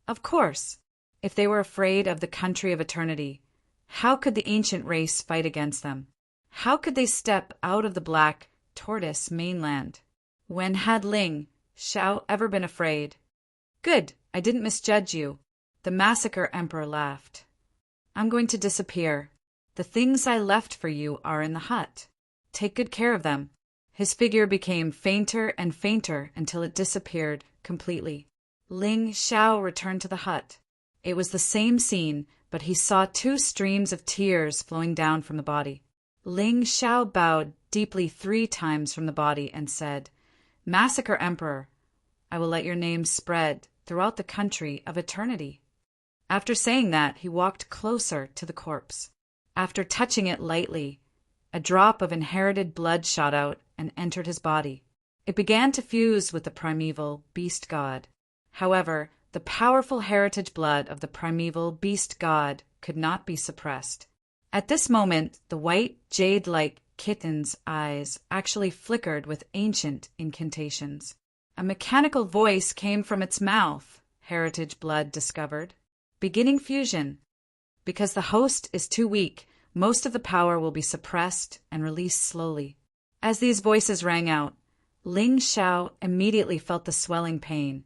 Of course. If they were afraid of the country of eternity, how could the ancient race fight against them? How could they step out of the black tortoise mainland? When had Ling Xiao ever been afraid? Good, I didn't misjudge you. The Massacre Emperor laughed. I'm going to disappear. The things I left for you are in the hut. Take good care of them. His figure became fainter and fainter until it disappeared completely. Ling Xiao returned to the hut. It was the same scene, but he saw 2 streams of tears flowing down from the body. Ling Xiao bowed deeply 3 times from the body and said, Massacre Emperor, I will let your name spread throughout the country of eternity. After saying that, he walked closer to the corpse. After touching it lightly, a drop of inherited blood shot out and entered his body. It began to fuse with the primeval beast god. However, the powerful heritage blood of the primeval beast god could not be suppressed. At this moment, the white, jade-like kitten's eyes actually flickered with ancient incantations. A mechanical voice came from its mouth, heritage blood discovered. Beginning fusion. Because the host is too weak, most of the power will be suppressed and released slowly. As these voices rang out, Ling Xiao immediately felt the swelling pain,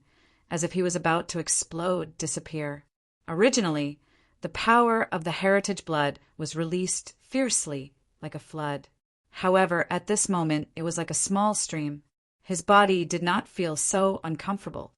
as if he was about to explode disappear. Originally, The power of the heritage blood was released fiercely, like a flood. However, at this moment it was like a small stream. His body did not feel so uncomfortable.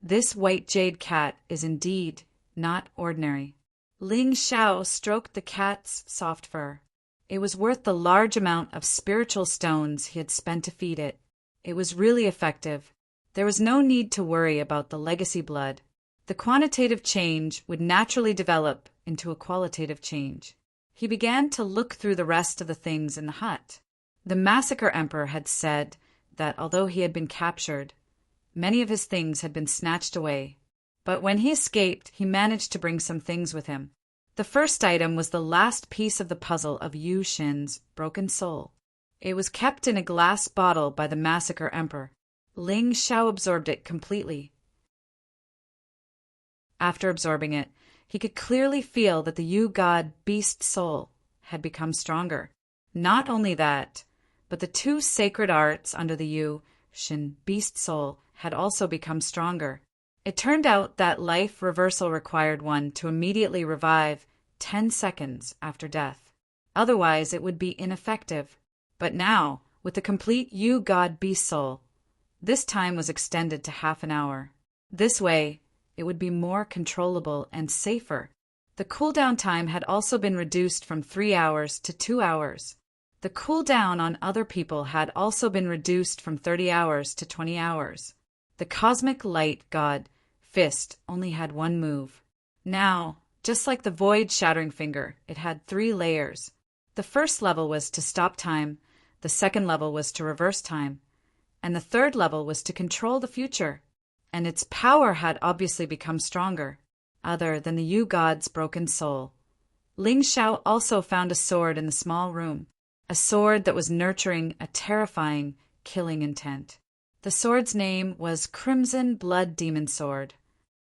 This white jade cat is indeed not ordinary. Ling Xiao stroked the cat's soft fur. It was worth the large amount of spiritual stones he had spent to feed it. It was really effective. There was no need to worry about the legacy blood. The quantitative change would naturally develop into a qualitative change. He began to look through the rest of the things in the hut. The Massacre Emperor had said that although he had been captured, many of his things had been snatched away. But when he escaped, he managed to bring some things with him. The first item was the last piece of the puzzle of Yu Xin's broken soul. It was kept in a glass bottle by the Massacre Emperor. Ling Xiao absorbed it completely. After absorbing it, he could clearly feel that the Yu God beast soul had become stronger. Not only that, but the two sacred arts under the Yu Xin beast soul had also become stronger. It turned out that life reversal required one to immediately revive 10 seconds after death. Otherwise, it would be ineffective. But now, with the complete Yu God beast soul, this time was extended to half an hour. This way, it would be more controllable and safer. The cooldown time had also been reduced from 3 hours to 2 hours. The cooldown on other people had also been reduced from 30 hours to 20 hours. The cosmic light god, Fist, only had one move. Now, just like the void shattering finger, it had 3 layers. The first level was to stop time, the second level was to reverse time, and the third level was to control the future. And its power had obviously become stronger, other than the Yu God's broken soul. Ling Xiao also found a sword in the small room, a sword that was nurturing a terrifying, killing intent. The sword's name was Crimson Blood Demon Sword.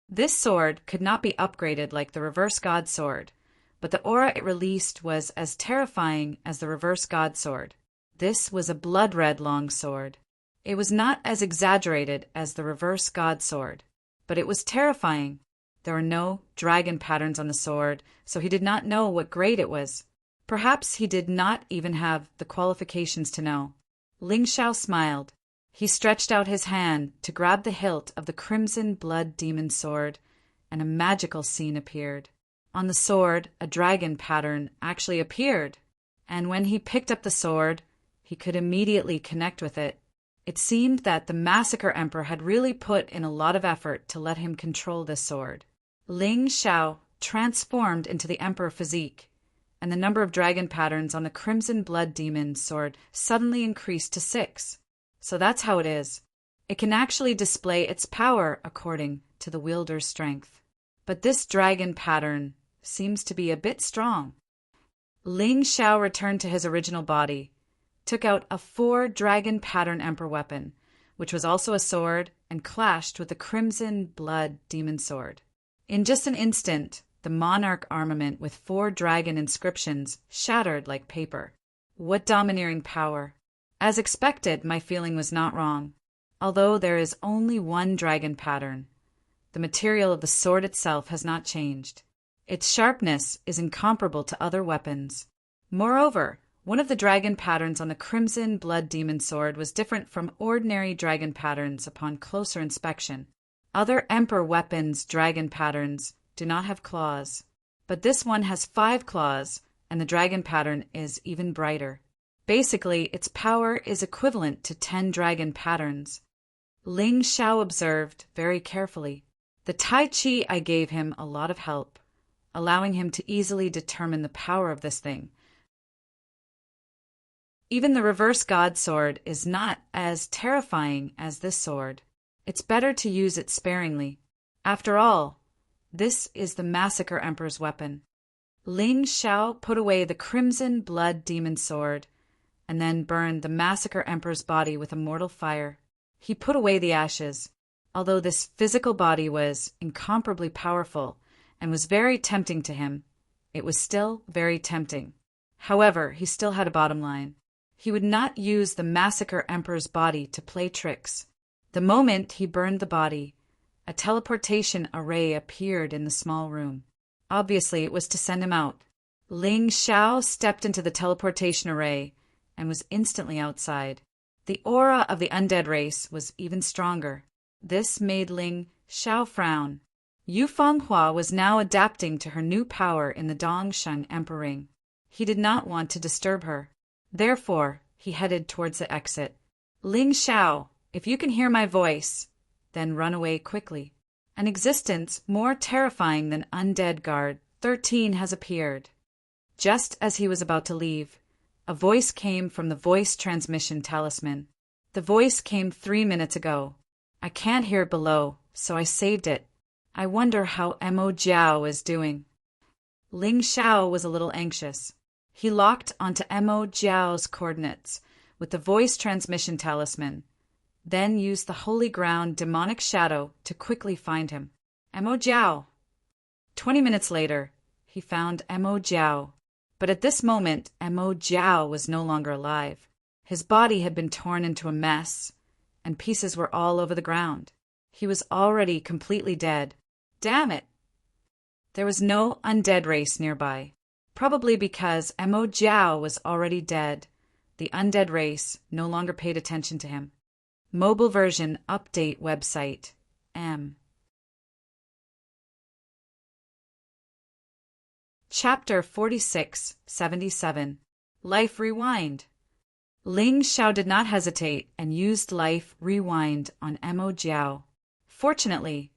This sword could not be upgraded like the Reverse God Sword, but the aura it released was as terrifying as the Reverse God Sword. This was a blood-red long sword. It was not as exaggerated as the Reverse God Sword, but it was terrifying. There were no dragon patterns on the sword, so he did not know what grade it was. Perhaps he did not even have the qualifications to know. Ling Xiao smiled. He stretched out his hand to grab the hilt of the Crimson Blood Demon Sword, and a magical scene appeared. On the sword, a dragon pattern actually appeared, and when he picked up the sword, he could immediately connect with it. It seemed that the Massacre Emperor had really put in a lot of effort to let him control this sword. Ling Xiao transformed into the Emperor physique, and the number of dragon patterns on the Crimson Blood Demon Sword suddenly increased to 6. So that's how it is. It can actually display its power according to the wielder's strength. But this dragon pattern seems to be a bit strong. Ling Xiao returned to his original body, took out a 4 dragon pattern emperor weapon, which was also a sword, and clashed with the Crimson Blood Demon Sword. In just an instant, the monarch armament with 4 dragon inscriptions shattered like paper. What domineering power! As expected, my feeling was not wrong. Although there is only 1 dragon pattern, the material of the sword itself has not changed. Its sharpness is incomparable to other weapons. Moreover, one of the dragon patterns on the Crimson Blood Demon Sword was different from ordinary dragon patterns upon closer inspection. Other Emperor weapons' dragon patterns do not have claws, but this one has 5 claws, and the dragon pattern is even brighter. Basically, its power is equivalent to 10 dragon patterns. Ling Xiao observed very carefully. The Tai Chi I gave him a lot of help, allowing him to easily determine the power of this thing. Even the Reverse God Sword is not as terrifying as this sword. It's better to use it sparingly. After all, this is the Massacre Emperor's weapon. Ling Xiao put away the Crimson Blood Demon Sword and then burned the Massacre Emperor's body with a mortal fire. He put away the ashes. Although this physical body was incomparably powerful and was very tempting to him, it was still very tempting. However, he still had a bottom line. He would not use the Massacre Emperor's body to play tricks. The moment he burned the body, a teleportation array appeared in the small room. Obviously, it was to send him out. Ling Xiao stepped into the teleportation array and was instantly outside. The aura of the undead race was even stronger. This made Ling Xiao frown. Yu Fanghua was now adapting to her new power in the Dongsheng Emperor Ring. He did not want to disturb her. Therefore, he headed towards the exit. Ling Xiao, if you can hear my voice, then run away quickly. An existence more terrifying than Undead Guard 13 has appeared. Just as he was about to leave, a voice came from the voice transmission talisman. The voice came 3 minutes ago. I can't hear it below, so I saved it. I wonder how Mo Jiao is doing. Ling Xiao was a little anxious. He locked onto Mo Jiao's coordinates with the voice transmission talisman, then used the holy ground demonic shadow to quickly find him. Mo Jiao. 20 minutes later, he found Mo Jiao. But at this moment, Mo Jiao was no longer alive. His body had been torn into a mess, and pieces were all over the ground. He was already completely dead. Damn it! There was no undead race nearby. Probably because Mo Jiao was already dead, the undead race no longer paid attention to him. Mobile version update website. Chapter 4677. Life Rewind. Ling Xiao did not hesitate and used Life Rewind on Mo Jiao. Fortunately,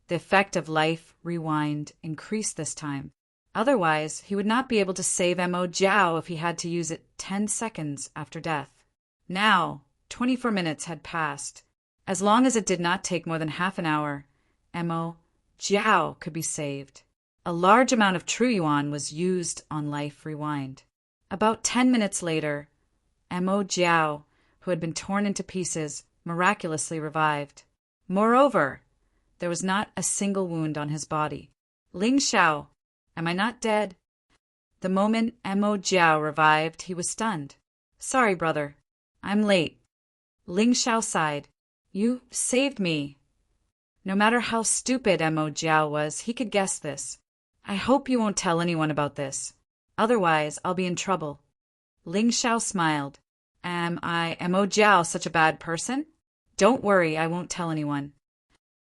the effect of Life Rewind increased this time. Otherwise, he would not be able to save Mo Jiao if he had to use it 10 seconds after death. Now, 24 minutes had passed. As long as it did not take more than half an hour, Mo Jiao could be saved. A large amount of true yuan was used on Life Rewind. About 10 minutes later, Mo Jiao, who had been torn into pieces, miraculously revived. Moreover, there was not a single wound on his body. Ling Xiao, am I not dead? The moment Mo Jiao revived, he was stunned. Sorry, brother. I'm late. Ling Xiao sighed. You saved me. No matter how stupid Mo Jiao was, he could guess this. I hope you won't tell anyone about this. Otherwise, I'll be in trouble. Ling Xiao smiled. Am I Mo Jiao such a bad person? Don't worry, I won't tell anyone.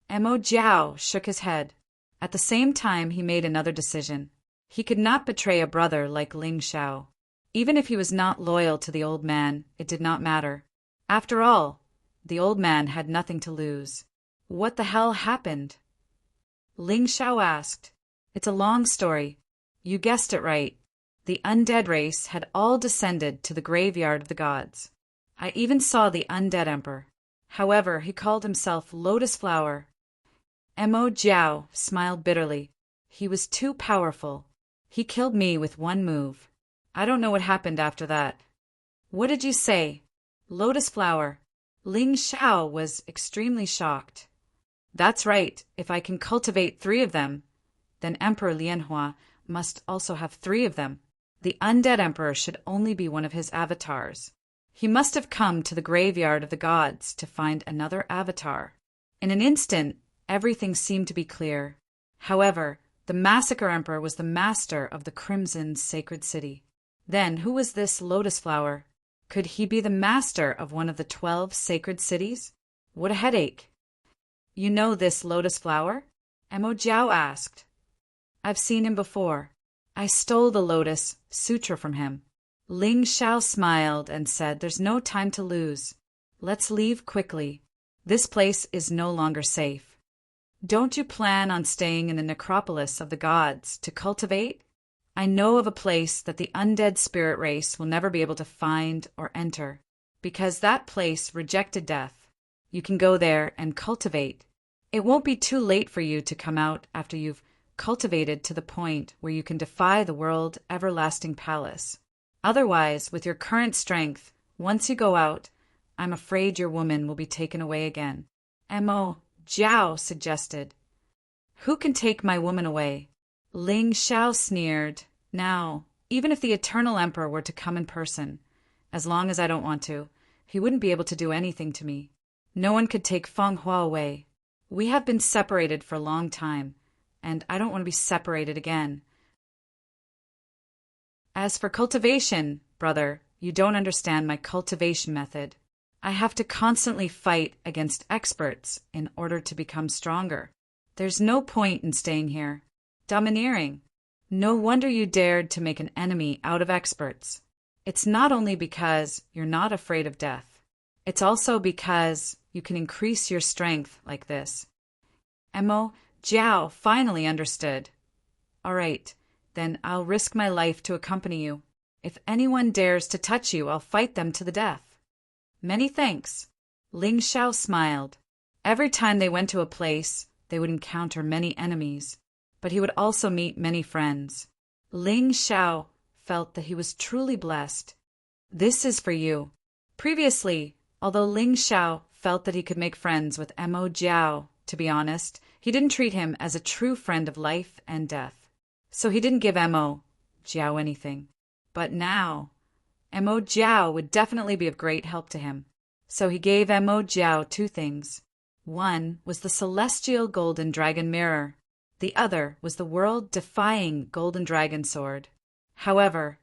Mo Jiao shook his head. At the same time, he made another decision. He could not betray a brother like Ling Xiao. Even if he was not loyal to the old man, it did not matter. After all, the old man had nothing to lose. What the hell happened? Ling Xiao asked. It's a long story. You guessed it right. The undead race had all descended to the graveyard of the gods. I even saw the undead emperor. However, he called himself Lotus Flower. Mo Jiao smiled bitterly. He was too powerful. He killed me with one move. I don't know what happened after that. What did you say? Lotus Flower. Ling Xiao was extremely shocked. That's right. If I can cultivate 3 of them, then Emperor Lianhua must also have 3 of them. The undead emperor should only be one of his avatars. He must have come to the graveyard of the gods to find another avatar. In an instant, everything seemed to be clear. However, the Massacre Emperor was the master of the Crimson Sacred City. Then, who was this Lotus Flower? Could he be the master of one of the 12 sacred cities? What a headache. You know this Lotus Flower? Mo Jiao asked. I've seen him before. I stole the Lotus Sutra from him. Ling Xiao smiled and said, there's no time to lose. Let's leave quickly. This place is no longer safe. Don't you plan on staying in the necropolis of the gods to cultivate? I know of a place that the undead spirit race will never be able to find or enter, because that place rejected death. You can go there and cultivate. It won't be too late for you to come out after you've cultivated to the point where you can defy the world everlasting palace. Otherwise, with your current strength, once you go out, I'm afraid your woman will be taken away again. Mo Jiao suggested. Who can take my woman away? Ling Xiao sneered. Now, even if the Eternal Emperor were to come in person, as long as I don't want to, he wouldn't be able to do anything to me. No one could take Feng Hua away. We have been separated for a long time, and I don't want to be separated again. As for cultivation, brother, you don't understand my cultivation method. I have to constantly fight against experts in order to become stronger. There's no point in staying here. Domineering. No wonder you dared to make an enemy out of experts. It's not only because you're not afraid of death. It's also because you can increase your strength like this. Emo Jiao finally understood. All right, then I'll risk my life to accompany you. If anyone dares to touch you, I'll fight them to the death. Many thanks. Ling Xiao smiled. Every time they went to a place, they would encounter many enemies, but he would also meet many friends. Ling Xiao felt that he was truly blessed. This is for you. Previously, although Ling Xiao felt that he could make friends with Mo Jiao, to be honest, he didn't treat him as a true friend of life and death. So he didn't give Mo Jiao anything. But now, Mo Jiao would definitely be of great help to him. So he gave Mo Jiao two things. One was the celestial golden dragon mirror. The other was the world-defying golden dragon sword. However,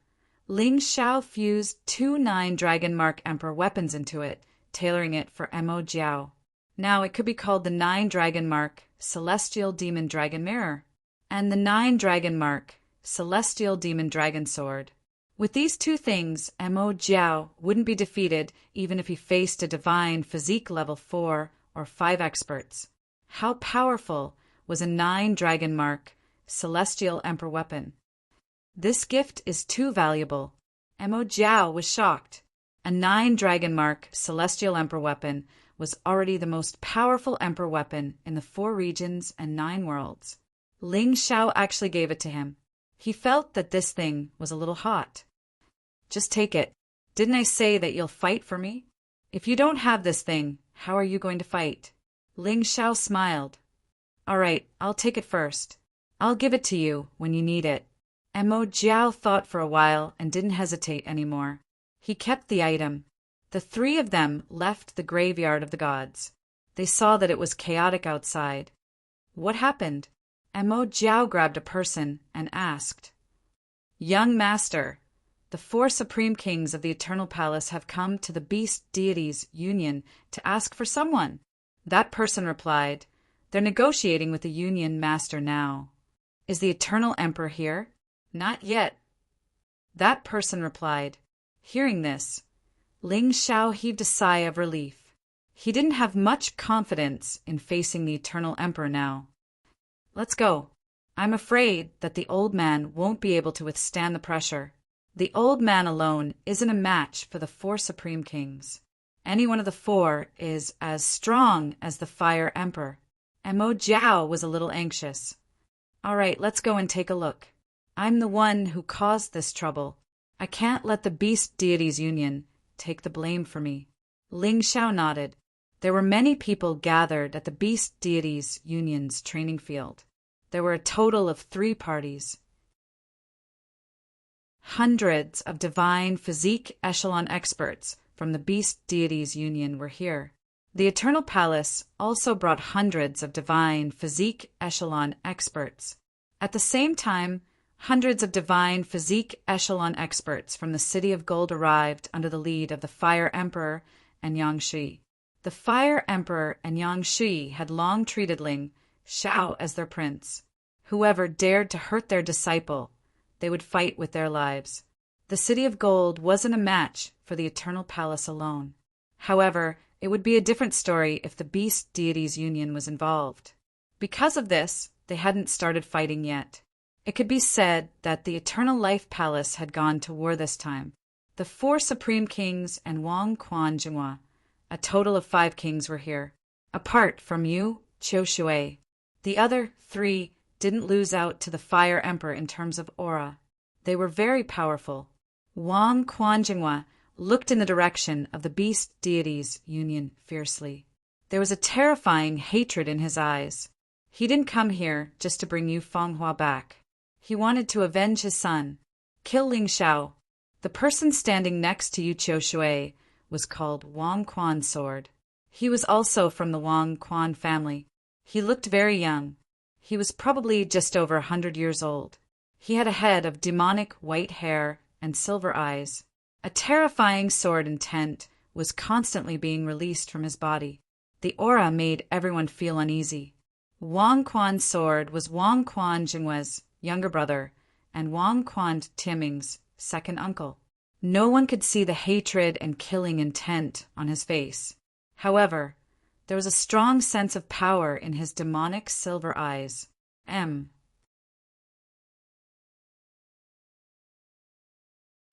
Ling Xiao fused two 9 Dragon Mark Emperor weapons into it, tailoring it for Mo Jiao. Now it could be called the 9 Dragon Mark Celestial Demon Dragon Mirror and the 9 Dragon Mark Celestial Demon Dragon Sword. With these two things, Mo Jiao wouldn't be defeated even if he faced a divine physique level 4 or 5 experts. How powerful was a 9 Dragon Mark Celestial Emperor weapon? This gift is too valuable. Mo Jiao was shocked. A 9 Dragon Mark Celestial Emperor weapon was already the most powerful Emperor weapon in the 4 regions and 9 worlds. Ling Xiao actually gave it to him. He felt that this thing was a little hot. Just take it. Didn't I say that you'll fight for me? If you don't have this thing, how are you going to fight? Ling Xiao smiled. All right, I'll take it first. I'll give it to you when you need it. Mo Jiao thought for a while and didn't hesitate anymore. He kept the item. The 3 of them left the graveyard of the gods. They saw that it was chaotic outside. What happened? Mo Jiao grabbed a person and asked, Young Master, the 4 supreme kings of the Eternal Palace have come to the Beast Deities Union to ask for someone. That person replied, They're negotiating with the Union Master now. Is the Eternal Emperor here? Not yet. That person replied. Hearing this, Ling Xiao heaved a sigh of relief. He didn't have much confidence in facing the Eternal Emperor now. Let's go. I'm afraid that the old man won't be able to withstand the pressure. The old man alone isn't a match for the 4 supreme kings. Any one of the 4 is as strong as the Fire Emperor. Mo Jiao was a little anxious. All right, let's go and take a look. I'm the one who caused this trouble. I can't let the Beast Deities Union take the blame for me. Ling Xiao nodded. There were many people gathered at the Beast Deities Union's training field. There were a total of 3 parties. Hundreds of divine physique echelon experts from the Beast Deities Union were here. The Eternal Palace also brought hundreds of divine physique echelon experts. At the same time, hundreds of divine physique echelon experts from the City of Gold arrived under the lead of the Fire Emperor and Yang Shi. The Fire Emperor and Yang Shi had long treated Ling Xiao as their prince. Whoever dared to hurt their disciple, they would fight with their lives. The City of Gold wasn't a match for the Eternal Palace alone. However, it would be a different story if the Beast Deities Union was involved. Because of this, they hadn't started fighting yet. It could be said that the Eternal Life Palace had gone to war this time. The 4 Supreme Kings and Wang Quan Jinghua, a total of 5 kings, were here. Apart from Yu Qiushui, the other 3 didn't lose out to the Fire Emperor in terms of aura. They were very powerful. Wang Quan Jinghua looked in the direction of the Beast Deities Union fiercely. There was a terrifying hatred in his eyes. He didn't come here just to bring Yu Fanghua back. He wanted to avenge his son, kill Ling Xiao. The person standing next to Yu Qiushui was called Wang Quan Sword. He was also from the Wang Quan family. He looked very young. He was probably just over 100 years old. He had a head of demonic white hair and silver eyes. A terrifying sword intent was constantly being released from his body. The aura made everyone feel uneasy. Wang Quan's sword was Wang Quan Jingwe's younger brother and Wang Quan Tianming's second uncle. No one could see the hatred and killing intent on his face. However, there was a strong sense of power in his demonic silver eyes.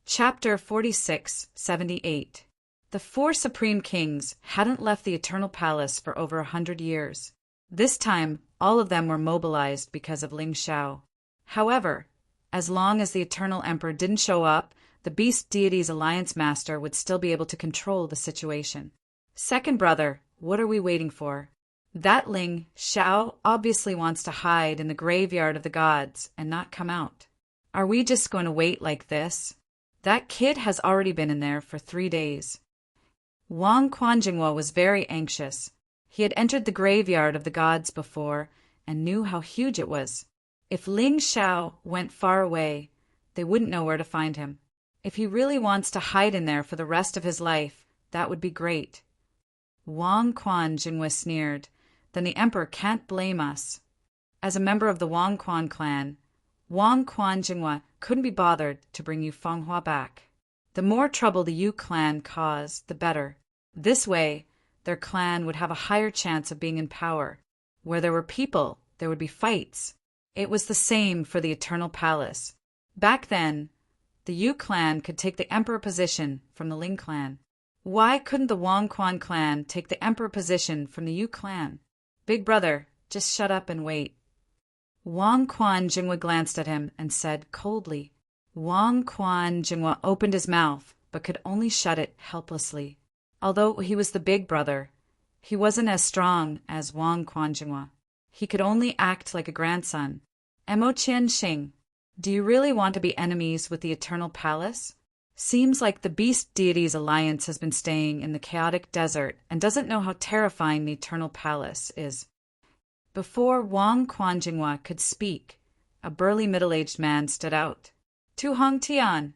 Chapter 4678. The four supreme kings hadn't left the Eternal Palace for over 100 years. This time, all of them were mobilized because of Ling Xiao. However, as long as the Eternal Emperor didn't show up, the Beast Deity's Alliance Master would still be able to control the situation. Second brother, what are we waiting for? That Ling Xiao obviously wants to hide in the graveyard of the gods and not come out. Are we just going to wait like this? That kid has already been in there for 3 days. Wang Quanjingwa was very anxious. He had entered the graveyard of the gods before and knew how huge it was. If Ling Xiao went far away, they wouldn't know where to find him. If he really wants to hide in there for the rest of his life, that would be great. Wang Quan Jingwe sneered. Then the emperor can't blame us. As a member of the Wang Quan clan, Wang Quan Jingwe couldn't be bothered to bring Yu Fenghua back. The more trouble the Yu clan caused, the better. This way, their clan would have a higher chance of being in power. Where there were people, there would be fights. It was the same for the Eternal Palace. Back then, the Yu clan could take the emperor position from the Ling clan. Why couldn't the Wang Quan clan take the emperor position from the Yu clan? Big brother, just shut up and wait. Wang Quan Jingwe glanced at him and said coldly. Wang Quan Jingwe opened his mouth, but could only shut it helplessly. Although he was the big brother, he wasn't as strong as Wang Quan Jingwe. He could only act like a grandson. Mo Qianxing, do you really want to be enemies with the Eternal Palace? Seems like the Beast Deity's alliance has been staying in the chaotic desert and doesn't know how terrifying the Eternal Palace is. Before Wang Quan Jingwe could speak, a burly middle-aged man stood out. Tu Hong Tian.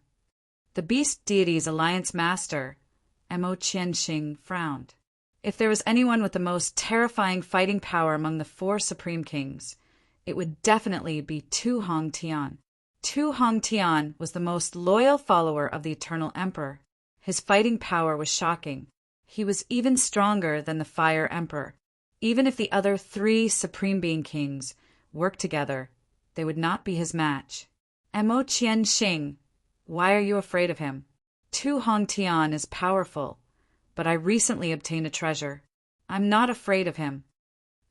The Beast Deity's Alliance Master, Mo Qianxing, frowned. If there was anyone with the most terrifying fighting power among the four Supreme Kings, it would definitely be Tu Hong Tian. Tu Hong Tian was the most loyal follower of the Eternal Emperor. His fighting power was shocking. He was even stronger than the Fire Emperor. Even if the other 3 Supreme Being Kings worked together, they would not be his match. Mo Qianxing, why are you afraid of him? Tu Hong Tian is powerful, but I recently obtained a treasure. I'm not afraid of him.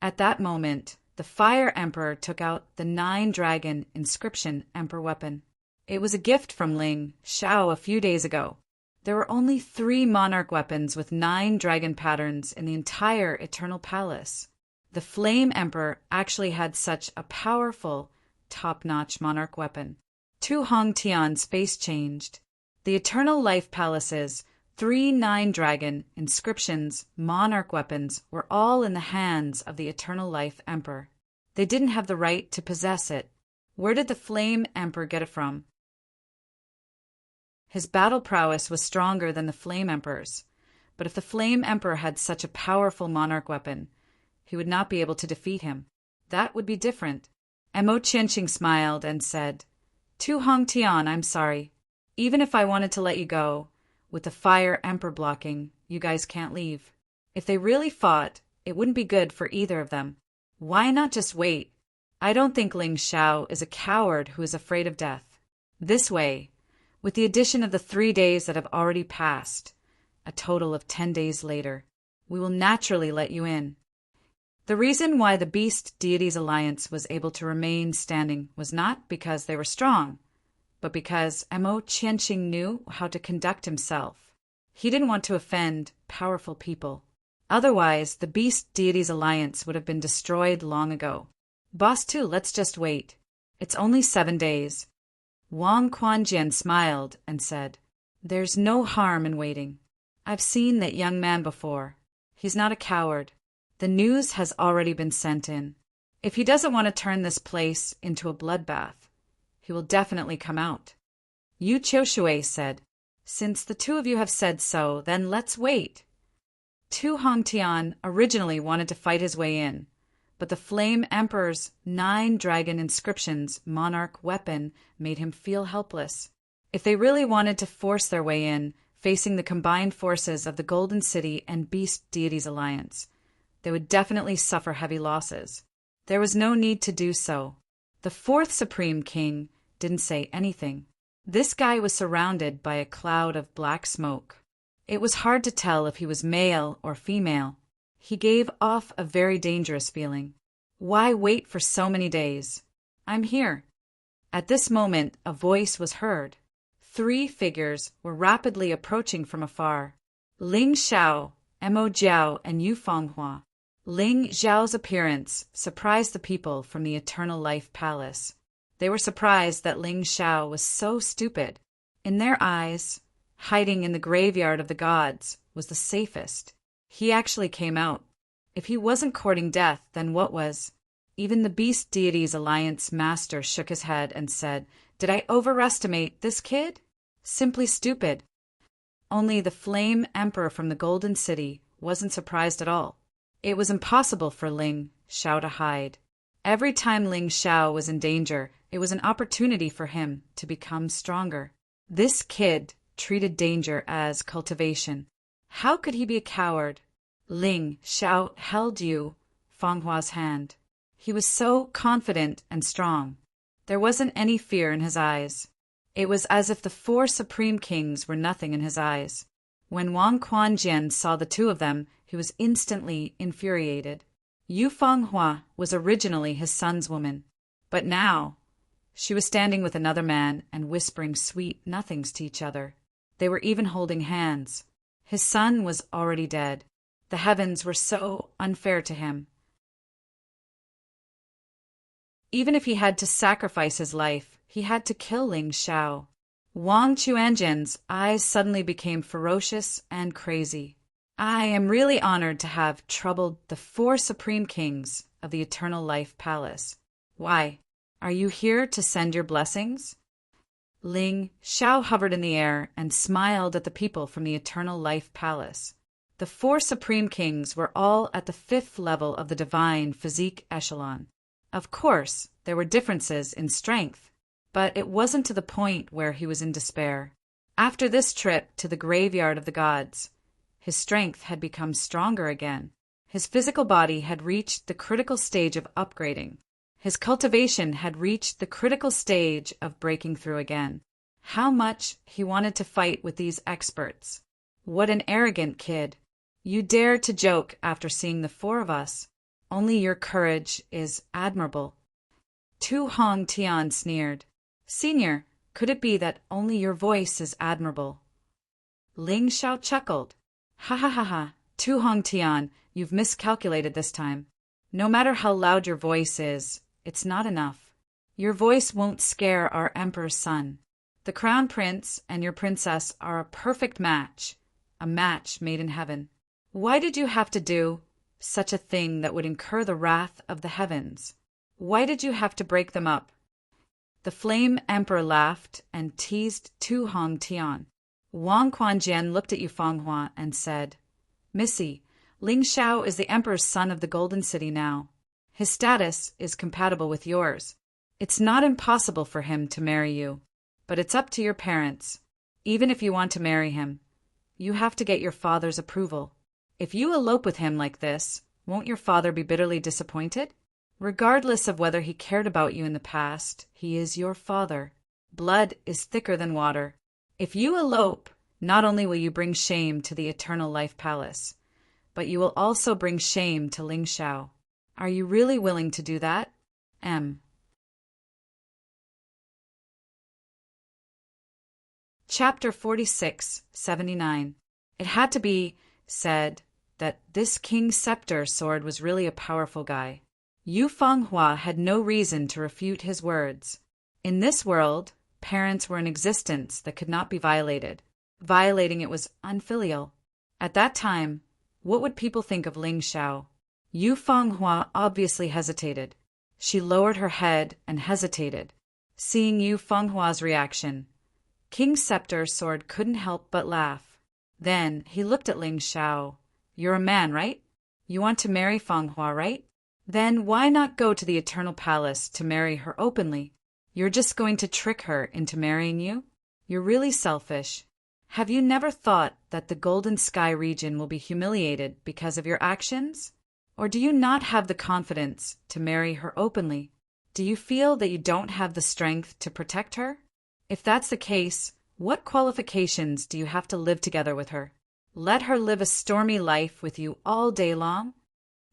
At that moment, the Fire Emperor took out the 9-dragon inscription Emperor weapon. It was a gift from Ling Xiao a few days ago. There were only 3 monarch weapons with 9 dragon patterns in the entire Eternal Palace. The Flame Emperor actually had such a powerful, top-notch monarch weapon. Tu Hong Tian's face changed. The Eternal Life Palace's 3 9-dragon inscriptions monarch weapons were all in the hands of the Eternal Life Emperor. They didn't have the right to possess it. Where did the Flame Emperor get it from? His battle prowess was stronger than the Flame Emperor's, but if the Flame Emperor had such a powerful monarch weapon, he would not be able to defeat him. That would be different. Mo Qianxing smiled and said, Tu Hong Tian, I'm sorry. Even if I wanted to let you go, with the Fire Emperor blocking, you guys can't leave. If they really fought, it wouldn't be good for either of them. Why not just wait? I don't think Ling Xiao is a coward who is afraid of death. This way, with the addition of the 3 days that have already passed, a total of 10 days later, we will naturally let you in. The reason why the Beast Deity's Alliance was able to remain standing was not because they were strong, but because Mo Qianxing knew how to conduct himself. He didn't want to offend powerful people. Otherwise, the Beast Deity's Alliance would have been destroyed long ago. Boss 2, let's just wait. It's only 7 days. Wang Quanjian smiled and said, There's no harm in waiting. I've seen that young man before. He's not a coward. The news has already been sent in. If he doesn't want to turn this place into a bloodbath, he will definitely come out. Yu Qiushui said, "Since the two of you have said so, then let's wait." Tu Hongtian originally wanted to fight his way in, but the Flame Emperor's 9 dragon inscriptions monarch weapon made him feel helpless. If they really wanted to force their way in, facing the combined forces of the Golden City and Beast Deities Alliance, they would definitely suffer heavy losses. There was no need to do so. The 4th Supreme King didn't say anything. This guy was surrounded by a cloud of black smoke. It was hard to tell if he was male or female. He gave off a very dangerous feeling. Why wait for so many days? I'm here. At this moment, a voice was heard. 3 figures were rapidly approaching from afar. Ling Xiao, Mo Jiao, and Yu Fenghua. Ling Xiao's appearance surprised the people from the Eternal Life Palace. They were surprised that Ling Xiao was so stupid. In their eyes, hiding in the graveyard of the gods was the safest. He actually came out. If he wasn't courting death, then what was? Even the Beast Deities Alliance master shook his head and said, "Did I overestimate this kid? Simply stupid." Only the Flame Emperor from the Golden City wasn't surprised at all. It was impossible for Ling Xiao to hide. Every time Ling Xiao was in danger, it was an opportunity for him to become stronger. This kid treated danger as cultivation. How could he be a coward? Ling Xiao held Yu Fenghua's hand. He was so confident and strong. There wasn't any fear in his eyes. It was as if the 4 Supreme Kings were nothing in his eyes. When Wang Quanjian saw the two of them, he was instantly infuriated. Yu Fenghua was originally his son's woman, but now she was standing with another man and whispering sweet nothings to each other. They were even holding hands. His son was already dead. The heavens were so unfair to him. Even if he had to sacrifice his life, he had to kill Ling Xiao. Wang Quanjian's eyes suddenly became ferocious and crazy. I am really honored to have troubled the 4 Supreme Kings of the Eternal Life Palace. Why? Are you here to send your blessings? Ling Xiao hovered in the air and smiled at the people from the Eternal Life Palace. The 4 Supreme Kings were all at the 5th level of the divine physique echelon. Of course, there were differences in strength, but it wasn't to the point where he was in despair. After this trip to the graveyard of the gods, his strength had become stronger again. His physical body had reached the critical stage of upgrading. His cultivation had reached the critical stage of breaking through again. How much he wanted to fight with these experts. What an arrogant kid. You dare to joke after seeing the 4 of us. Only your courage is admirable. Tu Hongtian sneered. Senior, could it be that only your voice is admirable? Ling Xiao chuckled. Ha ha ha ha, Tu Hongtian, you've miscalculated this time. No matter how loud your voice is, it's not enough. Your voice won't scare our Emperor's son. The Crown Prince and your princess are a perfect match, a match made in heaven. Why did you have to do such a thing that would incur the wrath of the heavens? Why did you have to break them up? The Flame Emperor laughed and teased Tu Hongtian. Wang Quanjian looked at Yu Fenghua and said, Missy, Ling Xiao is the Emperor's son of the Golden City now. His status is compatible with yours. It's not impossible for him to marry you, but it's up to your parents. Even if you want to marry him, you have to get your father's approval. If you elope with him like this, won't your father be bitterly disappointed? Regardless of whether he cared about you in the past, he is your father. Blood is thicker than water. If you elope, not only will you bring shame to the Eternal Life Palace, but you will also bring shame to Ling Xiao. Are you really willing to do that? M. Chapter 46:79. It had to be said that this King's Scepter sword was really a powerful guy. Yu Fenghua had no reason to refute his words. In this world, parents were in existence that could not be violated. Violating it was unfilial. At that time, what would people think of Ling Xiao? Yu Fenghua obviously hesitated. She lowered her head and hesitated, seeing Yu Fenghua's reaction. King Scepter's sword couldn't help but laugh. Then he looked at Ling Xiao. You're a man, right? You want to marry Fenghua, right? Then why not go to the Eternal Palace to marry her openly? You're just going to trick her into marrying you? You're really selfish. Have you never thought that the Golden Sky region will be humiliated because of your actions? Or do you not have the confidence to marry her openly? Do you feel that you don't have the strength to protect her? If that's the case, what qualifications do you have to live together with her? Let her live a stormy life with you all day long?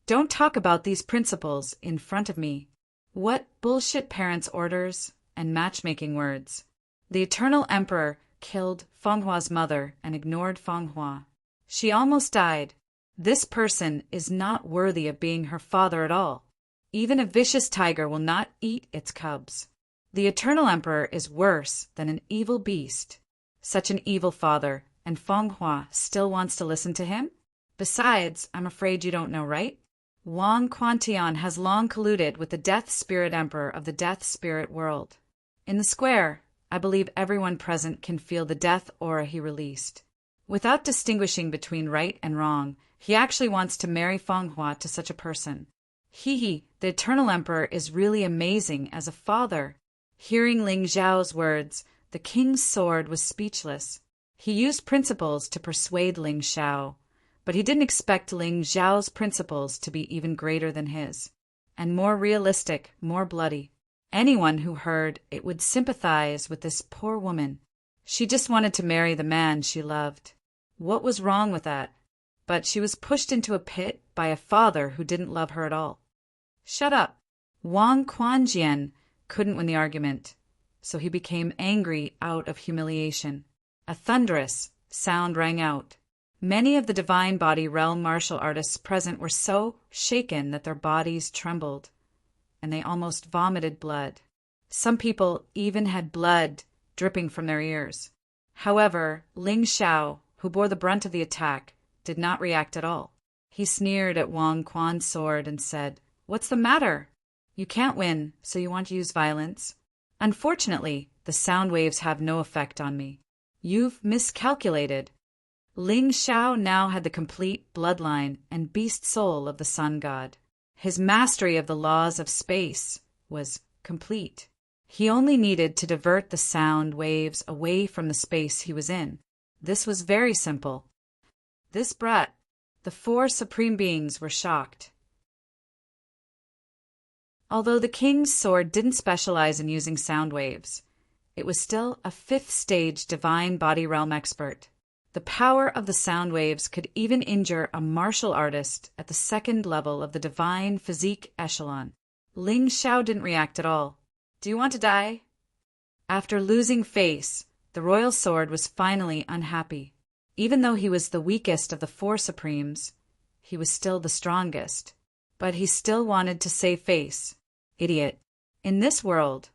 Don't talk about these principles in front of me. What bullshit parents' orders and matchmaking words. The Eternal Emperor killed Fenghua's mother and ignored Fenghua. She almost died. This person is not worthy of being her father at all. Even a vicious tiger will not eat its cubs. The Eternal Emperor is worse than an evil beast. Such an evil father, and Fenghua still wants to listen to him? Besides, I'm afraid you don't know, right? Wang Quantian has long colluded with the Death Spirit Emperor of the Death Spirit world. In the square, I believe everyone present can feel the death aura he released. Without distinguishing between right and wrong, he actually wants to marry Fenghua to such a person. The Eternal Emperor is really amazing as a father. Hearing Ling Xiao's words, the king's sword was speechless. He used principles to persuade Ling Xiao, but he didn't expect Ling Xiao's principles to be even greater than his, and more realistic, more bloody. Anyone who heard it would sympathize with this poor woman. She just wanted to marry the man she loved. What was wrong with that? But she was pushed into a pit by a father who didn't love her at all. Shut up. Wang Quanjian couldn't win the argument, so he became angry out of humiliation. A thunderous sound rang out. Many of the Divine Body Realm martial artists present were so shaken that their bodies trembled, and they almost vomited blood. Some people even had blood dripping from their ears. However, Ling Xiao, who bore the brunt of the attack, did not react at all. He sneered at Wang Quan's sword and said, "What's the matter? You can't win, so you want to use violence? Unfortunately, the sound waves have no effect on me. You've miscalculated." Ling Xiao now had the complete bloodline and beast soul of the sun god. His mastery of the laws of space was complete. He only needed to divert the sound waves away from the space he was in. This was very simple. This brat, the four supreme beings were shocked. Although the king's sword didn't specialize in using sound waves, it was still a fifth-stage divine body realm expert. The power of the sound waves could even injure a martial artist at the second level of the divine physique echelon. Ling Xiao didn't react at all. "Do you want to die?" After losing face, the royal sword was finally unhappy. Even though he was the weakest of the four supremes, he was still the strongest. But he still wanted to save face. Idiot. In this world,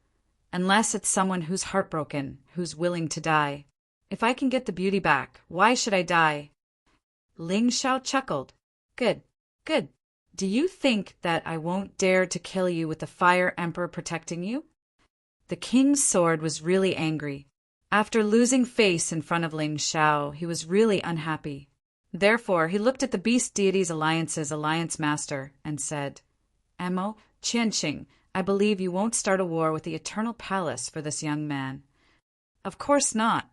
unless it's someone who's heartbroken, who's willing to die. If I can get the beauty back, why should I die? Ling Xiao chuckled. Good, good. Do you think that I won't dare to kill you with the Fire Emperor protecting you? The king's sword was really angry. After losing face in front of Ling Xiao, he was really unhappy. Therefore, he looked at the Beast Deities Alliance's Alliance Master and said, "Emo Qianxing, I believe you won't start a war with the Eternal Palace for this young man." "Of course not."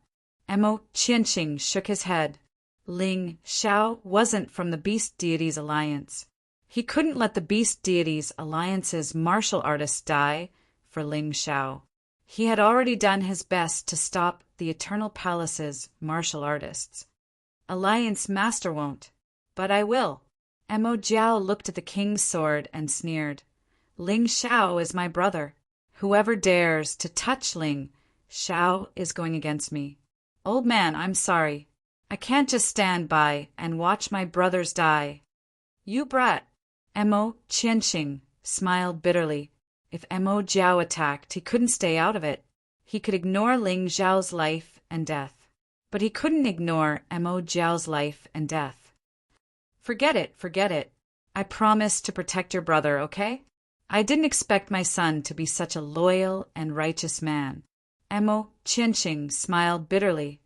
Emo Qianxing shook his head. Ling Xiao wasn't from the Beast Deities Alliance. He couldn't let the Beast Deities Alliance's martial artists die for Ling Xiao. He had already done his best to stop the Eternal Palace's martial artists. Alliance Master won't, but I will. Emo Jiao looked at the king's sword and sneered. Ling Xiao is my brother. Whoever dares to touch Ling Xiao is going against me. Old man, I'm sorry. I can't just stand by and watch my brothers die. You brat. Emo Qianxing smiled bitterly. If Emo Jiao attacked, he couldn't stay out of it. He could ignore Ling Xiao's life and death, but he couldn't ignore Emo Jiao's life and death. Forget it, forget it. I promise to protect your brother, okay? I didn't expect my son to be such a loyal and righteous man. Emo Qianqing smiled bitterly.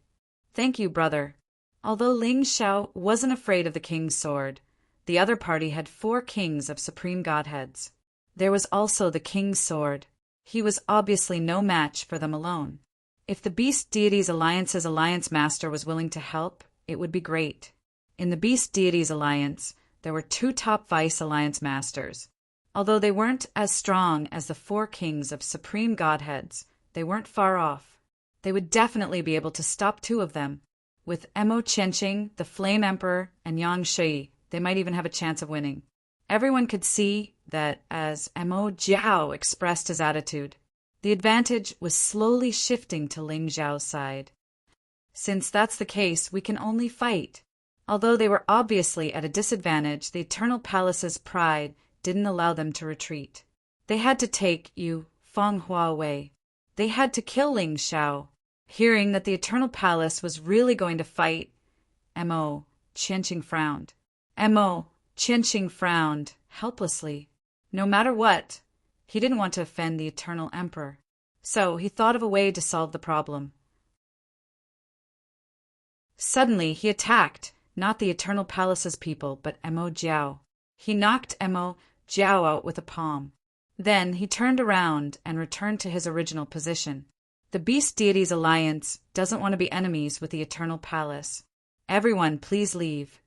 Thank you, brother. Although Ling Xiao wasn't afraid of the king's sword, the other party had 4 kings of supreme godheads. There was also the king's sword. He was obviously no match for them alone. If the Beast Deities Alliance's alliance master was willing to help, it would be great. In the Beast Deities Alliance, there were 2 top vice alliance masters. Although they weren't as strong as the 4 kings of supreme godheads, they weren't far off. They would definitely be able to stop 2 of them. With Emo Qianqing, the Flame Emperor, and Yang Shi, they might even have a chance of winning. Everyone could see that as Emo Jiao expressed his attitude, the advantage was slowly shifting to Ling Xiao's side. Since that's the case, we can only fight. Although they were obviously at a disadvantage, the Eternal Palace's pride didn't allow them to retreat. They had to take Yu Fanghua away. They had to kill Ling Xiao. Hearing that the Eternal Palace was really going to fight, Emo Qianqing frowned. Emo Qianqing frowned helplessly. No matter what, he didn't want to offend the Eternal Emperor. So he thought of a way to solve the problem. Suddenly he attacked, not the Eternal Palace's people, but Emo Jiao. He knocked Emo Jiao out with a palm. Then he turned around and returned to his original position. The Beast Deities Alliance doesn't want to be enemies with the Eternal Palace. Everyone, please leave.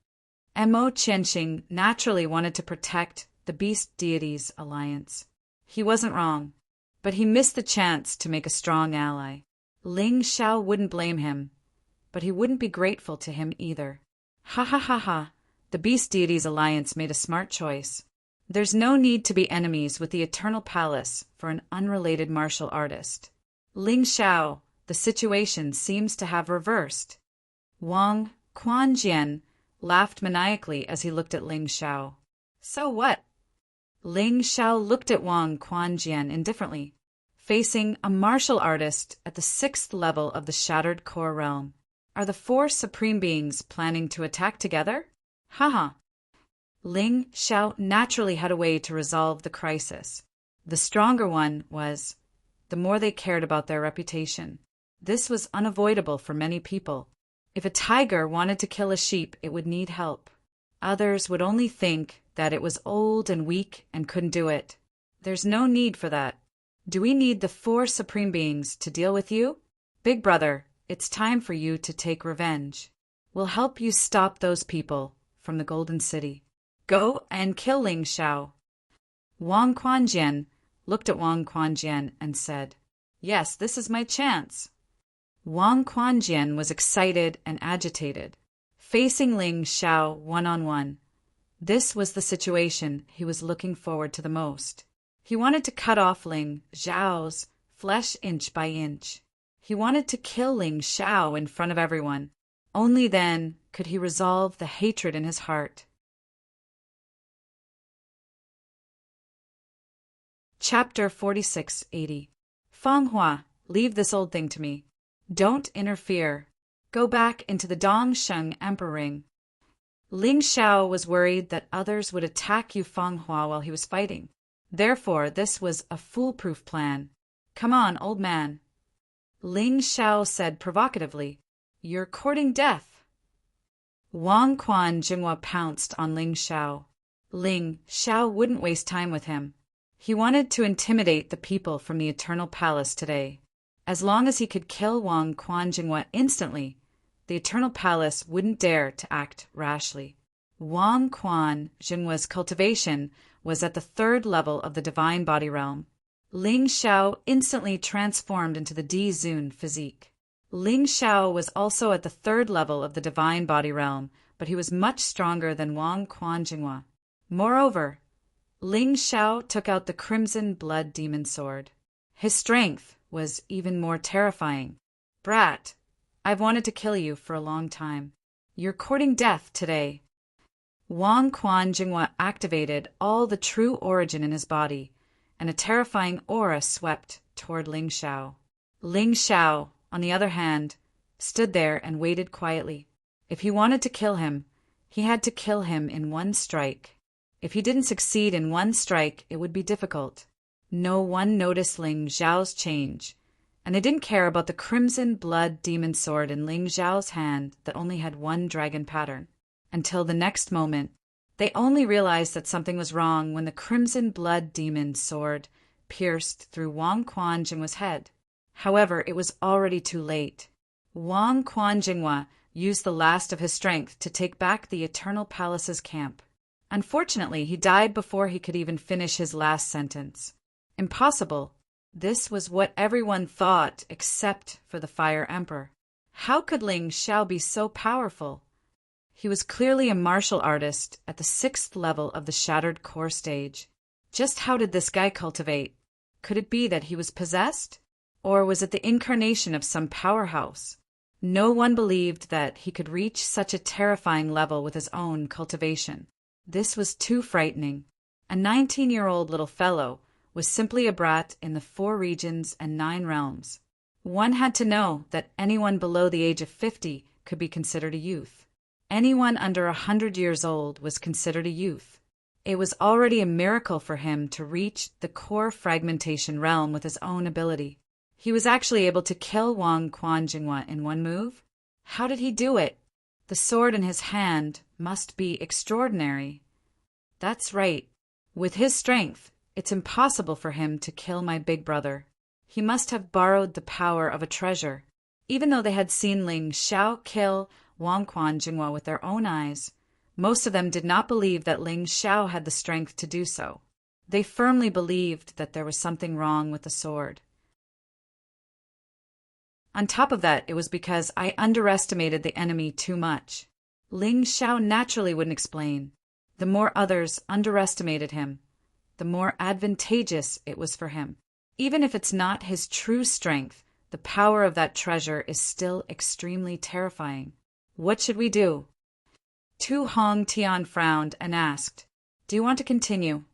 Emo Qianqing naturally wanted to protect the Beast Deities Alliance. He wasn't wrong, but he missed the chance to make a strong ally. Ling Xiao wouldn't blame him, but he wouldn't be grateful to him either. Ha ha ha ha. The Beast Deities Alliance made a smart choice. There's no need to be enemies with the Eternal Palace for an unrelated martial artist. Ling Xiao, the situation seems to have reversed. Wang Quanjian laughed maniacally as he looked at Ling Xiao. So what? Ling Xiao looked at Wang Quanjian indifferently, facing a martial artist at the 6th level of the Shattered Core Realm. Are the 4 supreme beings planning to attack together? Haha. Ling Xiao naturally had a way to resolve the crisis. The stronger one was the more they cared about their reputation. This was unavoidable for many people. If a tiger wanted to kill a sheep, it would need help. Others would only think that it was old and weak and couldn't do it. There's no need for that. Do we need the 4 supreme beings to deal with you? Big brother, it's time for you to take revenge. We'll help you stop those people from the Golden City. Go and kill Ling Xiao. Wang Quanjian looked at Wang Quanjian and said, Yes, this is my chance. Wang Quanjian was excited and agitated, facing Ling Xiao one-on-one. This was the situation he was looking forward to the most. He wanted to cut off Ling Xiao's flesh inch by inch. He wanted to kill Ling Xiao in front of everyone. Only then could he resolve the hatred in his heart. Chapter 4680. Fanghua, leave this old thing to me. Don't interfere. Go back into the Dongsheng Emperor Ring. Ling Xiao was worried that others would attack Yu Fanghua while he was fighting. Therefore, this was a foolproof plan. Come on, old man. Ling Xiao said provocatively, You're courting death. Wang Quan Jinghua pounced on Ling Xiao. Ling Xiao wouldn't waste time with him. He wanted to intimidate the people from the Eternal Palace today. As long as he could kill Wang Quan Jinghua instantly, the Eternal Palace wouldn't dare to act rashly. Wang Quan Jinghua's cultivation was at the 3rd level of the Divine Body Realm. Ling Xiao instantly transformed into the D-Zun physique. Ling Xiao was also at the 3rd level of the Divine Body Realm, but he was much stronger than Wang Quan Jinghua. Moreover, Ling Xiao took out the Crimson Blood Demon Sword. His strength was even more terrifying. Brat, I've wanted to kill you for a long time. You're courting death today. Wang Quan Jinghua activated all the true origin in his body, and a terrifying aura swept toward Ling Xiao. Ling Xiao, on the other hand, stood there and waited quietly. If he wanted to kill him, he had to kill him in one strike. If he didn't succeed in one strike, it would be difficult. No one noticed Ling Xiao's change, and they didn't care about the crimson blood demon sword in Ling Xiao's hand that only had one dragon pattern. Until the next moment, they only realized that something was wrong when the crimson blood demon sword pierced through Wang Quanjinghua's head. However, it was already too late. Wang Quanjinghua used the last of his strength to take back the Eternal Palace's camp. Unfortunately, he died before he could even finish his last sentence. Impossible. This was what everyone thought except for the Fire Emperor. How could Ling Xiao be so powerful? He was clearly a martial artist at the 6th level of the Shattered Core stage. Just how did this guy cultivate? Could it be that he was possessed? Or was it the incarnation of some powerhouse? No one believed that he could reach such a terrifying level with his own cultivation. This was too frightening. A 19-year-old little fellow was simply a brat in the 4 regions and 9 realms. One had to know that anyone below the age of 50 could be considered a youth. Anyone under 100 years old was considered a youth. It was already a miracle for him to reach the core fragmentation realm with his own ability. He was actually able to kill Wang Quanjinghua in one move. How did he do it? The sword in his hand must be extraordinary. That's right. With his strength, it's impossible for him to kill my big brother. He must have borrowed the power of a treasure. Even though they had seen Ling Xiao kill Wang Quanjinghua with their own eyes, most of them did not believe that Ling Xiao had the strength to do so. They firmly believed that there was something wrong with the sword. On top of that, it was because I underestimated the enemy too much. Ling Xiao naturally wouldn't explain. The more others underestimated him, the more advantageous it was for him. Even if it's not his true strength, the power of that treasure is still extremely terrifying. What should we do? Tu Hong Tian frowned and asked, "Do you want to continue?"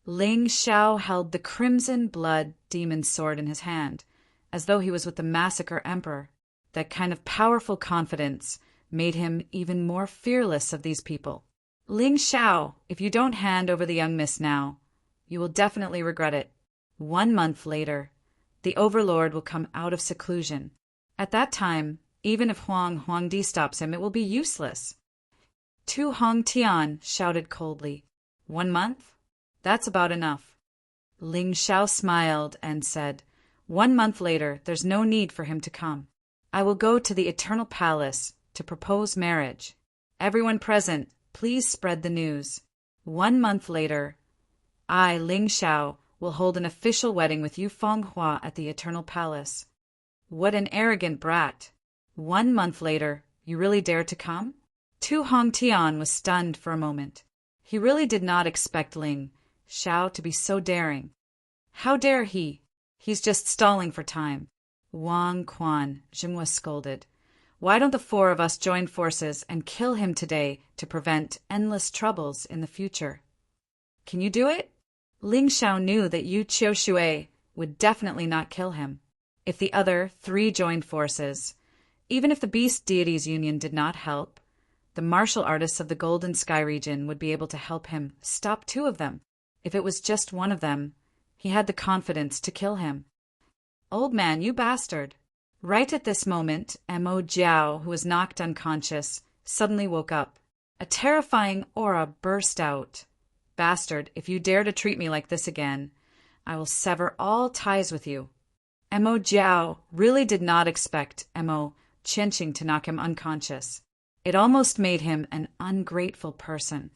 Ling Xiao held the crimson blood demon sword in his hand, as though he was with the Massacre Emperor. That kind of powerful confidence made him even more fearless of these people. "Ling Xiao, if you don't hand over the young miss now, you will definitely regret it. 1 month later, the Overlord will come out of seclusion. At that time, even if Huangdi stops him, it will be useless." Tu Hong Tian shouted coldly, "1 month? That's about enough." Ling Xiao smiled and said, "1 month later, there's no need for him to come. I will go to the Eternal Palace to propose marriage. Everyone present, please spread the news. 1 month later, I, Ling Xiao, will hold an official wedding with Yu Fenghua at the Eternal Palace." What an arrogant brat. 1 month later, you really dare to come? Tu Hong Tian was stunned for a moment. He really did not expect Ling Xiao to be so daring. How dare he? He's just stalling for time. Wang Quanjinghua scolded. "Why don't the 4 of us join forces and kill him today to prevent endless troubles in the future?" "Can you do it?" Ling Xiao knew that Yu Qiushui would definitely not kill him. If the other 3 joined forces, even if the Beast Deities Union did not help, the martial artists of the Golden Sky region would be able to help him stop 2 of them. If it was just 1 of them, he had the confidence to kill him. "Old man, you bastard." Right at this moment, Mo Jiao, who was knocked unconscious, suddenly woke up. A terrifying aura burst out. "Bastard, if you dare to treat me like this again, I will sever all ties with you." Mo Jiao really did not expect Mo Qianqing to knock him unconscious. It almost made him an ungrateful person.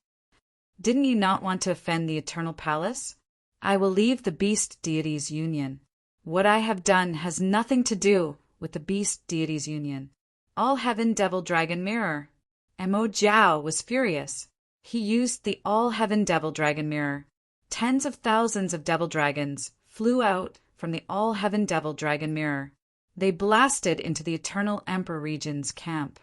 "Didn't you not want to offend the Eternal Palace? I will leave the Beast Deities Union. What I have done has nothing to do with the Beast Deities Union. All Heaven Devil Dragon Mirror." Mo Jiao was furious. He used the All Heaven Devil Dragon Mirror. Tens of thousands of devil dragons flew out from the All Heaven Devil Dragon Mirror. They blasted into the Eternal Emperor region's camp.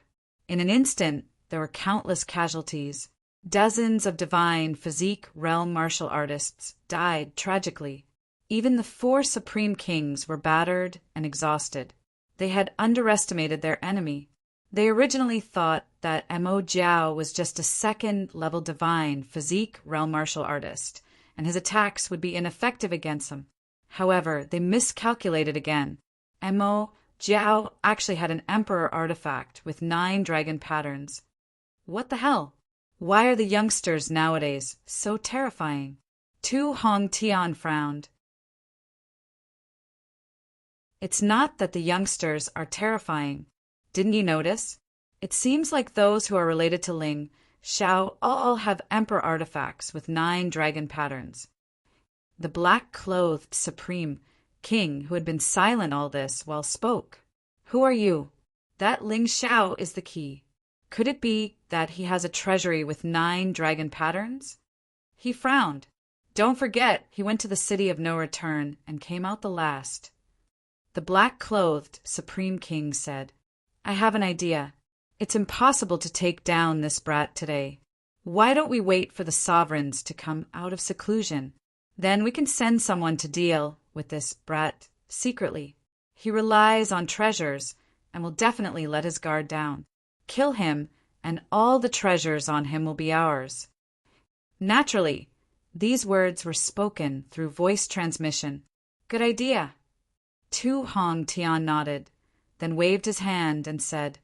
In an instant, there were countless casualties. Dozens of divine physique realm martial artists died tragically. Even the 4 supreme kings were battered and exhausted. They had underestimated their enemy. They originally thought that Mo Jiao was just a second-level divine physique realm martial artist, and his attacks would be ineffective against him. However, they miscalculated again. Mo Jiao actually had an emperor artifact with 9 dragon patterns. What the hell? Why are the youngsters nowadays so terrifying? Tu Hong Tian frowned. It's not that the youngsters are terrifying. Didn't you notice? It seems like those who are related to Ling Xiao all have emperor artifacts with 9 dragon patterns. The black-clothed supreme king who had been silent all this while spoke. Who are you? That Ling Xiao is the key. Could it be that he has a treasury with 9 dragon patterns? He frowned. Don't forget, he went to the city of no return and came out the last. The black-clothed supreme king said, I have an idea. It's impossible to take down this brat today. Why don't we wait for the sovereigns to come out of seclusion? Then we can send someone to deal with this brat secretly. He relies on treasures and will definitely let his guard down. Kill him, and all the treasures on him will be ours. Naturally, these words were spoken through voice transmission. Good idea. Tu Hong Tian nodded, then waved his hand and said,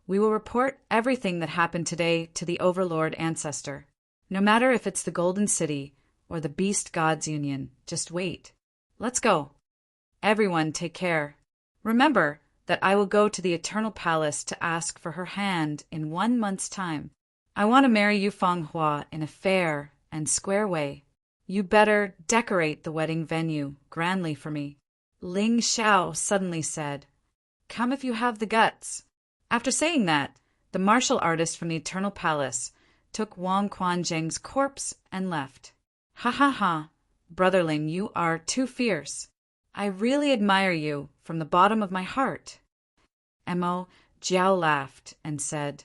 We will report everything that happened today to the Overlord Ancestor. No matter if it's the Golden City or the Beast Gods Union, just wait. Let's go. Everyone take care. Remember that I will go to the Eternal Palace to ask for her hand in 1 month's time. I want to marry Yu Fanghua in a fair and square way. You better decorate the wedding venue grandly for me. Ling Xiao suddenly said, Come if you have the guts. After saying that, the martial artist from the Eternal Palace took Wang Quanzheng's corpse and left. Ha ha ha, Brother Ling, you are too fierce. I really admire you from the bottom of my heart. Mo Jiao laughed and said,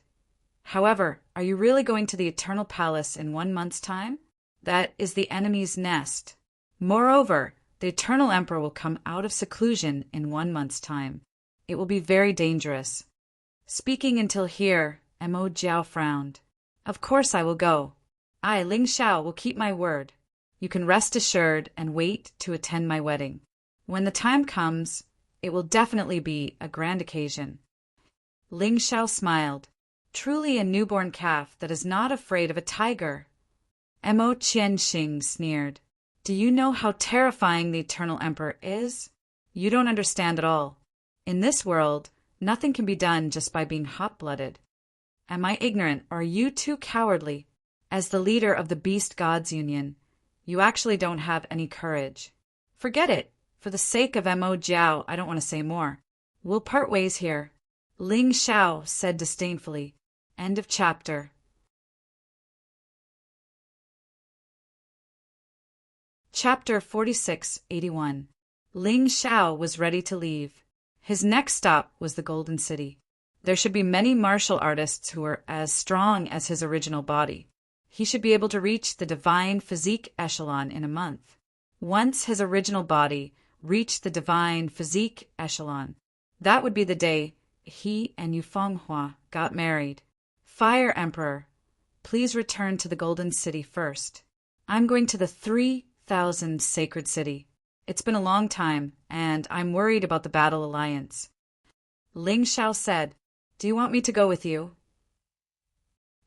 However, are you really going to the Eternal Palace in 1 month's time? That is the enemy's nest. Moreover, the Eternal Emperor will come out of seclusion in 1 month's time. It will be very dangerous. Speaking until here, Mo Jiao frowned. Of course I will go. I, Ling Xiao, will keep my word. You can rest assured and wait to attend my wedding. When the time comes, it will definitely be a grand occasion. Ling Xiao smiled. Truly a newborn calf that is not afraid of a tiger. Mo Qianxing sneered. Do you know how terrifying the Eternal Emperor is? You don't understand at all. In this world, nothing can be done just by being hot-blooded. Am I ignorant, or are you too cowardly? As the leader of the Beast Gods Union, you actually don't have any courage. Forget it. For the sake of Mo Jiao, I don't want to say more. We'll part ways here. Ling Xiao said disdainfully. End of chapter. Chapter 4681. Ling Xiao was ready to leave. His next stop was the Golden City. There should be many martial artists who were as strong as his original body. He should be able to reach the divine physique echelon in a month. Once his original body reached the divine physique echelon, that would be the day he and Yu Fanghua got married. Fire Emperor, please return to the Golden City first. I'm going to the 3,000 Sacred City. It's been a long time, and I'm worried about the Battle Alliance. Ling Xiao said, Do you want me to go with you?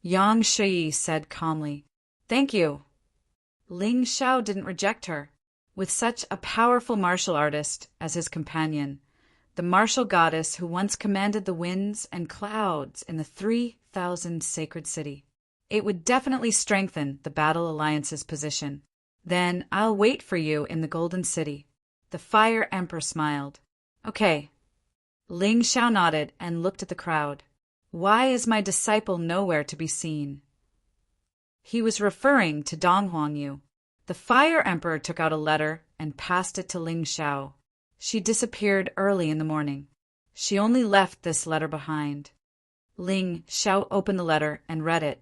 Yang Shi said calmly, Thank you. Ling Xiao didn't reject her. With such a powerful martial artist as his companion, the martial goddess who once commanded the winds and clouds in the 3,000 Sacred City, it would definitely strengthen the Battle Alliance's position. Then I'll wait for you in the Golden City. The Fire Emperor smiled. Okay. Ling Xiao nodded and looked at the crowd. Why is my disciple nowhere to be seen? He was referring to Dong Huangyu. The Fire Emperor took out a letter and passed it to Ling Xiao. She disappeared early in the morning. She only left this letter behind. Ling Xiao opened the letter and read it.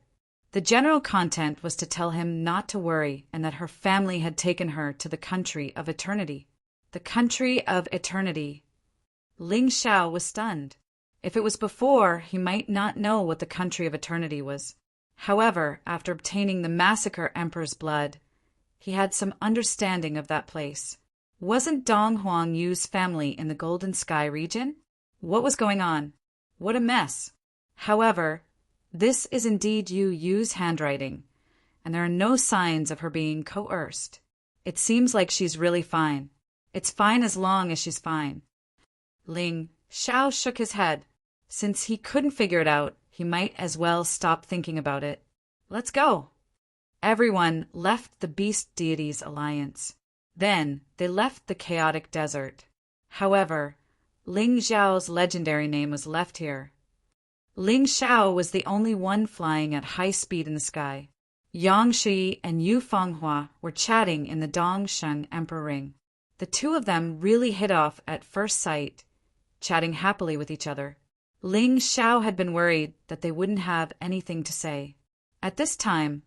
The general content was to tell him not to worry and that her family had taken her to the country of eternity. The country of eternity. Ling Xiao was stunned. If it was before, he might not know what the country of eternity was. However, after obtaining the massacre emperor's blood, he had some understanding of that place. Wasn't Dong Huang Yu's family in the Golden Sky region? What was going on? What a mess. However, this is indeed Yu Yu's handwriting, and there are no signs of her being coerced. It seems like she's really fine. It's fine as long as she's fine. Ling Xiao shook his head. Since he couldn't figure it out, he might as well stop thinking about it. Let's go. Everyone left the Beast Deities Alliance. Then they left the chaotic desert. However, Ling Xiao's legendary name was left here. Ling Xiao was the only one flying at high speed in the sky. Yang Shi and Yu Fenghua were chatting in the Dongsheng Emperor Ring. The two of them really hit off at first sight, chatting happily with each other. Ling Xiao had been worried that they wouldn't have anything to say. At this time,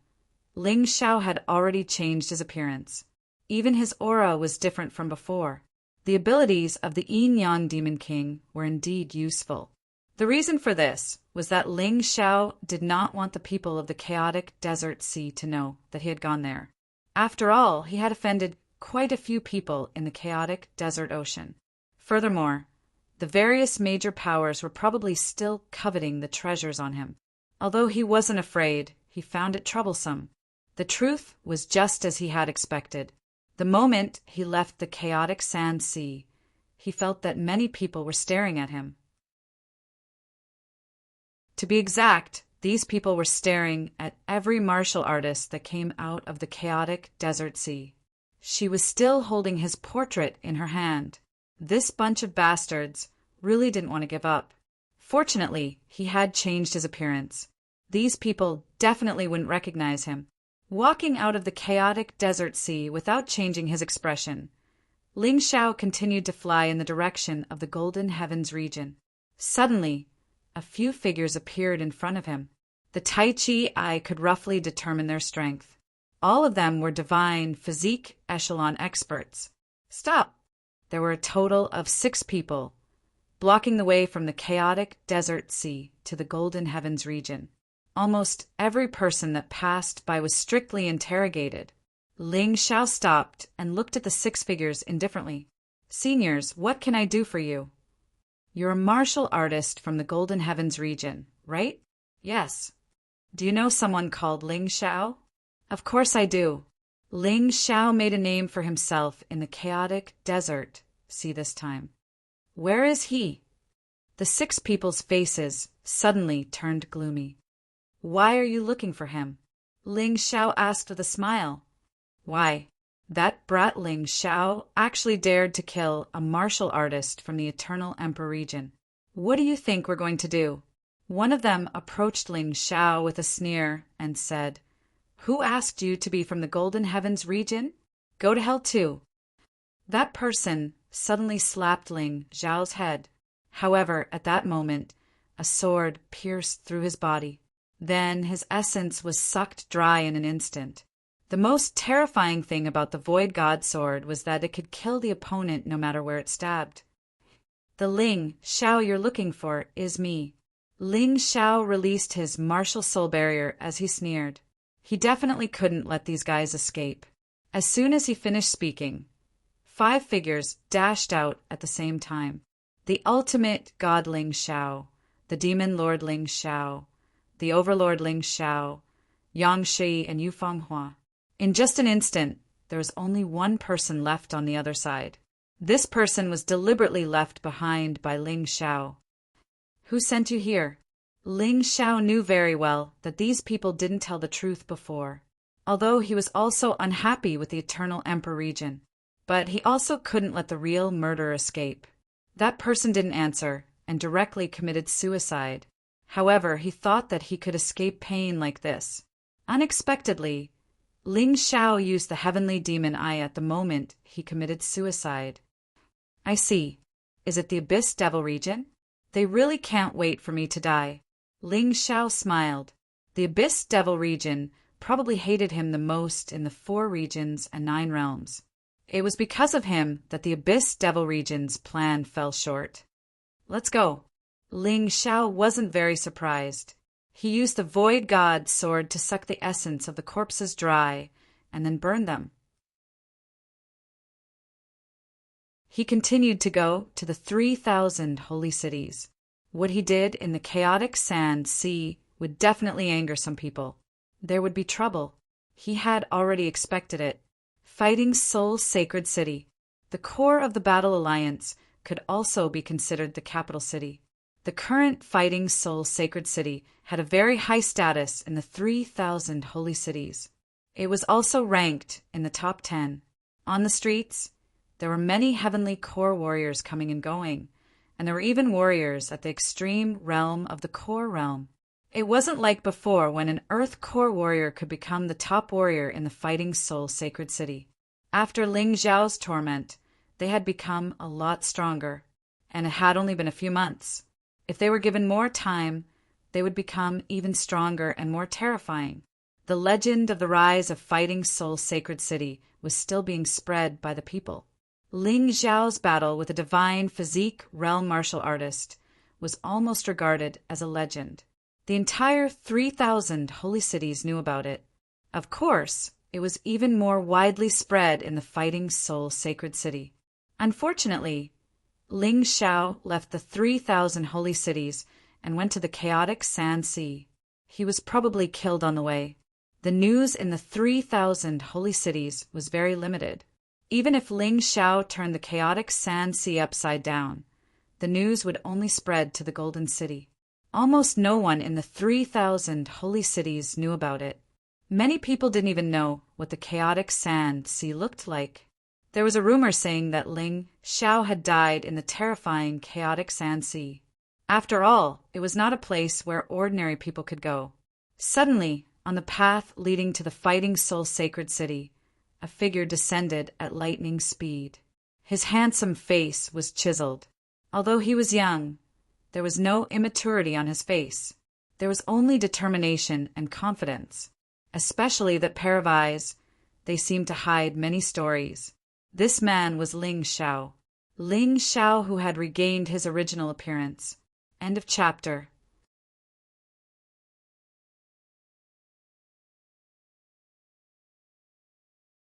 Ling Xiao had already changed his appearance. Even his aura was different from before. The abilities of the Yin-Yang Demon King were indeed useful. The reason for this was that Ling Xiao did not want the people of the chaotic desert sea to know that he had gone there. After all, he had offended quite a few people in the chaotic desert ocean. Furthermore, the various major powers were probably still coveting the treasures on him. Although he wasn't afraid, he found it troublesome. The truth was just as he had expected. The moment he left the chaotic sand sea, he felt that many people were staring at him. To be exact, these people were staring at every martial artist that came out of the chaotic desert sea. She was still holding his portrait in her hand. This bunch of bastards really didn't want to give up. Fortunately, he had changed his appearance. These people definitely wouldn't recognize him. Walking out of the chaotic desert sea without changing his expression, Ling Xiao continued to fly in the direction of the Golden Heavens region. Suddenly, a few figures appeared in front of him. The Tai Chi eye could roughly determine their strength. All of them were divine physique echelon experts. Stop! There were a total of 6 people, blocking the way from the chaotic desert sea to the Golden Heavens region. Almost every person that passed by was strictly interrogated. Ling Xiao stopped and looked at the 6 figures indifferently. Seniors, what can I do for you? You're a martial artist from the Golden Heavens region, right? Yes. Do you know someone called Ling Xiao? Of course I do. Ling Xiao made a name for himself in the chaotic desert sea this time. Where is he? The 6 people's faces suddenly turned gloomy. Why are you looking for him? Ling Xiao asked with a smile. Why, that brat Ling Xiao actually dared to kill a martial artist from the Eternal Emperor region. What do you think we're going to do? One of them approached Ling Xiao with a sneer and said, Who asked you to be from the Golden Heavens region? Go to hell too. That person suddenly slapped Ling Xiao's head. However, at that moment, a sword pierced through his body. Then his essence was sucked dry in an instant. The most terrifying thing about the Void God sword was that it could kill the opponent no matter where it stabbed. The Ling Xiao you're looking for is me. Ling Xiao released his martial soul barrier as he sneered. He definitely couldn't let these guys escape. As soon as he finished speaking, 5 figures dashed out at the same time. The ultimate God Ling Xiao, the Demon Lord Ling Xiao, the Overlord Ling Xiao, Yang Shi, and Yu Fenghua. In just an instant, there was only one person left on the other side. This person was deliberately left behind by Ling Xiao. Who sent you here? Ling Xiao knew very well that these people didn't tell the truth before, although he was also unhappy with the Eternal Emperor region. But he also couldn't let the real murderer escape. That person didn't answer and directly committed suicide. However, he thought that he could escape pain like this. Unexpectedly, Ling Xiao used the heavenly demon eye at the moment he committed suicide. I see. Is it the Abyss Devil region? They really can't wait for me to die. Ling Xiao smiled. The Abyss Devil region probably hated him the most in the 4 regions and 9 realms. It was because of him that the Abyss Devil region's plan fell short. Let's go. Ling Xiao wasn't very surprised. He used the Void God's sword to suck the essence of the corpses dry and then burn them. He continued to go to the 3,000 holy cities. What he did in the chaotic sand sea would definitely anger some people. There would be trouble. He had already expected it. Fighting Soul's sacred city. The core of the Battle Alliance could also be considered the capital city. The current Fighting Soul sacred city had a very high status in the 3,000 holy cities. It was also ranked in the top 10. On the streets, there were many heavenly core warriors coming and going, and there were even warriors at the extreme realm of the core realm. It wasn't like before when an Earth core warrior could become the top warrior in the Fighting Soul sacred city. After Ling Xiao's torment, they had become a lot stronger, and it had only been a few months. If they were given more time, they would become even stronger and more terrifying. The legend of the rise of Fighting Soul sacred city was still being spread by the people. Ling Xiao's battle with a divine physique realm martial artist was almost regarded as a legend. The entire 3,000 holy cities knew about it. Of course, it was even more widely spread in the Fighting Soul sacred city. Unfortunately, Ling Xiao left the 3,000 holy cities and went to the chaotic sand sea. He was probably killed on the way. The news in the 3,000 holy cities was very limited. Even if Ling Xiao turned the chaotic sand sea upside down, the news would only spread to the Golden City. Almost no one in the 3,000 holy cities knew about it. Many people didn't even know what the chaotic sand sea looked like. There was a rumor saying that Ling Xiao had died in the terrifying chaotic sand sea. After all, it was not a place where ordinary people could go. Suddenly, on the path leading to the Fighting Soul sacred city, a figure descended at lightning speed. His handsome face was chiseled. Although he was young, there was no immaturity on his face. There was only determination and confidence. Especially that pair of eyes, they seemed to hide many stories. This man was Ling Xiao. Ling Xiao who had regained his original appearance. End of chapter.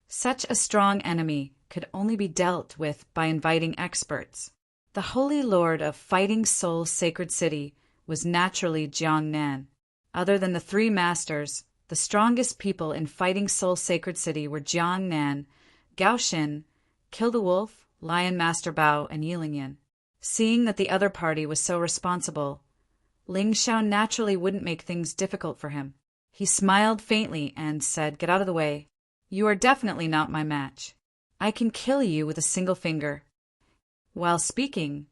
Such a strong enemy could only be dealt with by inviting experts. The Holy Lord of Fighting Soul Sacred City was naturally Jiangnan. Other than the three masters, the strongest people in Fighting Soul Sacred City were Jiangnan, Gaoxin, Kill the Wolf, Lion Master Bao, and Yilingyan. Seeing that the other party was so responsible, Ling Xiao naturally wouldn't make things difficult for him. He smiled faintly and said, "Get out of the way. You are definitely not my match. I can kill you with a single finger." While speaking,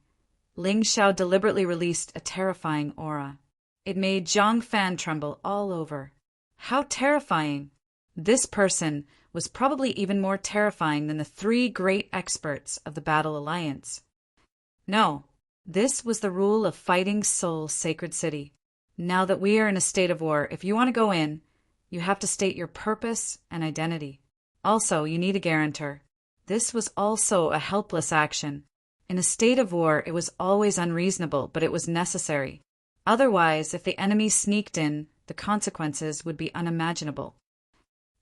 Ling Xiao deliberately released a terrifying aura. It made Zhang Fan tremble all over. How terrifying! This person was probably even more terrifying than the three great experts of the Battle Alliance. No, this was the rule of Fighting Soul Sacred City. Now that we are in a state of war, if you want to go in, you have to state your purpose and identity. Also, you need a guarantor. This was also a helpless action. In a state of war, it was always unreasonable, but it was necessary. Otherwise, if the enemy sneaked in, the consequences would be unimaginable.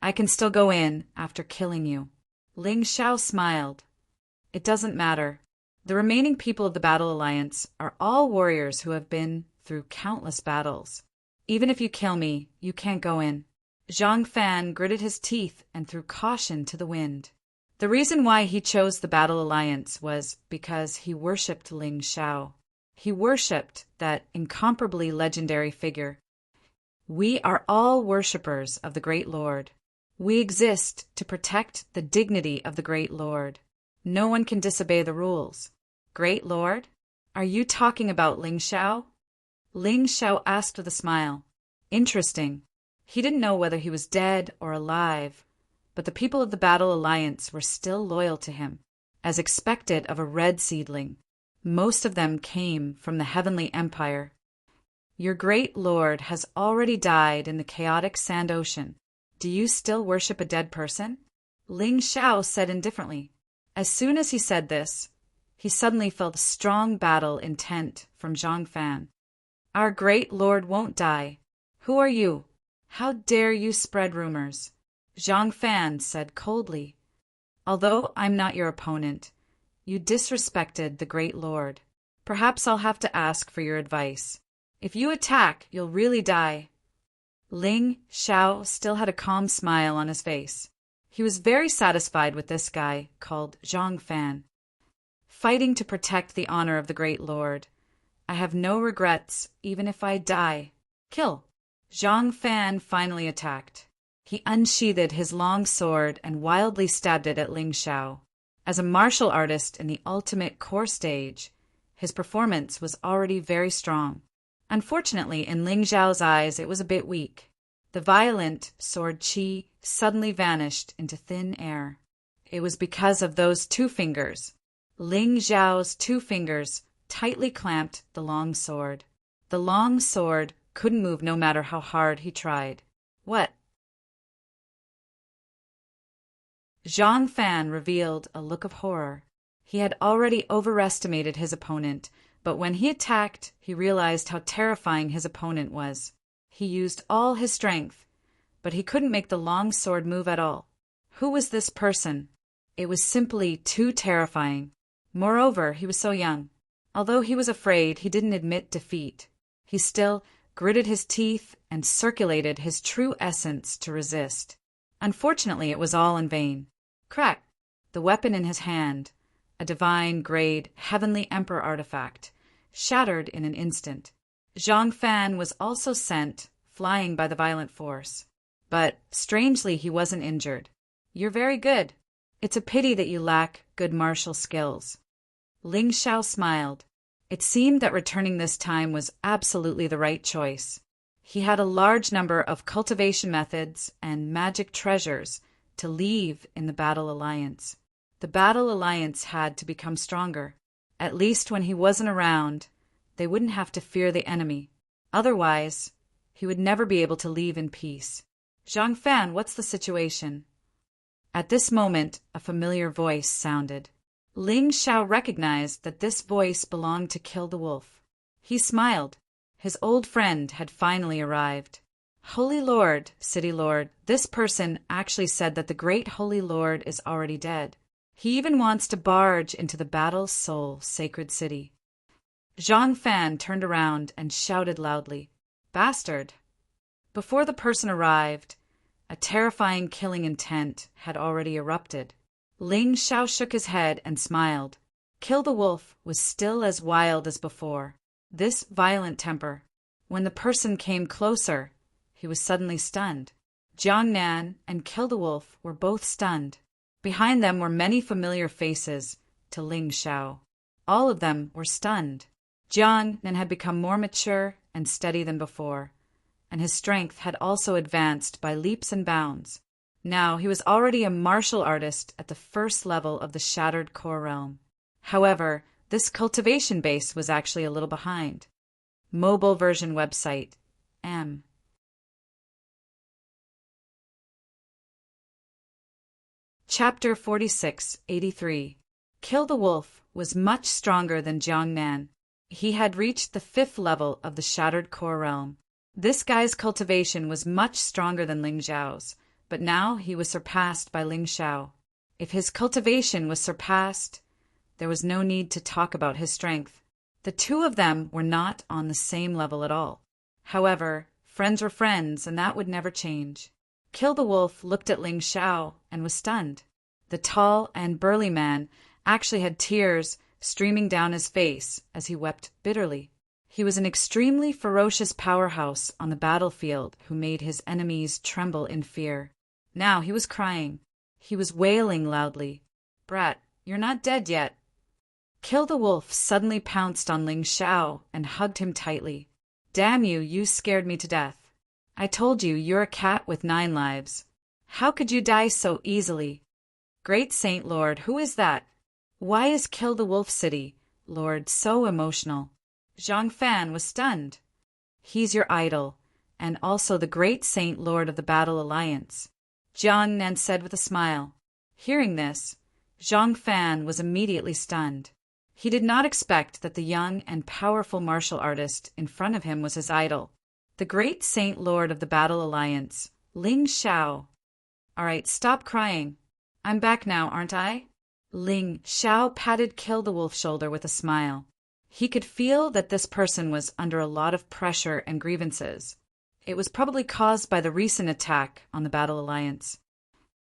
I can still go in after killing you. Ling Xiao smiled. It doesn't matter. The remaining people of the Battle Alliance are all warriors who have been through countless battles. Even if you kill me, you can't go in. Zhang Fan gritted his teeth and threw caution to the wind. The reason why he chose the Battle Alliance was because he worshipped Ling Xiao. He worshipped that incomparably legendary figure. We are all worshippers of the Great Lord. We exist to protect the dignity of the Great Lord. No one can disobey the rules. Great Lord? Are you talking about Ling Xiao? Ling Xiao asked with a smile. Interesting. He didn't know whether he was dead or alive, but the people of the Battle Alliance were still loyal to him, as expected of a red seedling. Most of them came from the Heavenly Empire. Your great lord has already died in the chaotic sand ocean. Do you still worship a dead person? Ling Xiao said indifferently. As soon as he said this, he suddenly felt a strong battle intent from Zhang Fan. "Our great lord won't die. Who are you? How dare you spread rumors?" Zhang Fan said coldly. "Although I'm not your opponent, you disrespected the great lord. Perhaps I'll have to ask for your advice. If you attack, you'll really die." Ling Xiao still had a calm smile on his face. He was very satisfied with this guy called Zhang Fan. "Fighting to protect the honor of the great lord. I have no regrets, even if I die. Kill." Zhang Fan finally attacked. He unsheathed his long sword and wildly stabbed it at Ling Xiao. As a martial artist in the ultimate core stage, his performance was already very strong. Unfortunately, in Ling Xiao's eyes, it was a bit weak. The violent sword qi suddenly vanished into thin air. It was because of those two fingers. Ling Xiao's two fingers tightly clamped the long sword. The long sword couldn't move no matter how hard he tried. "What?" Zhang Fan revealed a look of horror. He had already overestimated his opponent, but when he attacked, he realized how terrifying his opponent was. He used all his strength, but he couldn't make the long sword move at all. Who was this person? It was simply too terrifying. Moreover, he was so young. Although he was afraid, he didn't admit defeat. He still gritted his teeth and circulated his true essence to resist. Unfortunately, it was all in vain. Crack! The weapon in his hand, a divine-grade, heavenly emperor artifact, shattered in an instant. Zhang Fan was also sent flying by the violent force. But, strangely, he wasn't injured. "You're very good. It's a pity that you lack good martial skills." Ling Xiao smiled. It seemed that returning this time was absolutely the right choice. He had a large number of cultivation methods and magic treasures to leave in the Battle Alliance. The Battle Alliance had to become stronger. At least when he wasn't around, they wouldn't have to fear the enemy. Otherwise, he would never be able to leave in peace. "Zhang Fan, what's the situation?" At this moment, a familiar voice sounded. Ling Xiao recognized that this voice belonged to Kill the Wolf. He smiled. His old friend had finally arrived. "Holy Lord, City Lord, this person actually said that the great Holy Lord is already dead. He even wants to barge into the Battle Soul Sacred City." Zhang Fan turned around and shouted loudly, "Bastard!" Before the person arrived, a terrifying killing intent had already erupted. Ling Xiao shook his head and smiled. Kill the Wolf was still as wild as before. This violent temper. When the person came closer, he was suddenly stunned. Jiang Nan and Kill the Wolf were both stunned. Behind them were many familiar faces to Ling Xiao. All of them were stunned. Jiang Nan had become more mature and steady than before, and his strength had also advanced by leaps and bounds. Now he was already a martial artist at the first level of the Shattered Core Realm. However, this cultivation base was actually a little behind. Mobile version website, M. Chapter 4683. Kill the Wolf was much stronger than Jiang Nan. He had reached the 5th level of the Shattered Core Realm. This guy's cultivation was much stronger than Ling Xiao's, but now he was surpassed by Ling Xiao. If his cultivation was surpassed, there was no need to talk about his strength. The two of them were not on the same level at all. However, friends were friends, and that would never change. Kill the Wolf looked at Ling Xiao and was stunned. The tall and burly man actually had tears streaming down his face as he wept bitterly. He was an extremely ferocious powerhouse on the battlefield who made his enemies tremble in fear. Now he was crying. He was wailing loudly. "Brat, you're not dead yet." Kill the Wolf suddenly pounced on Ling Xiao and hugged him tightly. "Damn you, you scared me to death. I told you, you're a cat with 9 lives. How could you die so easily? Great Saint Lord, who is that? Why is Kill the Wolf City, Lord, so emotional?" Zhang Fan was stunned. "He's your idol, and also the great Saint Lord of the Battle Alliance," Jiang Nan said with a smile. Hearing this, Zhang Fan was immediately stunned. He did not expect that the young and powerful martial artist in front of him was his idol, the great Saint Lord of the Battle Alliance, Ling Xiao. All right, stop crying. I'm back now, aren't I? Ling Xiao patted Kill the Wolf's shoulder with a smile. He could feel that this person was under a lot of pressure and grievances. It was probably caused by the recent attack on the Battle Alliance.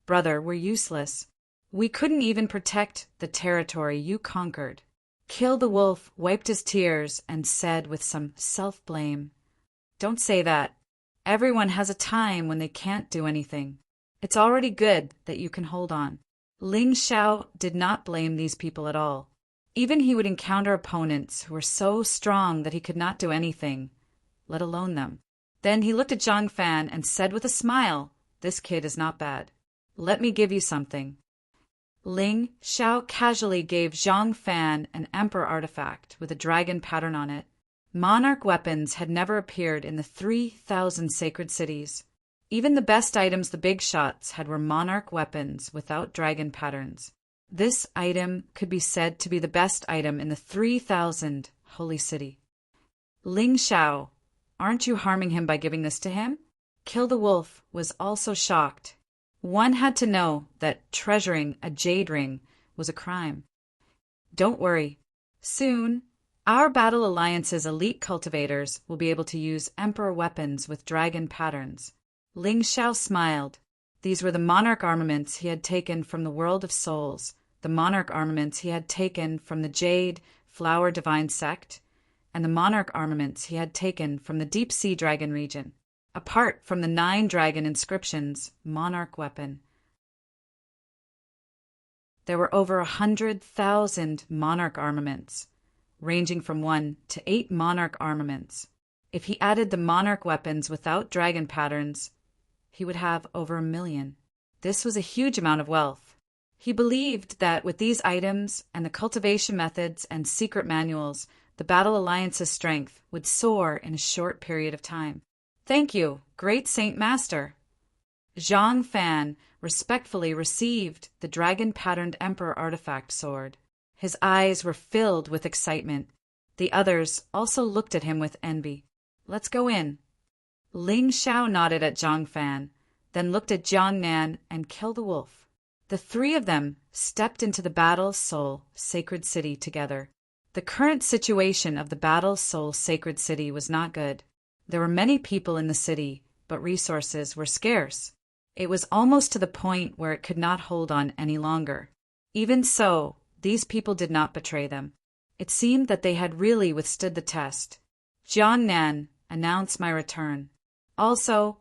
Brother, we're useless. We couldn't even protect the territory you conquered. Kill the Wolf wiped his tears and said with some self-blame, Don't say that. Everyone has a time when they can't do anything. It's already good that you can hold on. Ling Xiao did not blame these people at all. Even he would encounter opponents who were so strong that he could not do anything, let alone them. Then he looked at Zhang Fan and said with a smile, This kid is not bad. Let me give you something. Ling Xiao casually gave Zhang Fan an emperor artifact with a dragon pattern on it. Monarch weapons had never appeared in the 3,000 sacred cities. Even the best items the big shots had were monarch weapons without dragon patterns. This item could be said to be the best item in the 3,000 holy city. Ling Xiao, aren't you harming him by giving this to him? Kill the Wolf was also shocked. One had to know that treasuring a jade ring was a crime. Don't worry. Soon, our Battle Alliance's elite cultivators will be able to use emperor weapons with dragon patterns. Ling Xiao smiled. These were the monarch armaments he had taken from the world of souls, the monarch armaments he had taken from the Jade Flower Divine Sect, and the monarch armaments he had taken from the Deep Sea Dragon region. Apart from the 9 dragon inscriptions, monarch weapon. There were over 100,000 monarch armaments, ranging from 1 to 8 monarch armaments. If he added the monarch weapons without dragon patterns, he would have over 1 million. This was a huge amount of wealth. He believed that with these items and the cultivation methods and secret manuals, the Battle Alliance's strength would soar in a short period of time. Thank you, great Saint Master. Zhang Fan respectfully received the dragon-patterned Emperor artifact sword. His eyes were filled with excitement. The others also looked at him with envy. Let's go in. Ling Xiao nodded at Zhang Fan, then looked at Jiang Nan and Kill the Wolf. The 3 of them stepped into the Battle Soul Sacred City together. The current situation of the Battle Soul Sacred City was not good. There were many people in the city, but resources were scarce. It was almost to the point where it could not hold on any longer. Even so, these people did not betray them. It seemed that they had really withstood the test. Jiang Nan, announce my return. Also,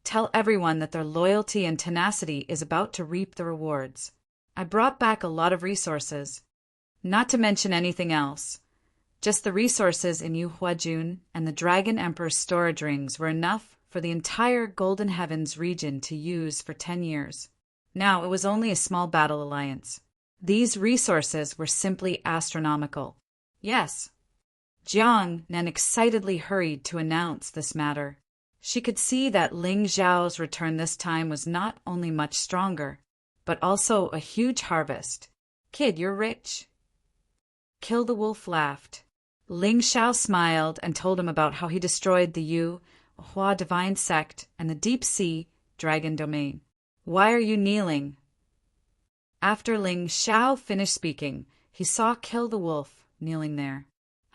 tell everyone that their loyalty and tenacity is about to reap the rewards. I brought back a lot of resources. Not to mention anything else. Just the resources in Yu Huajun and the Dragon Emperor's storage rings were enough for the entire Golden Heavens region to use for 10 years. Now it was only a small battle alliance. These resources were simply astronomical. Yes. Jiang Nan excitedly hurried to announce this matter. She could see that Ling Xiao's return this time was not only much stronger, but also a huge harvest. Kid, you're rich. Kill the Wolf laughed. Ling Xiao smiled and told him about how he destroyed the Yu Hua Divine Sect and the Deep Sea Dragon Domain. Why are you kneeling? After Ling Xiao finished speaking, he saw Kill the Wolf kneeling there.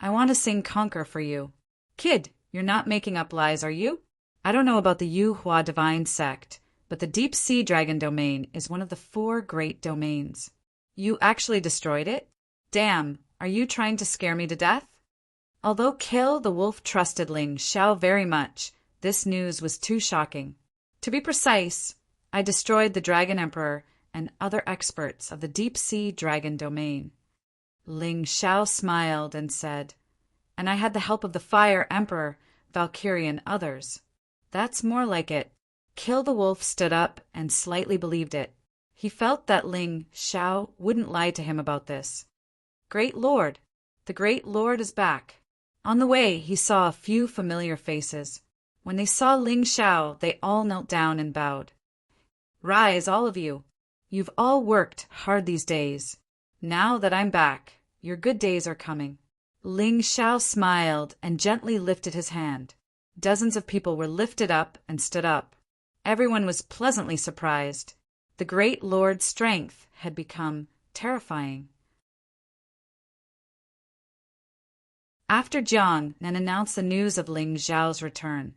I want to sing Conquer for you. Kid, you're not making up lies, are you? I don't know about the Yu Hua Divine Sect, but the Deep Sea Dragon Domain is one of the 4 great domains. You actually destroyed it? Damn, are you trying to scare me to death? Although Kill the Wolf trusted Ling Xiao very much, this news was too shocking. To be precise, I destroyed the Dragon Emperor and other experts of the Deep Sea Dragon Domain. Ling Xiao smiled and said, and I had the help of the Fire Emperor, Valkyrie, and others. That's more like it. Kill the Wolf stood up and slightly believed it. He felt that Ling Xiao wouldn't lie to him about this. Great Lord! The Great Lord is back. On the way, he saw a few familiar faces. When they saw Ling Xiao, they all knelt down and bowed. Rise, all of you. You've all worked hard these days. Now that I'm back, Your good days are coming." Ling Xiao smiled and gently lifted his hand. Dozens of people were lifted up and stood up. Everyone was pleasantly surprised. The great lord's strength had become terrifying. After Jiang Nan announced the news of Ling Xiao's return,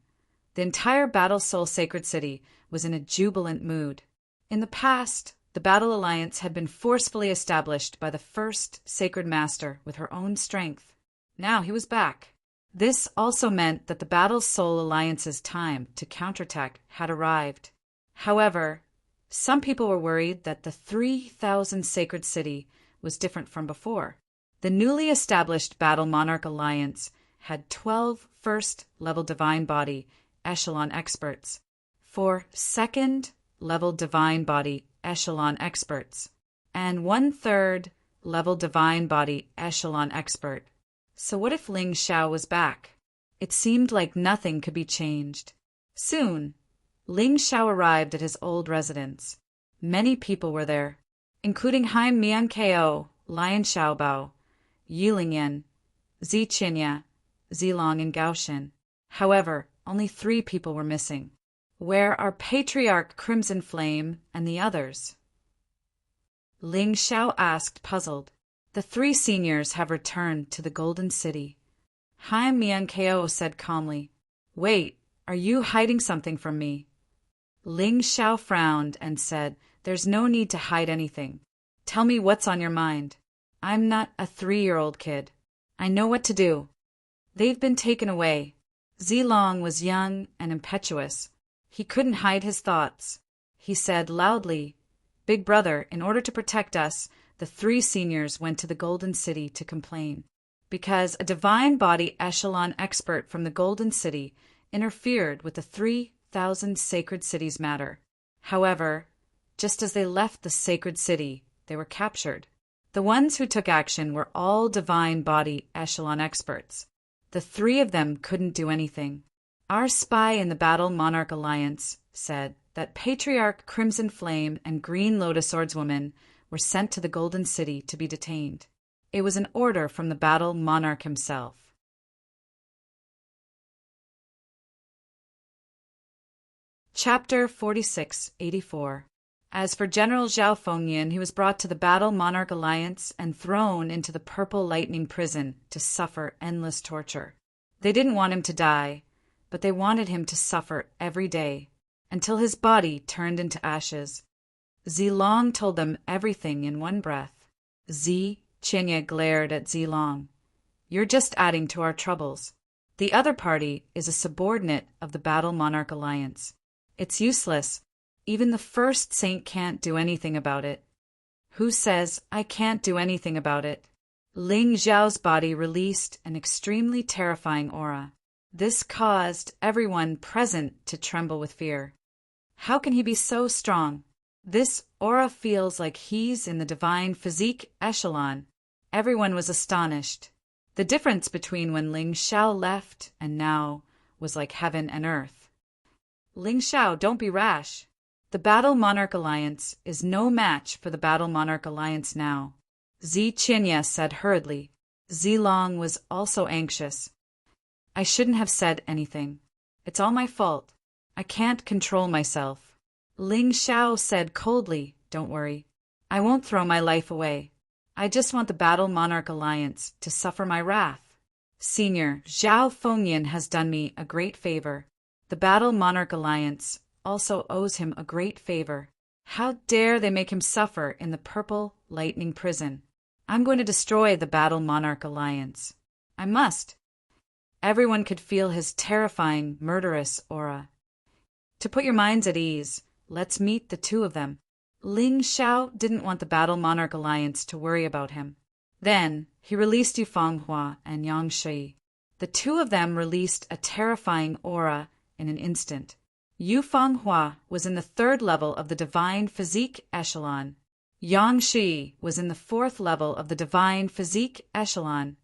the entire Battle Soul Sacred City was in a jubilant mood. In the past, the Battle Alliance had been forcefully established by the first Sacred Master with her own strength. Now he was back. This also meant that the Battle Soul Alliance's time to counterattack had arrived. However, some people were worried that the 3,000 Sacred City was different from before. The newly established Battle Monarch Alliance had 12 first-level Divine Body Echelon experts, 4 second-level Divine Body Echelon experts, and 1/3 level Divine Body Echelon expert. So what if Ling Xiao was back? It seemed like nothing could be changed. Soon, Ling Xiao arrived at his old residence. Many people were there, including Haim Mian Ko, Lion Xiaobao, Yilingyan, Zi Qinya, Zilong, and Gaoshin. However, only 3 people were missing. Where are Patriarch Crimson Flame and the others? Ling Xiao asked, puzzled. The 3 seniors have returned to the Golden City. Haim Mian Ko said calmly, "Wait, are you hiding something from me?" Ling Xiao frowned and said, "There's no need to hide anything. Tell me what's on your mind. I'm not a 3-year-old kid. I know what to do." They've been taken away. Zilong was young and impetuous. He couldn't hide his thoughts. He said loudly, "Big brother, in order to protect us, the 3 seniors went to the Golden City to complain, because a Divine Body Echelon expert from the Golden City interfered with the 3,000 Sacred Cities matter. However, just as they left the Sacred City, they were captured. The ones who took action were all Divine Body Echelon experts. The 3 of them couldn't do anything. Our spy in the Battle Monarch Alliance said that Patriarch Crimson Flame and Green Lotus Swordswoman were sent to the Golden City to be detained. It was an order from the Battle Monarch himself." Chapter 4684. As for General Zhao Fengyan, he was brought to the Battle Monarch Alliance and thrown into the Purple Lightning Prison to suffer endless torture. They didn't want him to die, but they wanted him to suffer every day, until his body turned into ashes. Zilong told them everything in one breath. Zi Qinya glared at Zilong. "You're just adding to our troubles. The other party is a subordinate of the Battle Monarch Alliance. It's useless. Even the first saint can't do anything about it." "Who says I can't do anything about it?" Ling Xiao's body released an extremely terrifying aura. This caused everyone present to tremble with fear. How can he be so strong? This aura feels like he's in the Divine Physique Echelon. Everyone was astonished. The difference between when Ling Xiao left and now was like heaven and earth. "Ling Xiao, don't be rash. The Battle Monarch Alliance is no match for the Battle Monarch Alliance now," Zi Qinya said hurriedly. Zilong was also anxious. "I shouldn't have said anything. It's all my fault. I can't control myself." Ling Xiao said coldly, "Don't worry. I won't throw my life away. I just want the Battle Monarch Alliance to suffer my wrath. Senior Zhao Fengyan has done me a great favor. The Battle Monarch Alliance also owes him a great favor. How dare they make him suffer in the Purple Lightning Prison? I'm going to destroy the Battle Monarch Alliance. I must." Everyone could feel his terrifying, murderous aura. "To put your minds at ease, let's meet the 2 of them." Ling Xiao didn't want the Battle Monarch Alliance to worry about him. Then he released Yu Fanghua and Yang Shi. The 2 of them released a terrifying aura in an instant. Yu Fanghua was in the 3rd level of the Divine Physique Echelon. Yang Shi was in the 4th level of the Divine Physique Echelon.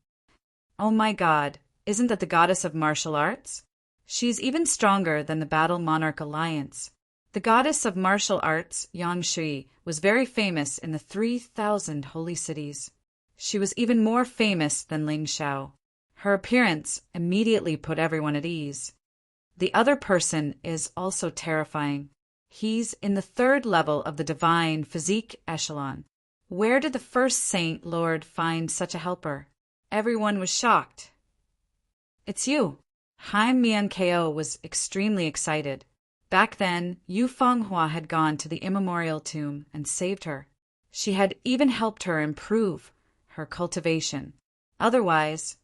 Oh my God, isn't that the goddess of martial arts? She's even stronger than the Battle Monarch Alliance. The goddess of martial arts, Yang Shi, was very famous in the 3,000 holy cities. She was even more famous than Ling Xiao. Her appearance immediately put everyone at ease. The other person is also terrifying. He's in the 3rd level of the divine physique echelon. Where did the first saint lord find such a helper? Everyone was shocked. It's you. Haim Mian-Ko was extremely excited. Back then, Yu Fenghua had gone to the immemorial tomb and saved her. She had even helped her improve her cultivation. Otherwise,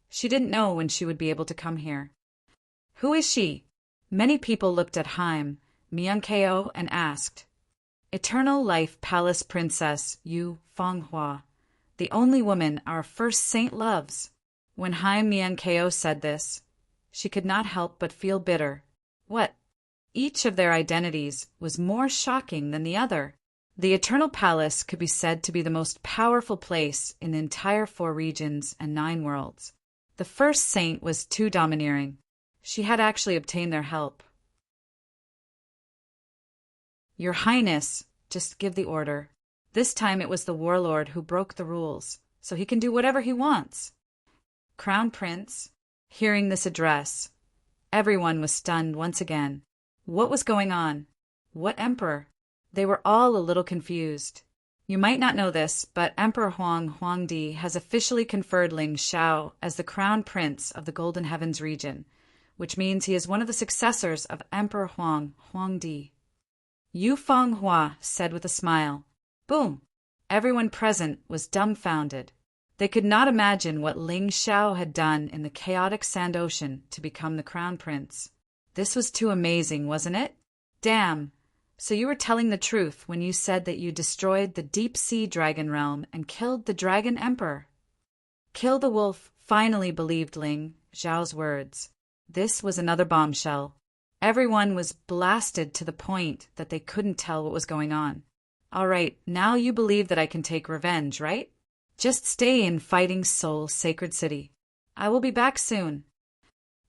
she didn't know when she would be able to come here. Who is she? Many people looked at Haim Mian-Ko and asked. Eternal Life Palace Princess Yu Fenghua, the only woman our first saint loves. When Haim Mian-Ko said this, she could not help but feel bitter. What? Each of their identities was more shocking than the other. The Eternal Palace could be said to be the most powerful place in the entire 4 regions and 9 worlds. The first saint was too domineering. She had actually obtained their help. Your Highness, just give the order. This time it was the warlord who broke the rules, so he can do whatever he wants. Crown Prince, hearing this address, everyone was stunned once again. What was going on? What emperor? They were all a little confused. You might not know this, but Emperor Huangdi has officially conferred Ling Xiao as the Crown Prince of the Golden Heavens region, which means he is one of the successors of Emperor Huangdi. Yu Fenghua said with a smile. Boom! Everyone present was dumbfounded. They could not imagine what Ling Xiao had done in the chaotic Sand Ocean to become the Crown Prince. This was too amazing, wasn't it? Damn! So you were telling the truth when you said that you destroyed the deep-sea dragon realm and killed the Dragon Emperor. Kill the wolf finally believed Ling Xiao's words. This was another bombshell. Everyone was blasted to the point that they couldn't tell what was going on. All right, now you believe that I can take revenge, right? Just stay in Fighting Soul Sacred City. I will be back soon.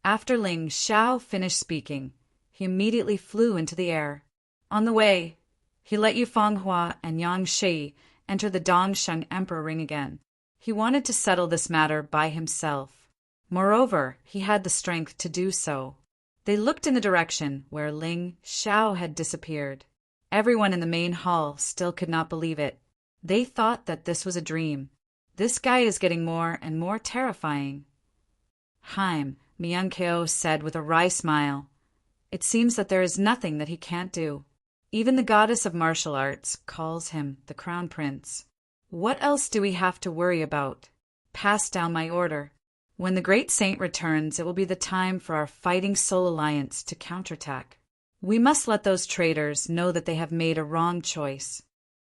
After Ling Xiao finished speaking, he immediately flew into the air. On the way, he let Yu Fenghua and Yang Shi enter the Dongsheng Emperor ring again. He wanted to settle this matter by himself. Moreover, he had the strength to do so. They looked in the direction where Ling Xiao had disappeared. Everyone in the main hall still could not believe it. They thought that this was a dream. This guy is getting more and more terrifying. Haim Mian-Ko said with a wry smile. It seems that there is nothing that he can't do. Even the goddess of martial arts calls him the Crown Prince. What else do we have to worry about? Pass down my order. When the great saint returns, it will be the time for our Fighting Soul Alliance to counterattack. We must let those traitors know that they have made a wrong choice.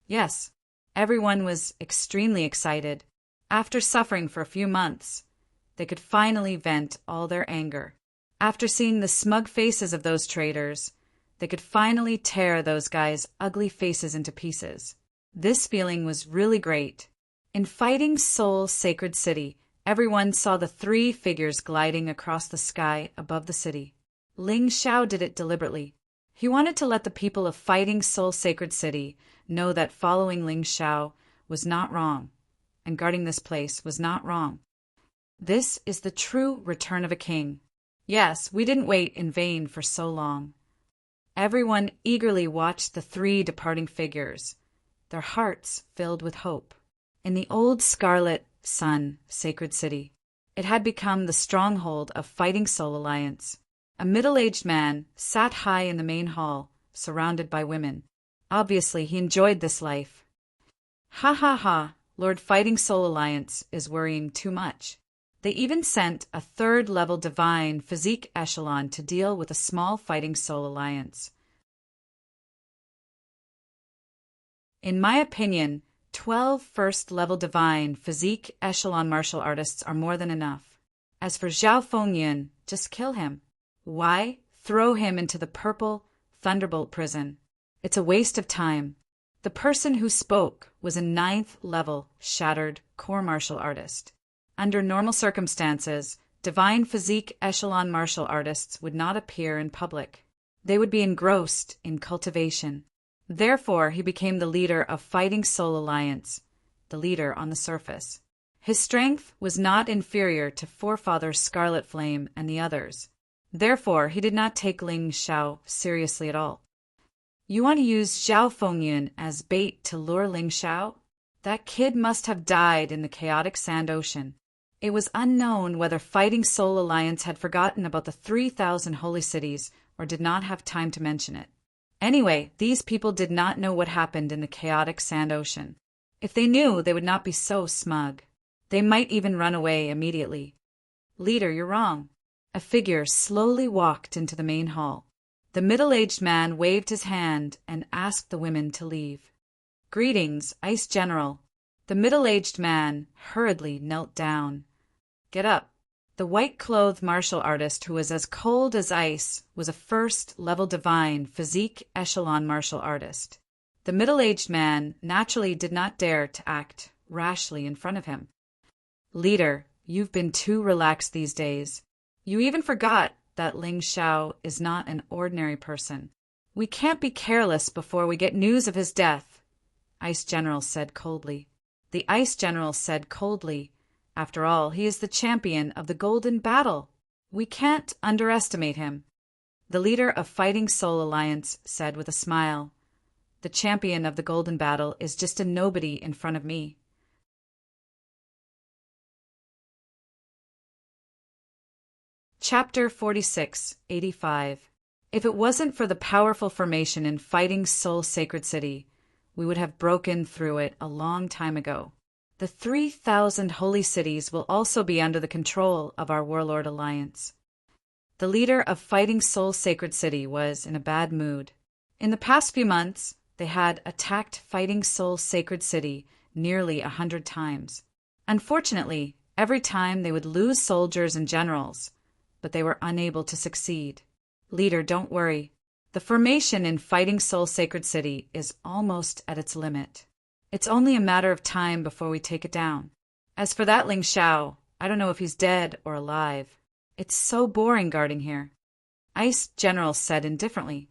Yes, everyone was extremely excited. After suffering for a few months, they could finally vent all their anger. After seeing the smug faces of those traitors, they could finally tear those guys' ugly faces into pieces. This feeling was really great. In Fighting Soul Sacred City, everyone saw the 3 figures gliding across the sky above the city. Ling Xiao did it deliberately. He wanted to let the people of Fighting Soul Sacred City know that following Ling Xiao was not wrong, and guarding this place was not wrong. This is the true return of a king. Yes, we didn't wait in vain for so long. Everyone eagerly watched the 3 departing figures, their hearts filled with hope. In the old Scarlet Sun Sacred City, it had become the stronghold of Fighting Soul Alliance. A middle-aged man sat high in the main hall, surrounded by women. Obviously, he enjoyed this life. Ha ha ha, Lord Fighting Soul Alliance is worrying too much. They even sent a 3rd-level divine physique echelon to deal with a small Fighting Soul Alliance. In my opinion, 12 first-level divine physique echelon martial artists are more than enough. As for Zhao Fengyan, just kill him. Why? Throw him into the purple Thunderbolt prison. It's a waste of time. The person who spoke was a 9th-level shattered core martial artist. Under normal circumstances, divine physique echelon martial artists would not appear in public. They would be engrossed in cultivation. Therefore, he became the leader of Fighting Soul Alliance. the leader on the surface. His strength was not inferior to Forefather Scarlet Flame and the others. Therefore, he did not take Ling Xiao seriously at all. You want to use Zhao Fengyun as bait to lure Ling Xiao? That kid must have died in the chaotic sand ocean. It was unknown whether Fighting Soul Alliance had forgotten about the 3,000 holy cities or did not have time to mention it. Anyway, these people did not know what happened in the chaotic sand ocean. If they knew, they would not be so smug. They might even run away immediately. Leader, you're wrong. A figure slowly walked into the main hall. The middle-aged man waved his hand and asked the women to leave. Greetings, Ice General. The middle-aged man hurriedly knelt down. Get up. The white-clothed martial artist, who was as cold as ice, was a first-level divine physique echelon martial artist. The middle-aged man naturally did not dare to act rashly in front of him. Leader, you've been too relaxed these days. You even forgot that Ling Xiao is not an ordinary person. We can't be careless before we get news of his death, Ice General said coldly. The Ice General said coldly, after all, he is the champion of the Golden Battle. We can't underestimate him. The leader of Fighting Soul Alliance said with a smile, the champion of the Golden Battle is just a nobody in front of me. Chapter 46, 85. If it wasn't for the powerful formation in Fighting Soul Sacred City, we would have broken through it a long time ago. The 3,000 holy cities will also be under the control of our Warlord Alliance. The leader of Fighting Soul Sacred City was in a bad mood. In the past few months, they had attacked Fighting Soul Sacred City nearly 100 times. Unfortunately, every time they would lose soldiers and generals, but they were unable to succeed. Leader, don't worry. The formation in Fighting Soul Sacred City is almost at its limit. It's only a matter of time before we take it down. As for that Ling Xiao, I don't know if he's dead or alive. It's so boring guarding here. Ice General said indifferently.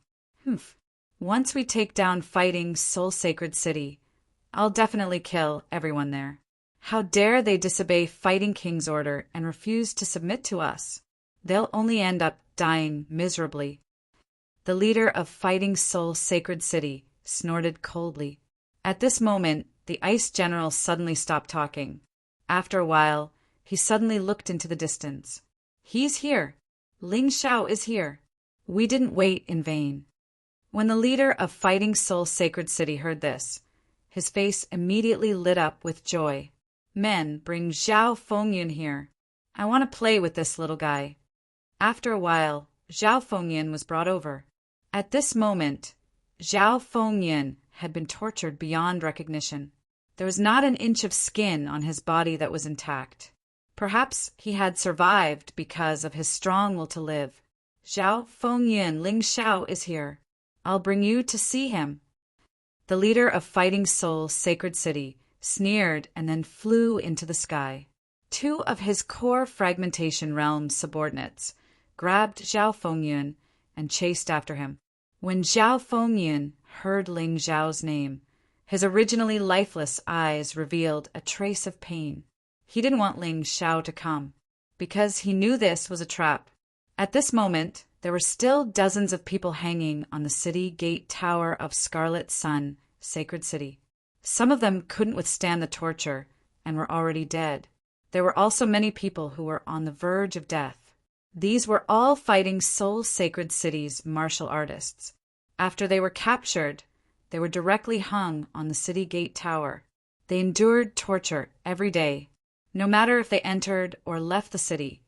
Once we take down Fighting Soul Sacred City, I'll definitely kill everyone there. How dare they disobey Fighting King's order and refuse to submit to us? They'll only end up dying miserably. The leader of Fighting Soul Sacred City snorted coldly. At this moment, the Ice General suddenly stopped talking. After a while, he suddenly looked into the distance. He's here. Ling Xiao is here. We didn't wait in vain. When the leader of Fighting Soul Sacred City heard this, his face immediately lit up with joy. Men, bring Zhao Fengyun here. I want to play with this little guy. After a while, Zhao Fengyun was brought over. At this moment, Zhao Fengyun had been tortured beyond recognition. There was not an inch of skin on his body that was intact. Perhaps he had survived because of his strong will to live. Zhao Fengyun, Ling Xiao is here. I'll bring you to see him. The leader of Fighting Soul Sacred City sneered and then flew into the sky. Two of his core fragmentation realm subordinates grabbed Zhao Fengyun and chased after him. When Zhao Fengyun heard Ling Xiao's name, his originally lifeless eyes revealed a trace of pain. He didn't want Ling Xiao to come, because he knew this was a trap. At this moment, there were still dozens of people hanging on the city gate tower of Scarlet Sun, Sacred City. Some of them couldn't withstand the torture and were already dead. There were also many people who were on the verge of death. These were all Fighting Soul Sacred City's martial artists. After they were captured, they were directly hung on the city gate tower. They endured torture every day. No matter if they entered or left the city,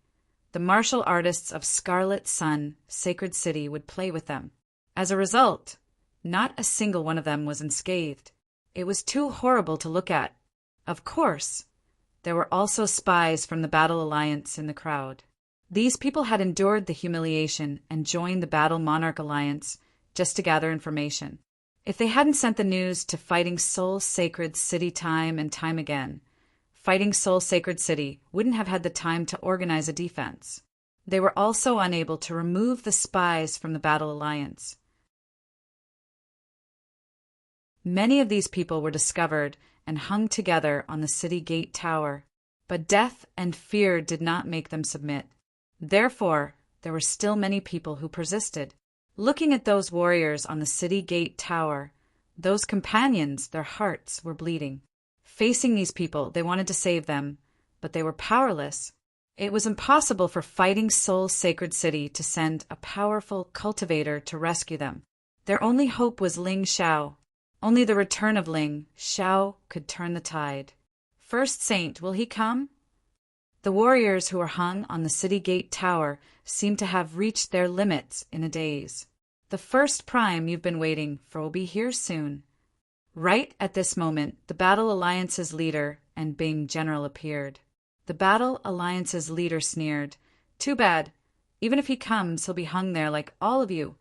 the martial artists of Scarlet Sun, Sacred City, would play with them. As a result, not a single one of them was unscathed. It was too horrible to look at. Of course, there were also spies from the Battle Alliance in the crowd. These people had endured the humiliation and joined the Battle Monarch Alliance just to gather information. If they hadn't sent the news to Fighting Soul Sacred City time and time again, Fighting Soul Sacred City wouldn't have had the time to organize a defense. They were also unable to remove the spies from the Battle Alliance. Many of these people were discovered and hung together on the city gate tower. But death and fear did not make them submit. Therefore, there were still many people who persisted. Looking at those warriors on the city gate tower, those companions, their hearts were bleeding. Facing these people, they wanted to save them, but they were powerless. It was impossible for Fighting Soul's sacred city to send a powerful cultivator to rescue them. Their only hope was Ling Xiao. Only the return of Ling Xiao could turn the tide. First Saint, will he come? The warriors who were hung on the city gate tower seemed to have reached their limits in a daze. The first prime you've been waiting for will be here soon. Right at this moment, the Battle Alliance's leader and Bing general appeared. The Battle Alliance's leader sneered, "Too bad. Even if he comes, he'll be hung there like all of you.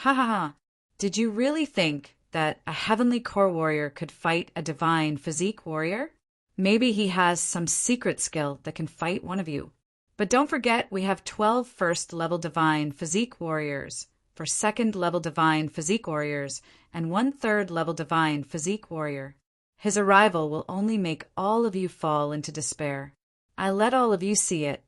Ha ha ha. Did you really think that a heavenly core warrior could fight a divine physique warrior? Maybe he has some secret skill that can fight one of you. But don't forget we have 12 first-level divine physique warriors for second-level divine physique warriors and 1/3 level divine physique warrior. His arrival will only make all of you fall into despair. I let all of you see it."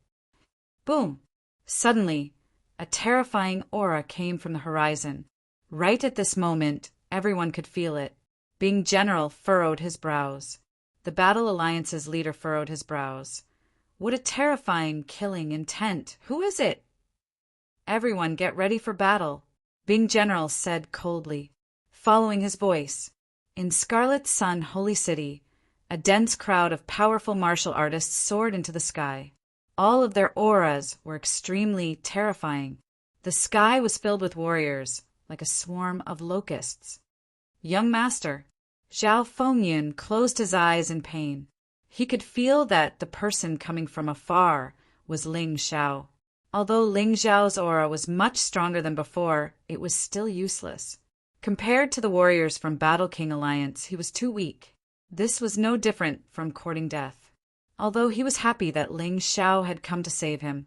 Boom! Suddenly, a terrifying aura came from the horizon. Right at this moment, everyone could feel it. Bing General furrowed his brows. The Battle Alliance's leader furrowed his brows. What a terrifying, killing intent. Who is it? Everyone get ready for battle, Bing General said coldly, following his voice. In Scarlet Sun Holy City, a dense crowd of powerful martial artists soared into the sky. All of their auras were extremely terrifying. The sky was filled with warriors, like a swarm of locusts. Young Master, Zhao Fengyun closed his eyes in pain. He could feel that the person coming from afar was Ling Xiao. Although Ling Xiao's aura was much stronger than before, it was still useless. Compared to the warriors from Battle King Alliance, he was too weak. This was no different from courting death. Although he was happy that Ling Xiao had come to save him,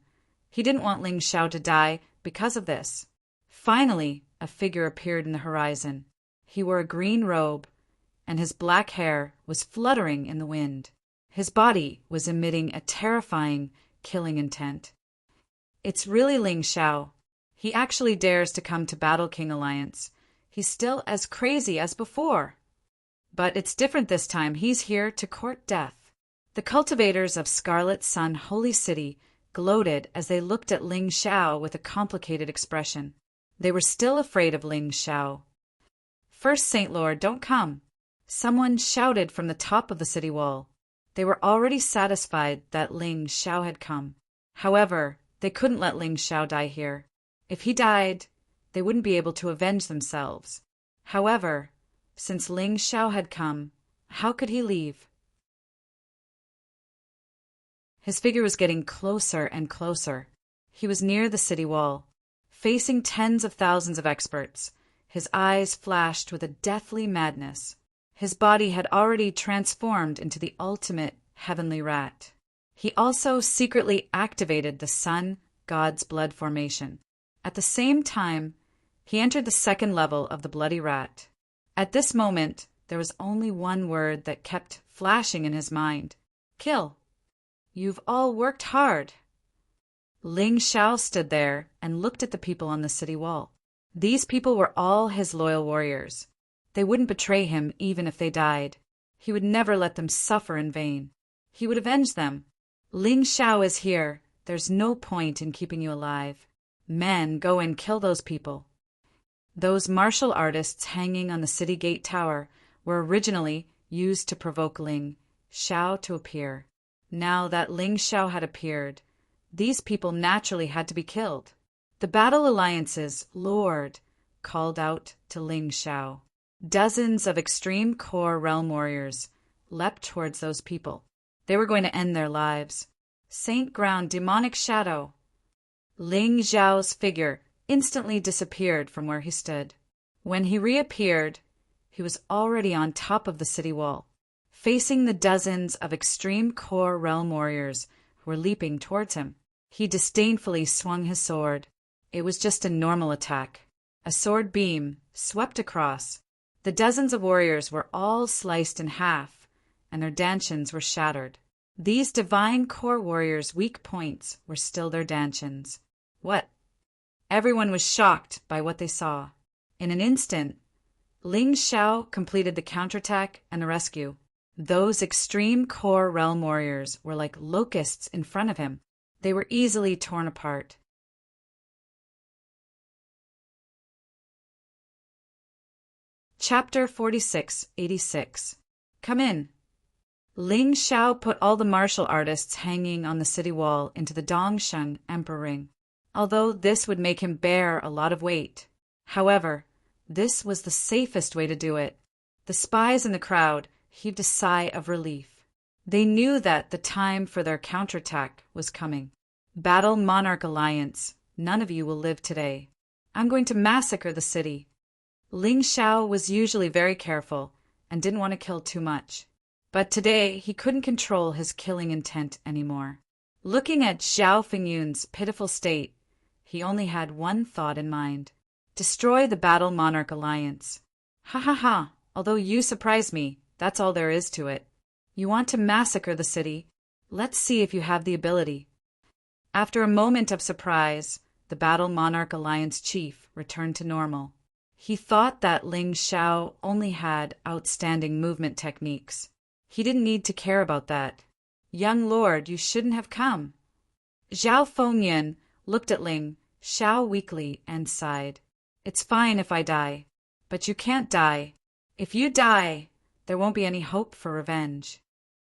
he didn't want Ling Xiao to die because of this. Finally, a figure appeared in the horizon. He wore a green robe, and his black hair was fluttering in the wind. His body was emitting a terrifying, killing intent. It's really Ling Xiao. He actually dares to come to Battle King Alliance. He's still as crazy as before. But it's different this time. He's here to court death. The cultivators of Scarlet Sun Holy City gloated as they looked at Ling Xiao with a complicated expression. They were still afraid of Ling Xiao. First Saint Lord, don't come. Someone shouted from the top of the city wall. They were already satisfied that Ling Xiao had come. However, they couldn't let Ling Xiao die here. If he died, they wouldn't be able to avenge themselves. However, since Ling Xiao had come, how could he leave? His figure was getting closer and closer. He was near the city wall, facing tens of thousands of experts. His eyes flashed with a deathly madness. His body had already transformed into the ultimate heavenly rat. He also secretly activated the Sun God's blood formation. At the same time, he entered the second level of the bloody rat. At this moment, there was only one word that kept flashing in his mind. Kill. You've all worked hard. Ling Xiao stood there and looked at the people on the city wall. These people were all his loyal warriors. They wouldn't betray him even if they died. He would never let them suffer in vain. He would avenge them. Ling Xiao is here. There's no point in keeping you alive. Men, go and kill those people. Those martial artists hanging on the city gate tower were originally used to provoke Ling Xiao to appear. Now that Ling Xiao had appeared, these people naturally had to be killed. The Battle Alliance's Lord called out to Ling Xiao. Dozens of extreme core realm warriors leapt towards those people. They were going to end their lives. Saint Ground Demonic Shadow. Ling Xiao's figure instantly disappeared from where he stood. When he reappeared, he was already on top of the city wall, facing the dozens of extreme core realm warriors who were leaping towards him. He disdainfully swung his sword. It was just a normal attack. A sword beam swept across. The dozens of warriors were all sliced in half, and their dantians were shattered. These divine core warriors' weak points were still their dantians. What? Everyone was shocked by what they saw. In an instant, Ling Xiao completed the counterattack and the rescue. Those extreme core realm warriors were like locusts in front of him. They were easily torn apart. Chapter 4686. Come in. Ling Xiao put all the martial artists hanging on the city wall into the Dongsheng Emperor Ring, although this would make him bear a lot of weight. However, this was the safest way to do it. The spies in the crowd heaved a sigh of relief. They knew that the time for their counterattack was coming. Battle Monarch Alliance, none of you will live today. I'm going to massacre the city. Ling Xiao was usually very careful and didn't want to kill too much. But today he couldn't control his killing intent anymore. Looking at Zhao Fengyun's pitiful state, he only had one thought in mind. Destroy the Battle Monarch Alliance. Ha ha ha, although you surprised me, that's all there is to it. You want to massacre the city? Let's see if you have the ability. After a moment of surprise, the Battle Monarch Alliance chief returned to normal. He thought that Ling Xiao only had outstanding movement techniques. He didn't need to care about that. Young lord, you shouldn't have come. Zhao Fengyan looked at Ling Xiao weakly and sighed. It's fine if I die, but you can't die. If you die, there won't be any hope for revenge.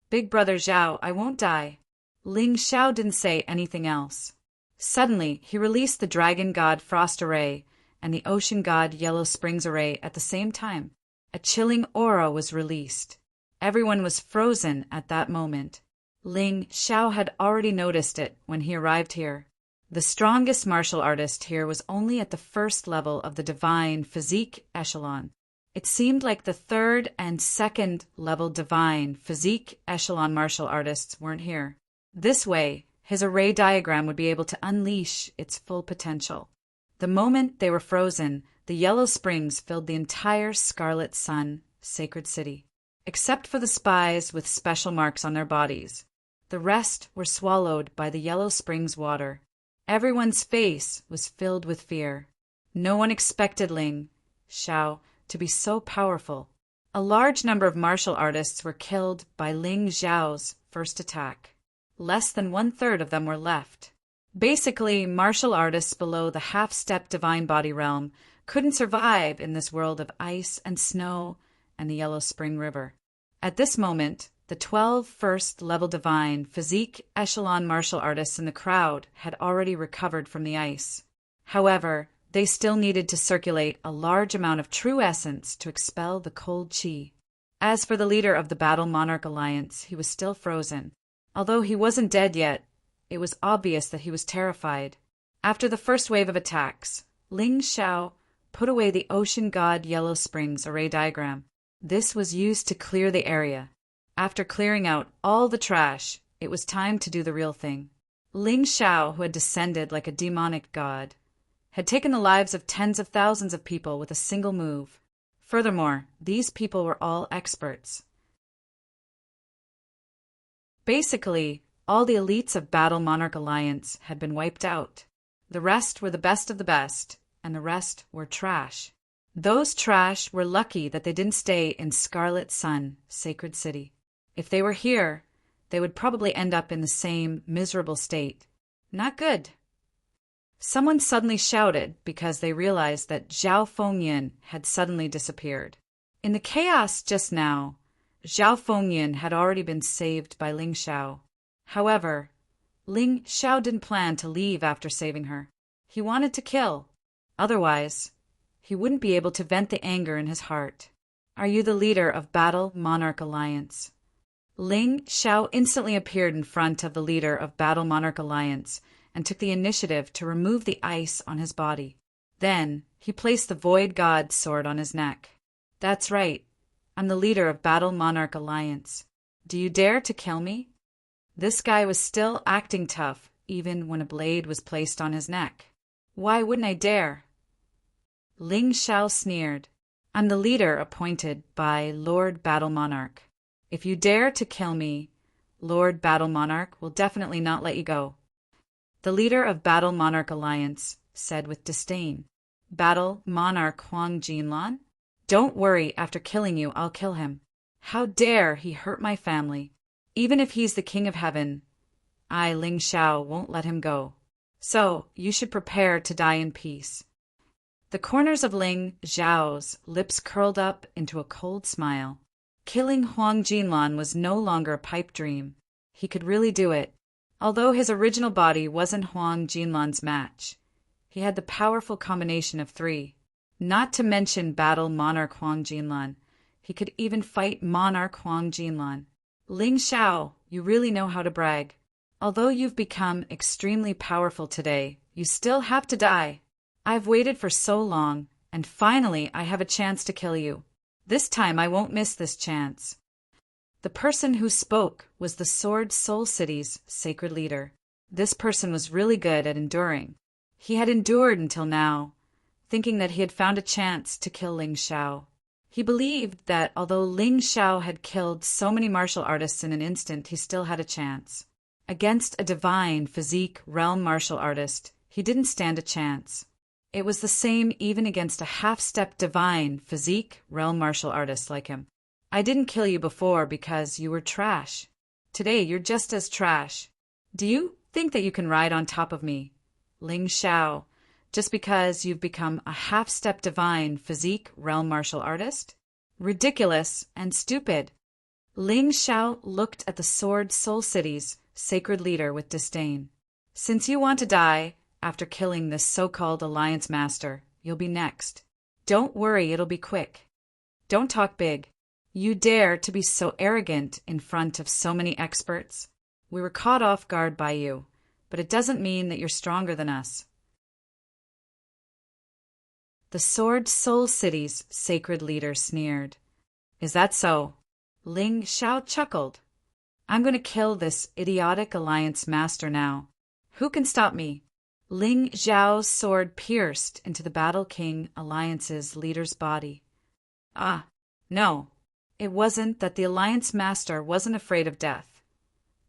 Big brother Zhao, I won't die. Ling Xiao didn't say anything else. Suddenly, he released the Dragon God Frost Array and the Ocean God Yellow Springs Array at the same time. A chilling aura was released. Everyone was frozen at that moment. Ling Xiao had already noticed it when he arrived here. The strongest martial artist here was only at the first level of the divine physique echelon. It seemed like the third and second level divine physique echelon martial artists weren't here. This way, his array diagram would be able to unleash its full potential. The moment they were frozen, the yellow springs filled the entire Scarlet Sun sacred city. Except for the spies with special marks on their bodies. The rest were swallowed by the yellow springs water. Everyone's face was filled with fear. No one expected Ling Xiao to be so powerful. A large number of martial artists were killed by Ling Xiao's first attack. Less than 1/3 of them were left. Basically, martial artists below the half-step divine body realm couldn't survive in this world of ice and snow and the Yellow Spring River. At this moment, the 12 first-level divine physique echelon martial artists in the crowd had already recovered from the ice. However, they still needed to circulate a large amount of true essence to expel the cold chi. As for the leader of the Battle Monarch Alliance, he was still frozen. Although he wasn't dead yet, it was obvious that he was terrified. After the first wave of attacks, Ling Xiao put away the Ocean God Yellow Springs array diagram. This was used to clear the area. After clearing out all the trash, it was time to do the real thing. Ling Xiao, who had descended like a demonic god, had taken the lives of tens of thousands of people with a single move. Furthermore, these people were all experts. Basically, all the elites of Battle Monarch Alliance had been wiped out. The rest were the best of the best, and the rest were trash. Those trash were lucky that they didn't stay in Scarlet Sun, Sacred City. If they were here, they would probably end up in the same miserable state. Not good. Someone suddenly shouted because they realized that Zhao Fengyan had suddenly disappeared. In the chaos just now, Zhao Fengyan had already been saved by Ling Xiao. However, Ling Xiao didn't plan to leave after saving her. He wanted to kill. Otherwise, he wouldn't be able to vent the anger in his heart. Are you the leader of Battle Monarch Alliance? Ling Xiao instantly appeared in front of the leader of Battle Monarch Alliance and took the initiative to remove the ice on his body. Then, he placed the Void God's sword on his neck. That's right. I'm the leader of Battle Monarch Alliance. Do you dare to kill me? This guy was still acting tough, even when a blade was placed on his neck. Why wouldn't I dare? Ling Xiao sneered. I'm the leader appointed by Lord Battle Monarch. If you dare to kill me, Lord Battle Monarch will definitely not let you go." The leader of Battle Monarch Alliance said with disdain. "Battle Monarch Huang Jinlan? Don't worry, after killing you, I'll kill him. How dare he hurt my family? Even if he's the king of heaven, I, Ling Xiao, won't let him go. So, you should prepare to die in peace." The corners of Ling Xiao's lips curled up into a cold smile. Killing Huang Jinlan was no longer a pipe dream. He could really do it. Although his original body wasn't Huang Jinlan's match, he had the powerful combination of three. Not to mention Battle Monarch Huang Jinlan. He could even fight Monarch Huang Jinlan. Ling Xiao, you really know how to brag. Although you've become extremely powerful today, you still have to die. I've waited for so long, and finally I have a chance to kill you. This time I won't miss this chance. The person who spoke was the Sword Soul City's sacred leader. This person was really good at enduring. He had endured until now, thinking that he had found a chance to kill Ling Xiao. He believed that although Ling Xiao had killed so many martial artists in an instant, he still had a chance. Against a divine physique realm martial artist, he didn't stand a chance. It was the same even against a half-step divine physique realm martial artist like him. I didn't kill you before because you were trash. Today you're just as trash. Do you think that you can ride on top of me, Ling Xiao, just because you've become a half-step divine physique realm martial artist? Ridiculous and stupid. Ling Xiao looked at the Sword Soul City's sacred leader with disdain. Since you want to die after killing this so-called Alliance Master, you'll be next. Don't worry, it'll be quick. Don't talk big. You dare to be so arrogant in front of so many experts? We were caught off guard by you, but it doesn't mean that you're stronger than us. The Sword Soul City's sacred leader sneered. Is that so? Ling Xiao chuckled. I'm going to kill this idiotic Alliance Master now. Who can stop me? Ling Xiao's sword pierced into the Battle King Alliance's leader's body. No. It wasn't that the Alliance Master wasn't afraid of death,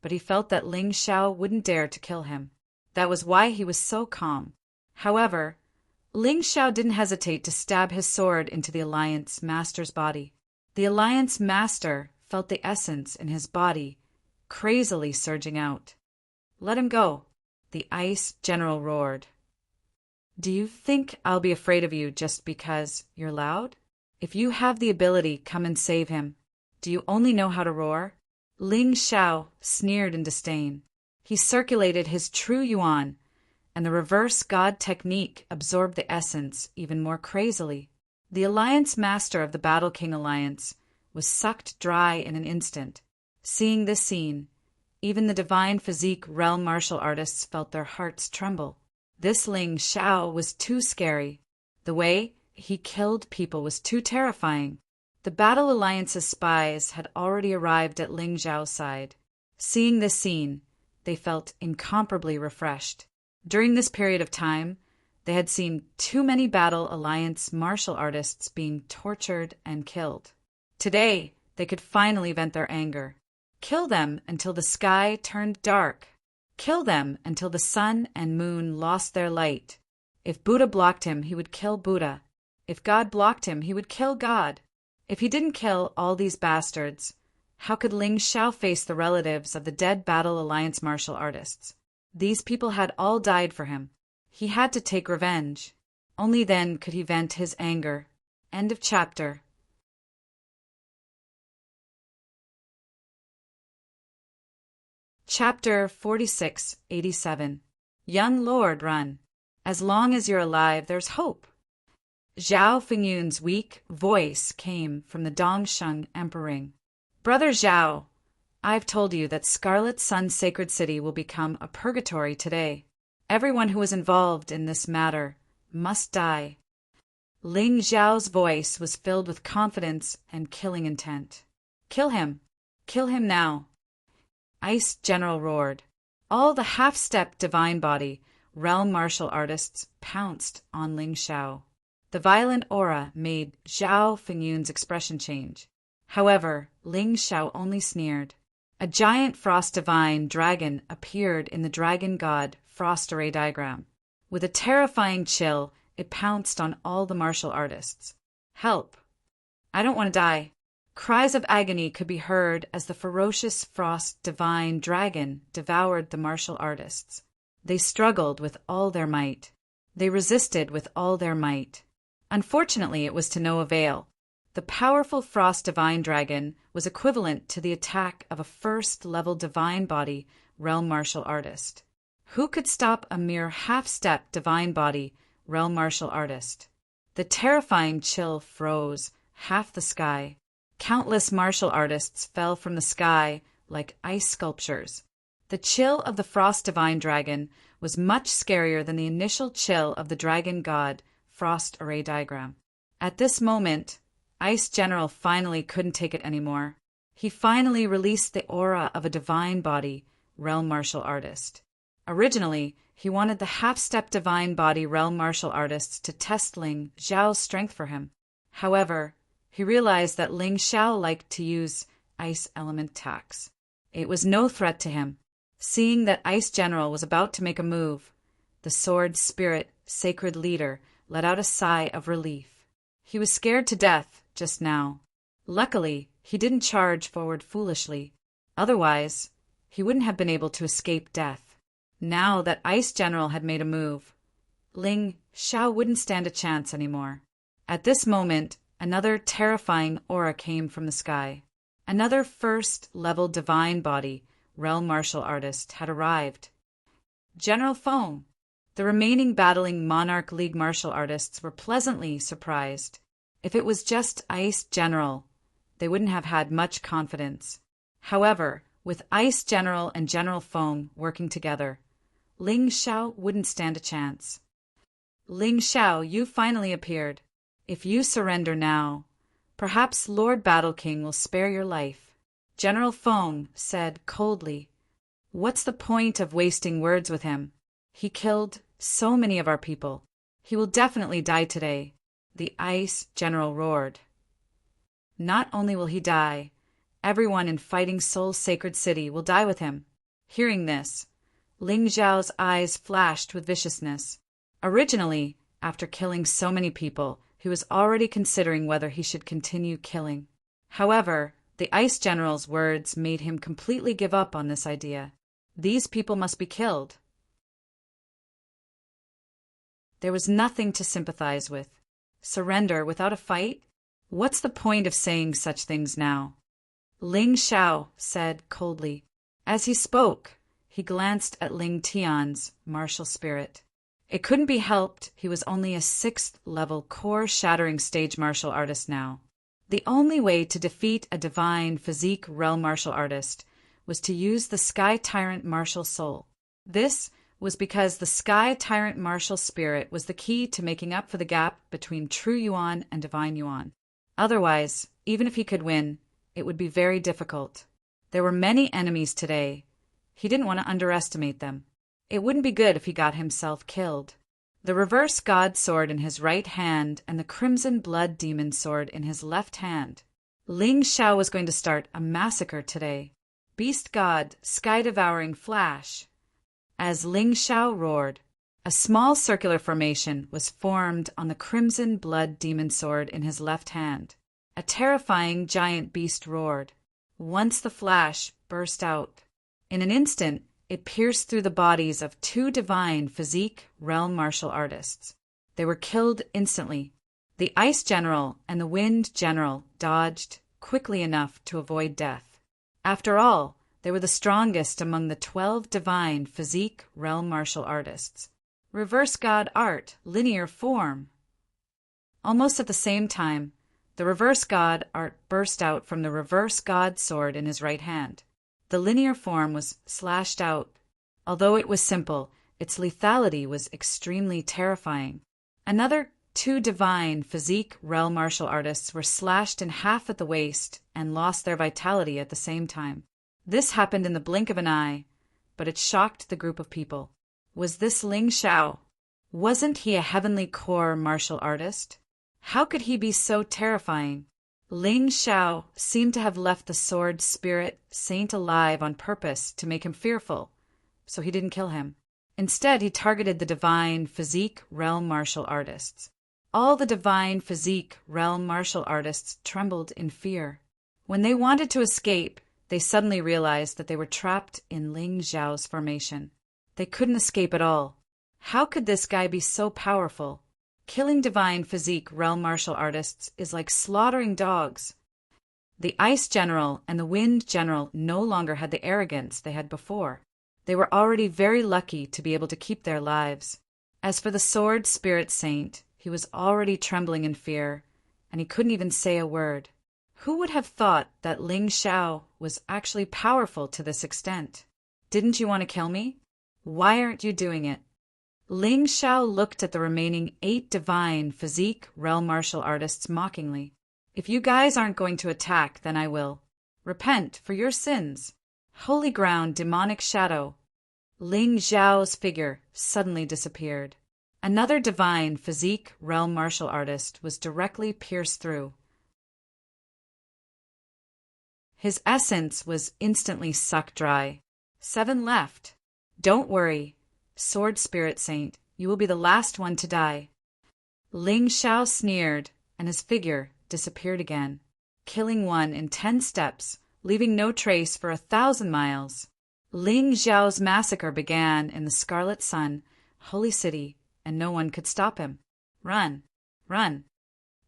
but he felt that Ling Xiao wouldn't dare to kill him. That was why he was so calm. However, Ling Xiao didn't hesitate to stab his sword into the Alliance Master's body. The Alliance Master felt the essence in his body crazily surging out. Let him go, the Ice General roared. Do you think I'll be afraid of you just because you're loud? If you have the ability, come and save him. Do you only know how to roar? Ling Xiao sneered in disdain. He circulated his true yuan, and the reverse god technique absorbed the essence even more crazily. The Alliance Master of the Battle King Alliance was sucked dry in an instant. Seeing this scene, even the divine physique realm martial artists felt their hearts tremble. This Ling Xiao was too scary. The way he killed people was too terrifying. The Battle Alliance's spies had already arrived at Ling Xiao's side. Seeing this scene, they felt incomparably refreshed. During this period of time, they had seen too many Battle Alliance martial artists being tortured and killed. Today, they could finally vent their anger. Kill them until the sky turned dark. Kill them until the sun and moon lost their light. If Buddha blocked him, he would kill Buddha. If God blocked him, he would kill God. If he didn't kill all these bastards, how could Ling Xiao face the relatives of the dead Battle Alliance martial artists? These people had all died for him. He had to take revenge. Only then could he vent his anger. End of chapter. Chapter 4687. Young Lord, run. As long as you're alive, there's hope. Zhao Fingyun's weak voice came from the Dongsheng Emperor. Brother Zhao, I've told you that Scarlet Sun's sacred city will become a purgatory today. Everyone who is involved in this matter must die. Ling Xiao's voice was filled with confidence and killing intent. Kill him. Kill him now. Ice General roared. All the half-step divine body, realm martial artists pounced on Ling Xiao. The violent aura made Zhao Fingyun's expression change. However, Ling Xiao only sneered. A giant frost divine dragon appeared in the dragon god frost array diagram. With a terrifying chill, it pounced on all the martial artists. Help! I don't want to die. Cries of agony could be heard as the ferocious frost divine dragon devoured the martial artists. They struggled with all their might. They resisted with all their might. Unfortunately, it was to no avail. The powerful frost divine dragon was equivalent to the attack of a first-level divine body realm martial artist. Who could stop a mere half-step divine body realm martial artist? The terrifying chill froze half the sky. Countless martial artists fell from the sky like ice sculptures. The chill of the frost divine dragon was much scarier than the initial chill of the dragon god frost array diagram. At this moment, Ice General finally couldn't take it anymore. He finally released the aura of a divine body realm martial artist. Originally, he wanted the half-step divine body realm martial artists to test Ling Xiao's strength for him. However, he realized that Ling Xiao liked to use ice element attacks. It was no threat to him. Seeing that Ice General was about to make a move, the sword spirit sacred leader let out a sigh of relief. He was scared to death just now. Luckily, he didn't charge forward foolishly. Otherwise, he wouldn't have been able to escape death. Now that Ice General had made a move, Ling Xiao wouldn't stand a chance anymore. At this moment, another terrifying aura came from the sky. Another first-level divine body realm martial artist had arrived. General Feng. The remaining battling Monarch League martial artists were pleasantly surprised. If it was just Ice General, they wouldn't have had much confidence. However, with Ice General and General Feng working together, Ling Xiao wouldn't stand a chance. Ling Xiao, you finally appeared. If you surrender now, perhaps Lord Battle King will spare your life. General Feng said coldly. What's the point of wasting words with him? He killed so many of our people. He will definitely die today. The Ice General roared. Not only will he die, everyone in Fighting Soul Sacred City will die with him. Hearing this, Ling Xiao's eyes flashed with viciousness. Originally, after killing so many people, he was already considering whether he should continue killing. However, the Ice General's words made him completely give up on this idea. These people must be killed. There was nothing to sympathize with. Surrender without a fight? What's the point of saying such things now? Ling Xiao said coldly. As he spoke, he glanced at Ling Tian's martial spirit. It couldn't be helped, he was only a 6th-level core-shattering stage martial artist now. The only way to defeat a divine physique realm martial artist was to use the Sky Tyrant martial soul. This was because the Sky Tyrant martial spirit was the key to making up for the gap between true Yuan and divine Yuan. Otherwise, even if he could win, it would be very difficult. There were many enemies today. He didn't want to underestimate them. It wouldn't be good if he got himself killed. The reverse god sword in his right hand and the crimson blood demon sword in his left hand. Ling Xiao was going to start a massacre today. Beast god, sky-devouring flash. As Ling Xiao roared, a small circular formation was formed on the crimson blood demon sword in his left hand. A terrifying giant beast roared. Once the flash burst out. In an instant, it pierced through the bodies of 2 divine physique realm martial artists. They were killed instantly. The Ice General and the Wind General dodged quickly enough to avoid death. After all, they were the strongest among the 12 divine physique realm martial artists. Reverse god art, linear form. Almost at the same time, the reverse god art burst out from the reverse god sword in his right hand. The linear form was slashed out. Although it was simple, its lethality was extremely terrifying. Another 2 divine physique realm martial artists were slashed in half at the waist and lost their vitality at the same time. This happened in the blink of an eye, but it shocked the group of people. Was this Ling Xiao? Wasn't he a heavenly core martial artist? How could he be so terrifying? Ling Xiao seemed to have left the sword spirit saint alive on purpose to make him fearful, so he didn't kill him. Instead, he targeted the divine physique realm martial artists. All the divine physique realm martial artists trembled in fear. When they wanted to escape, they suddenly realized that they were trapped in Ling Xiao's formation. They couldn't escape at all. How could this guy be so powerful? Killing divine physique realm martial artists is like slaughtering dogs. The Ice General and the Wind General no longer had the arrogance they had before. They were already very lucky to be able to keep their lives. As for the Sword Spirit Saint, he was already trembling in fear, and he couldn't even say a word. Who would have thought that Ling Xiao was actually powerful to this extent? Didn't you want to kill me? Why aren't you doing it? Ling Xiao looked at the remaining 8 divine physique realm martial artists mockingly. If you guys aren't going to attack, then I will. Repent for your sins. Holy ground, demonic shadow. Ling Xiao's figure suddenly disappeared. Another divine physique realm martial artist was directly pierced through. His essence was instantly sucked dry. 7 left. Don't worry, Sword Spirit Saint, you will be the last one to die. Ling Xiao sneered, and his figure disappeared again, killing one in 10 steps, leaving no trace for 1,000 miles. Ling Xiao's massacre began in the Scarlet Sun, Holy City, and no one could stop him. Run, run.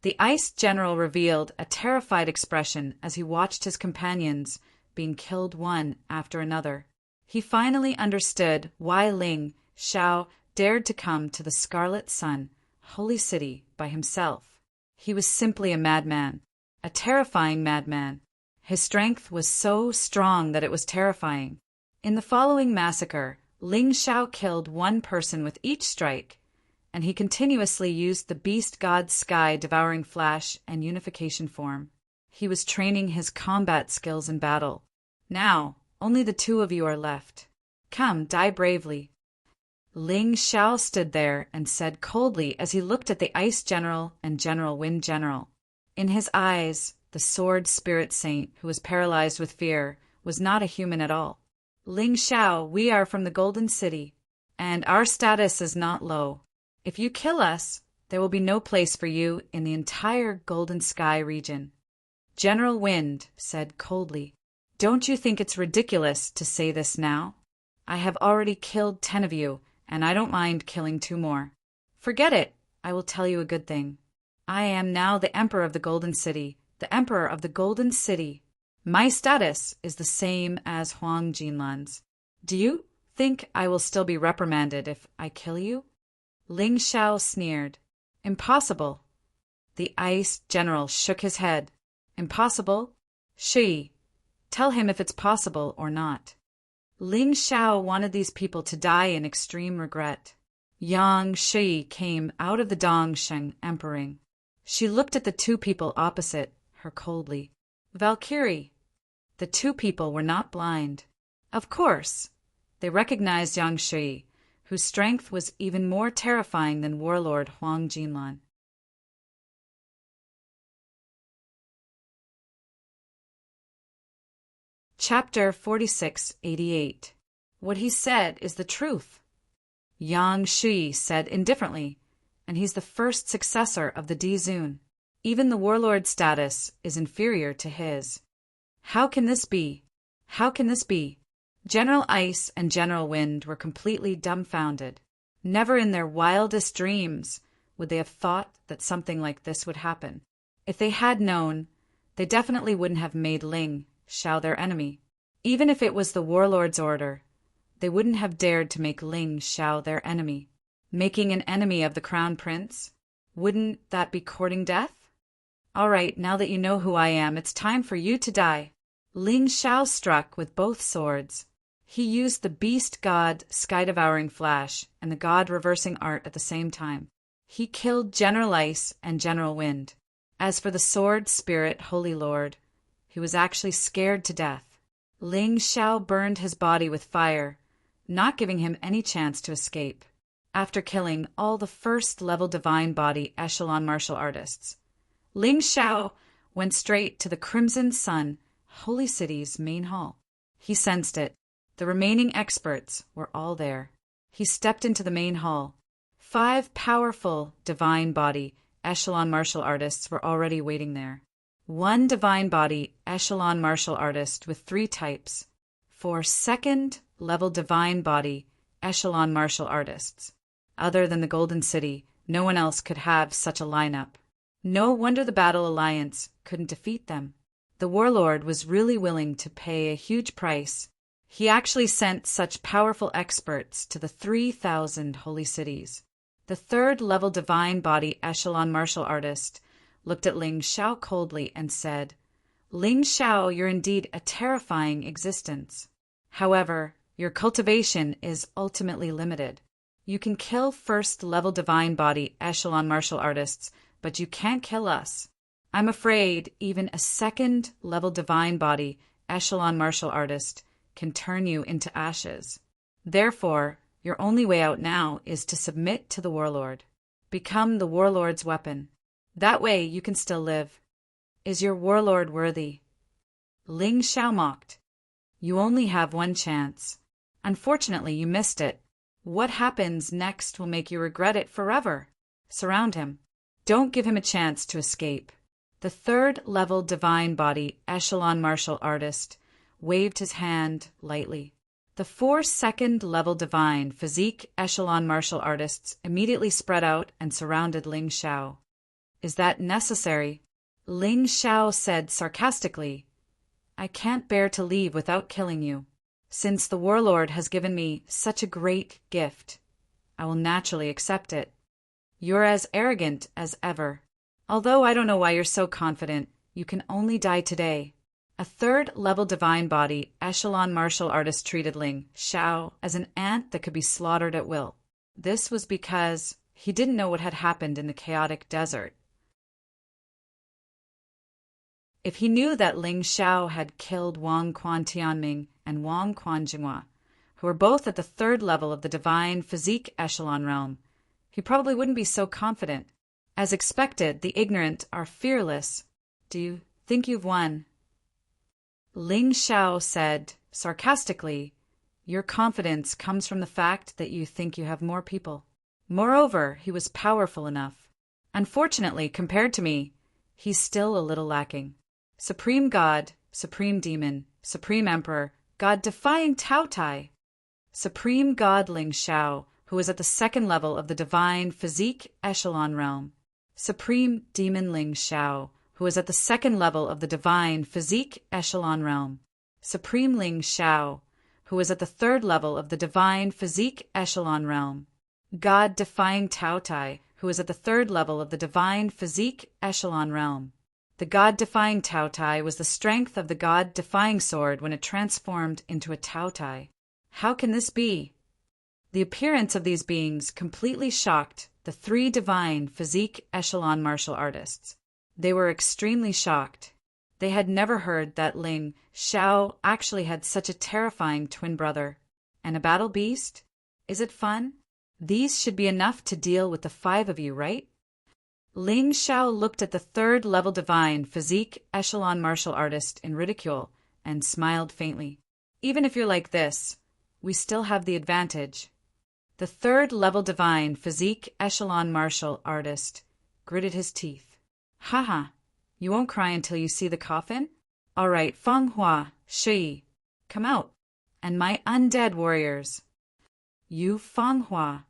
The Ice General revealed a terrified expression as he watched his companions being killed one after another. He finally understood why Ling Xiao dared to come to the Scarlet Sun, Holy City, by himself. He was simply a madman, a terrifying madman. His strength was so strong that it was terrifying. In the following massacre, Ling Xiao killed 1 person with each strike, and he continuously used the Beast God Sky Devouring Flash and Unification form. He was training his combat skills in battle. Now, only the 2 of you are left. Come, die bravely. Ling Xiao stood there and said coldly as he looked at the Ice General and General Wind General. In his eyes, the Sword Spirit Saint, who was paralyzed with fear, was not a human at all. Ling Xiao, we are from the Golden City, and our status is not low. If you kill us, there will be no place for you in the entire Golden Sky region. General Wind said coldly, don't you think it's ridiculous to say this now? I have already killed 10 of you, and I don't mind killing 2 more. Forget it. I will tell you a good thing. I am now the Emperor of the Golden City, the Emperor of the Golden City. My status is the same as Huang Jinlan's. Do you think I will still be reprimanded if I kill you? Ling Xiao sneered. Impossible. The Ice General shook his head. Impossible? Shi, tell him if it's possible or not. Ling Xiao wanted these people to die in extreme regret. Yang Shi came out of the Dongsheng Emperor. She looked at the 2 people opposite her coldly. Valkyrie. The 2 people were not blind. Of course, they recognized Yang Shi, whose strength was even more terrifying than warlord Huang Jinlan. Chapter 4688. What he said is the truth. Yang Shi said indifferently, and he's the first successor of the Dizun. Even the warlord status is inferior to his. How can this be? How can this be? General Ice and General Wind were completely dumbfounded. Never in their wildest dreams would they have thought that something like this would happen. If they had known, they definitely wouldn't have made Ling Xiao their enemy. Even if it was the warlord's order, they wouldn't have dared to make Ling Xiao their enemy. Making an enemy of the crown prince? Wouldn't that be courting death? All right, now that you know who I am, it's time for you to die. Ling Xiao struck with both swords. He used the Beast God Sky Devouring Flash and the God Reversing Art at the same time. He killed General Ice and General Wind. As for the Sword Spirit Holy Lord, he was actually scared to death. Ling Xiao burned his body with fire, not giving him any chance to escape. After killing all the first-level divine body echelon martial artists, Ling Xiao went straight to the Crimson Sun, Holy City's main hall. He sensed it. The remaining experts were all there. He stepped into the main hall. 5 powerful Divine Body Echelon martial artists were already waiting there. 1 Divine Body Echelon martial artist with 3 types. 4 second-level Divine Body Echelon martial artists. Other than the Golden City, no one else could have such a lineup. No wonder the Battle Alliance couldn't defeat them. The warlord was really willing to pay a huge price. He actually sent such powerful experts to the 3,000 holy cities. The 3rd-level Divine Body Echelon martial artist looked at Ling Xiao coldly and said, "Ling Xiao, you're indeed a terrifying existence. However, your cultivation is ultimately limited. You can kill 1st-level Divine Body Echelon martial artists, but you can't kill us. I'm afraid even a 2nd-level Divine Body Echelon martial artist can turn you into ashes. Therefore, your only way out now is to submit to the warlord. Become the warlord's weapon. That way you can still live. Is your warlord worthy?" Ling Xiao mocked. "You only have 1 chance. Unfortunately, you missed it. What happens next will make you regret it forever. Surround him. Don't give him a chance to escape." The 3rd-level Divine Body Echelon martial artist waved his hand lightly. The 4 second-level Divine Physique Echelon martial artists immediately spread out and surrounded Ling Xiao. "Is that necessary?" Ling Xiao said sarcastically. "I can't bear to leave without killing you. Since the warlord has given me such a great gift, I will naturally accept it. You're as arrogant as ever. Although I don't know why you're so confident, you can only die today." A 3rd-level Divine Body Echelon martial artist treated Ling Xiao as an ant that could be slaughtered at will. This was because he didn't know what had happened in the chaotic desert. If he knew that Ling Xiao had killed Wang Quan Tianming and Wang Quan Jinghua, who were both at the 3rd level of the Divine Physique Echelon realm, he probably wouldn't be so confident. As expected, the ignorant are fearless. "Do you think you've won?" Ling Xiao said sarcastically, "Your confidence comes from the fact that you think you have more people." Moreover, he was powerful enough. Unfortunately, compared to me, he's still a little lacking. Supreme God, Supreme Demon, Supreme Emperor, God-defying Tao Tai. Supreme God Ling Xiao, who is at the 2nd level of the Divine Physique Echelon realm. Supreme Demon Ling Xiao, who is at the 2nd level of the Divine Physique Echelon realm. Supreme Ling Xiao, who is at the 3rd level of the Divine Physique Echelon realm. God-defying Tao Tai, who is at the 3rd level of the Divine Physique Echelon realm. The God-defying Tao Tai was the strength of the God-defying sword when it transformed into a Tao Tai. How can this be? The appearance of these beings completely shocked the 3 Divine Physique Echelon martial artists. They were extremely shocked. They had never heard that Ling Xiao actually had such a terrifying twin brother. And a battle beast? Is it fun? These should be enough to deal with the 5 of you, right? Ling Xiao looked at the 3rd-level Divine Physique Echelon martial artist in ridicule and smiled faintly. "Even if you're like this, we still have the advantage." The 3rd-level Divine Physique Echelon martial artist gritted his teeth. "Haha, you won't cry until you see the coffin? All right, Feng Hua, Shi, come out. And my undead warriors." Yu Feng Hua,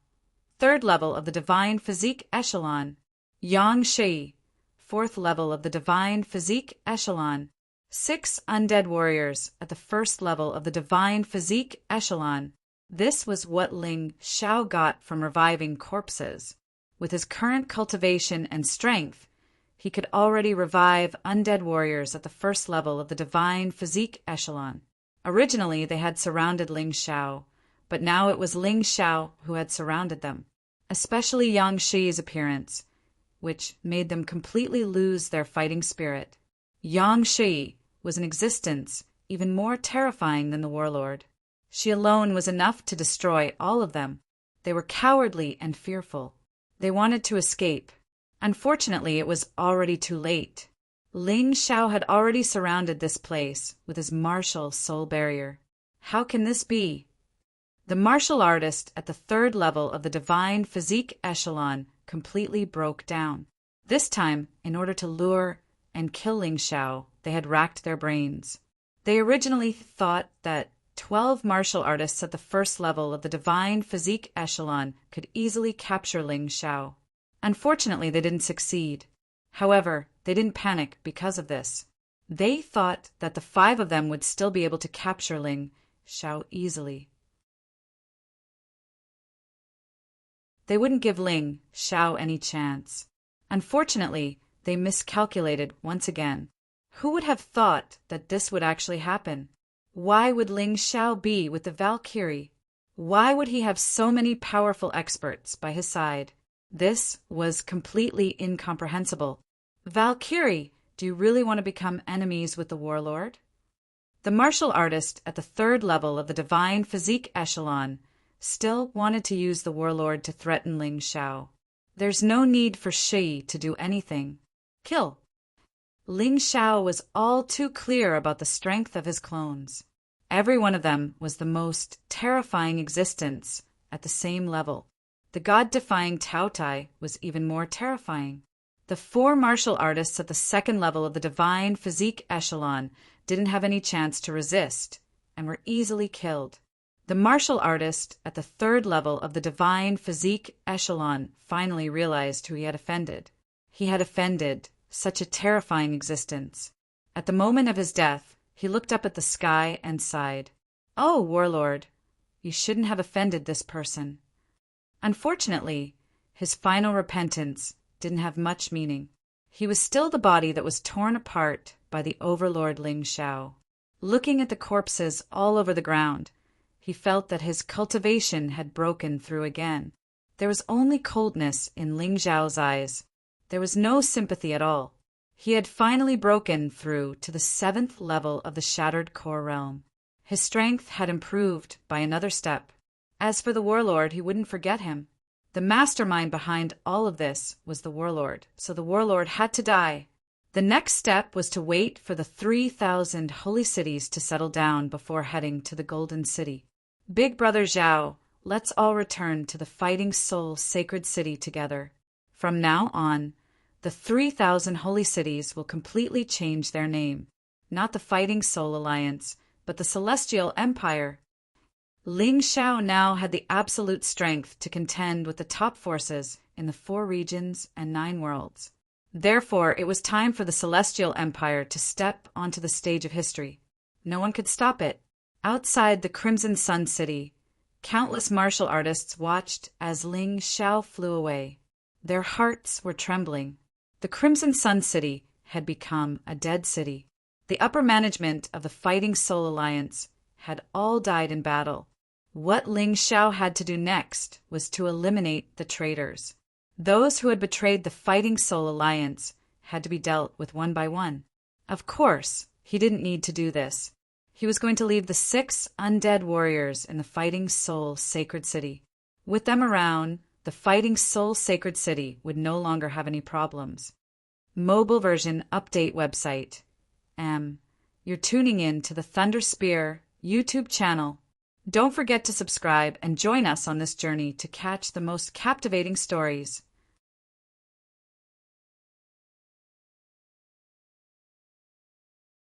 3rd level of the Divine Physique Echelon. Yang Shi, 4th level of the Divine Physique Echelon. 6 undead warriors at the 1st level of the Divine Physique Echelon. This was what Ling Xiao got from reviving corpses. With his current cultivation and strength, he could already revive undead warriors at the 1st level of the Divine Physique Echelon. Originally, they had surrounded Ling Xiao, but now it was Ling Xiao who had surrounded them, especially Yang Shi's appearance, which made them completely lose their fighting spirit. Yang Shi was an existence even more terrifying than the warlord. She alone was enough to destroy all of them. They were cowardly and fearful. They wanted to escape. Unfortunately, it was already too late. Ling Xiao had already surrounded this place with his martial soul barrier. How can this be? The martial artist at the third level of the divine physique echelon completely broke down. This time, in order to lure and kill Ling Xiao, they had racked their brains. They originally thought that 12 martial artists at the first level of the divine physique echelon could easily capture Ling Xiao. Unfortunately, they didn't succeed. However, they didn't panic because of this. They thought that the 5 of them would still be able to capture Ling Xiao easily. They wouldn't give Ling Xiao any chance. Unfortunately, they miscalculated once again. Who would have thought that this would actually happen? Why would Ling Xiao be with the Valkyrie? Why would he have so many powerful experts by his side? This was completely incomprehensible. Valkyrie, do you really want to become enemies with the warlord? The martial artist at the third level of the divine physique echelon still wanted to use the warlord to threaten Ling Xiao. There's no need for Shi to do anything. Kill. Ling Xiao was all too clear about the strength of his clones. Every one of them was the most terrifying existence at the same level. The god-defying Taotai was even more terrifying. The 4 martial artists at the second level of the divine physique echelon didn't have any chance to resist and were easily killed. The martial artist at the third level of the divine physique echelon finally realized who he had offended. He had offended such a terrifying existence. At the moment of his death, he looked up at the sky and sighed. "Oh, warlord, you shouldn't have offended this person." Unfortunately, his final repentance didn't have much meaning. He was still the body that was torn apart by the overlord Ling Xiao. Looking at the corpses all over the ground, he felt that his cultivation had broken through again. There was only coldness in Ling Xiao's eyes. There was no sympathy at all. He had finally broken through to the 7th level of the Shattered Core Realm. His strength had improved by another step. As for the warlord, he wouldn't forget him. The mastermind behind all of this was the warlord, so the warlord had to die. The next step was to wait for the 3,000 holy cities to settle down before heading to the Golden City. Big Brother Zhao, let's all return to the Fighting Soul Sacred City together. From now on, the 3,000 holy cities will completely change their name. Not the Fighting Soul Alliance, but the Celestial Empire. Ling Xiao now had the absolute strength to contend with the top forces in the 4 regions and 9 worlds. Therefore, it was time for the Celestial Empire to step onto the stage of history. No one could stop it. Outside the Crimson Sun City, countless martial artists watched as Ling Xiao flew away. Their hearts were trembling. The Crimson Sun City had become a dead city. The upper management of the Fighting Soul Alliance had all died in battle. What Ling Xiao had to do next was to eliminate the traitors. Those who had betrayed the Fighting Soul Alliance had to be dealt with one by one. Of course, he didn't need to do this. He was going to leave the 6 undead warriors in the Fighting Soul Sacred City. With them around, the Fighting Soul Sacred City would no longer have any problems. Mobile version update website. You're tuning in to the Thunder Spear YouTube channel. Don't forget to subscribe and join us on this journey to catch the most captivating stories.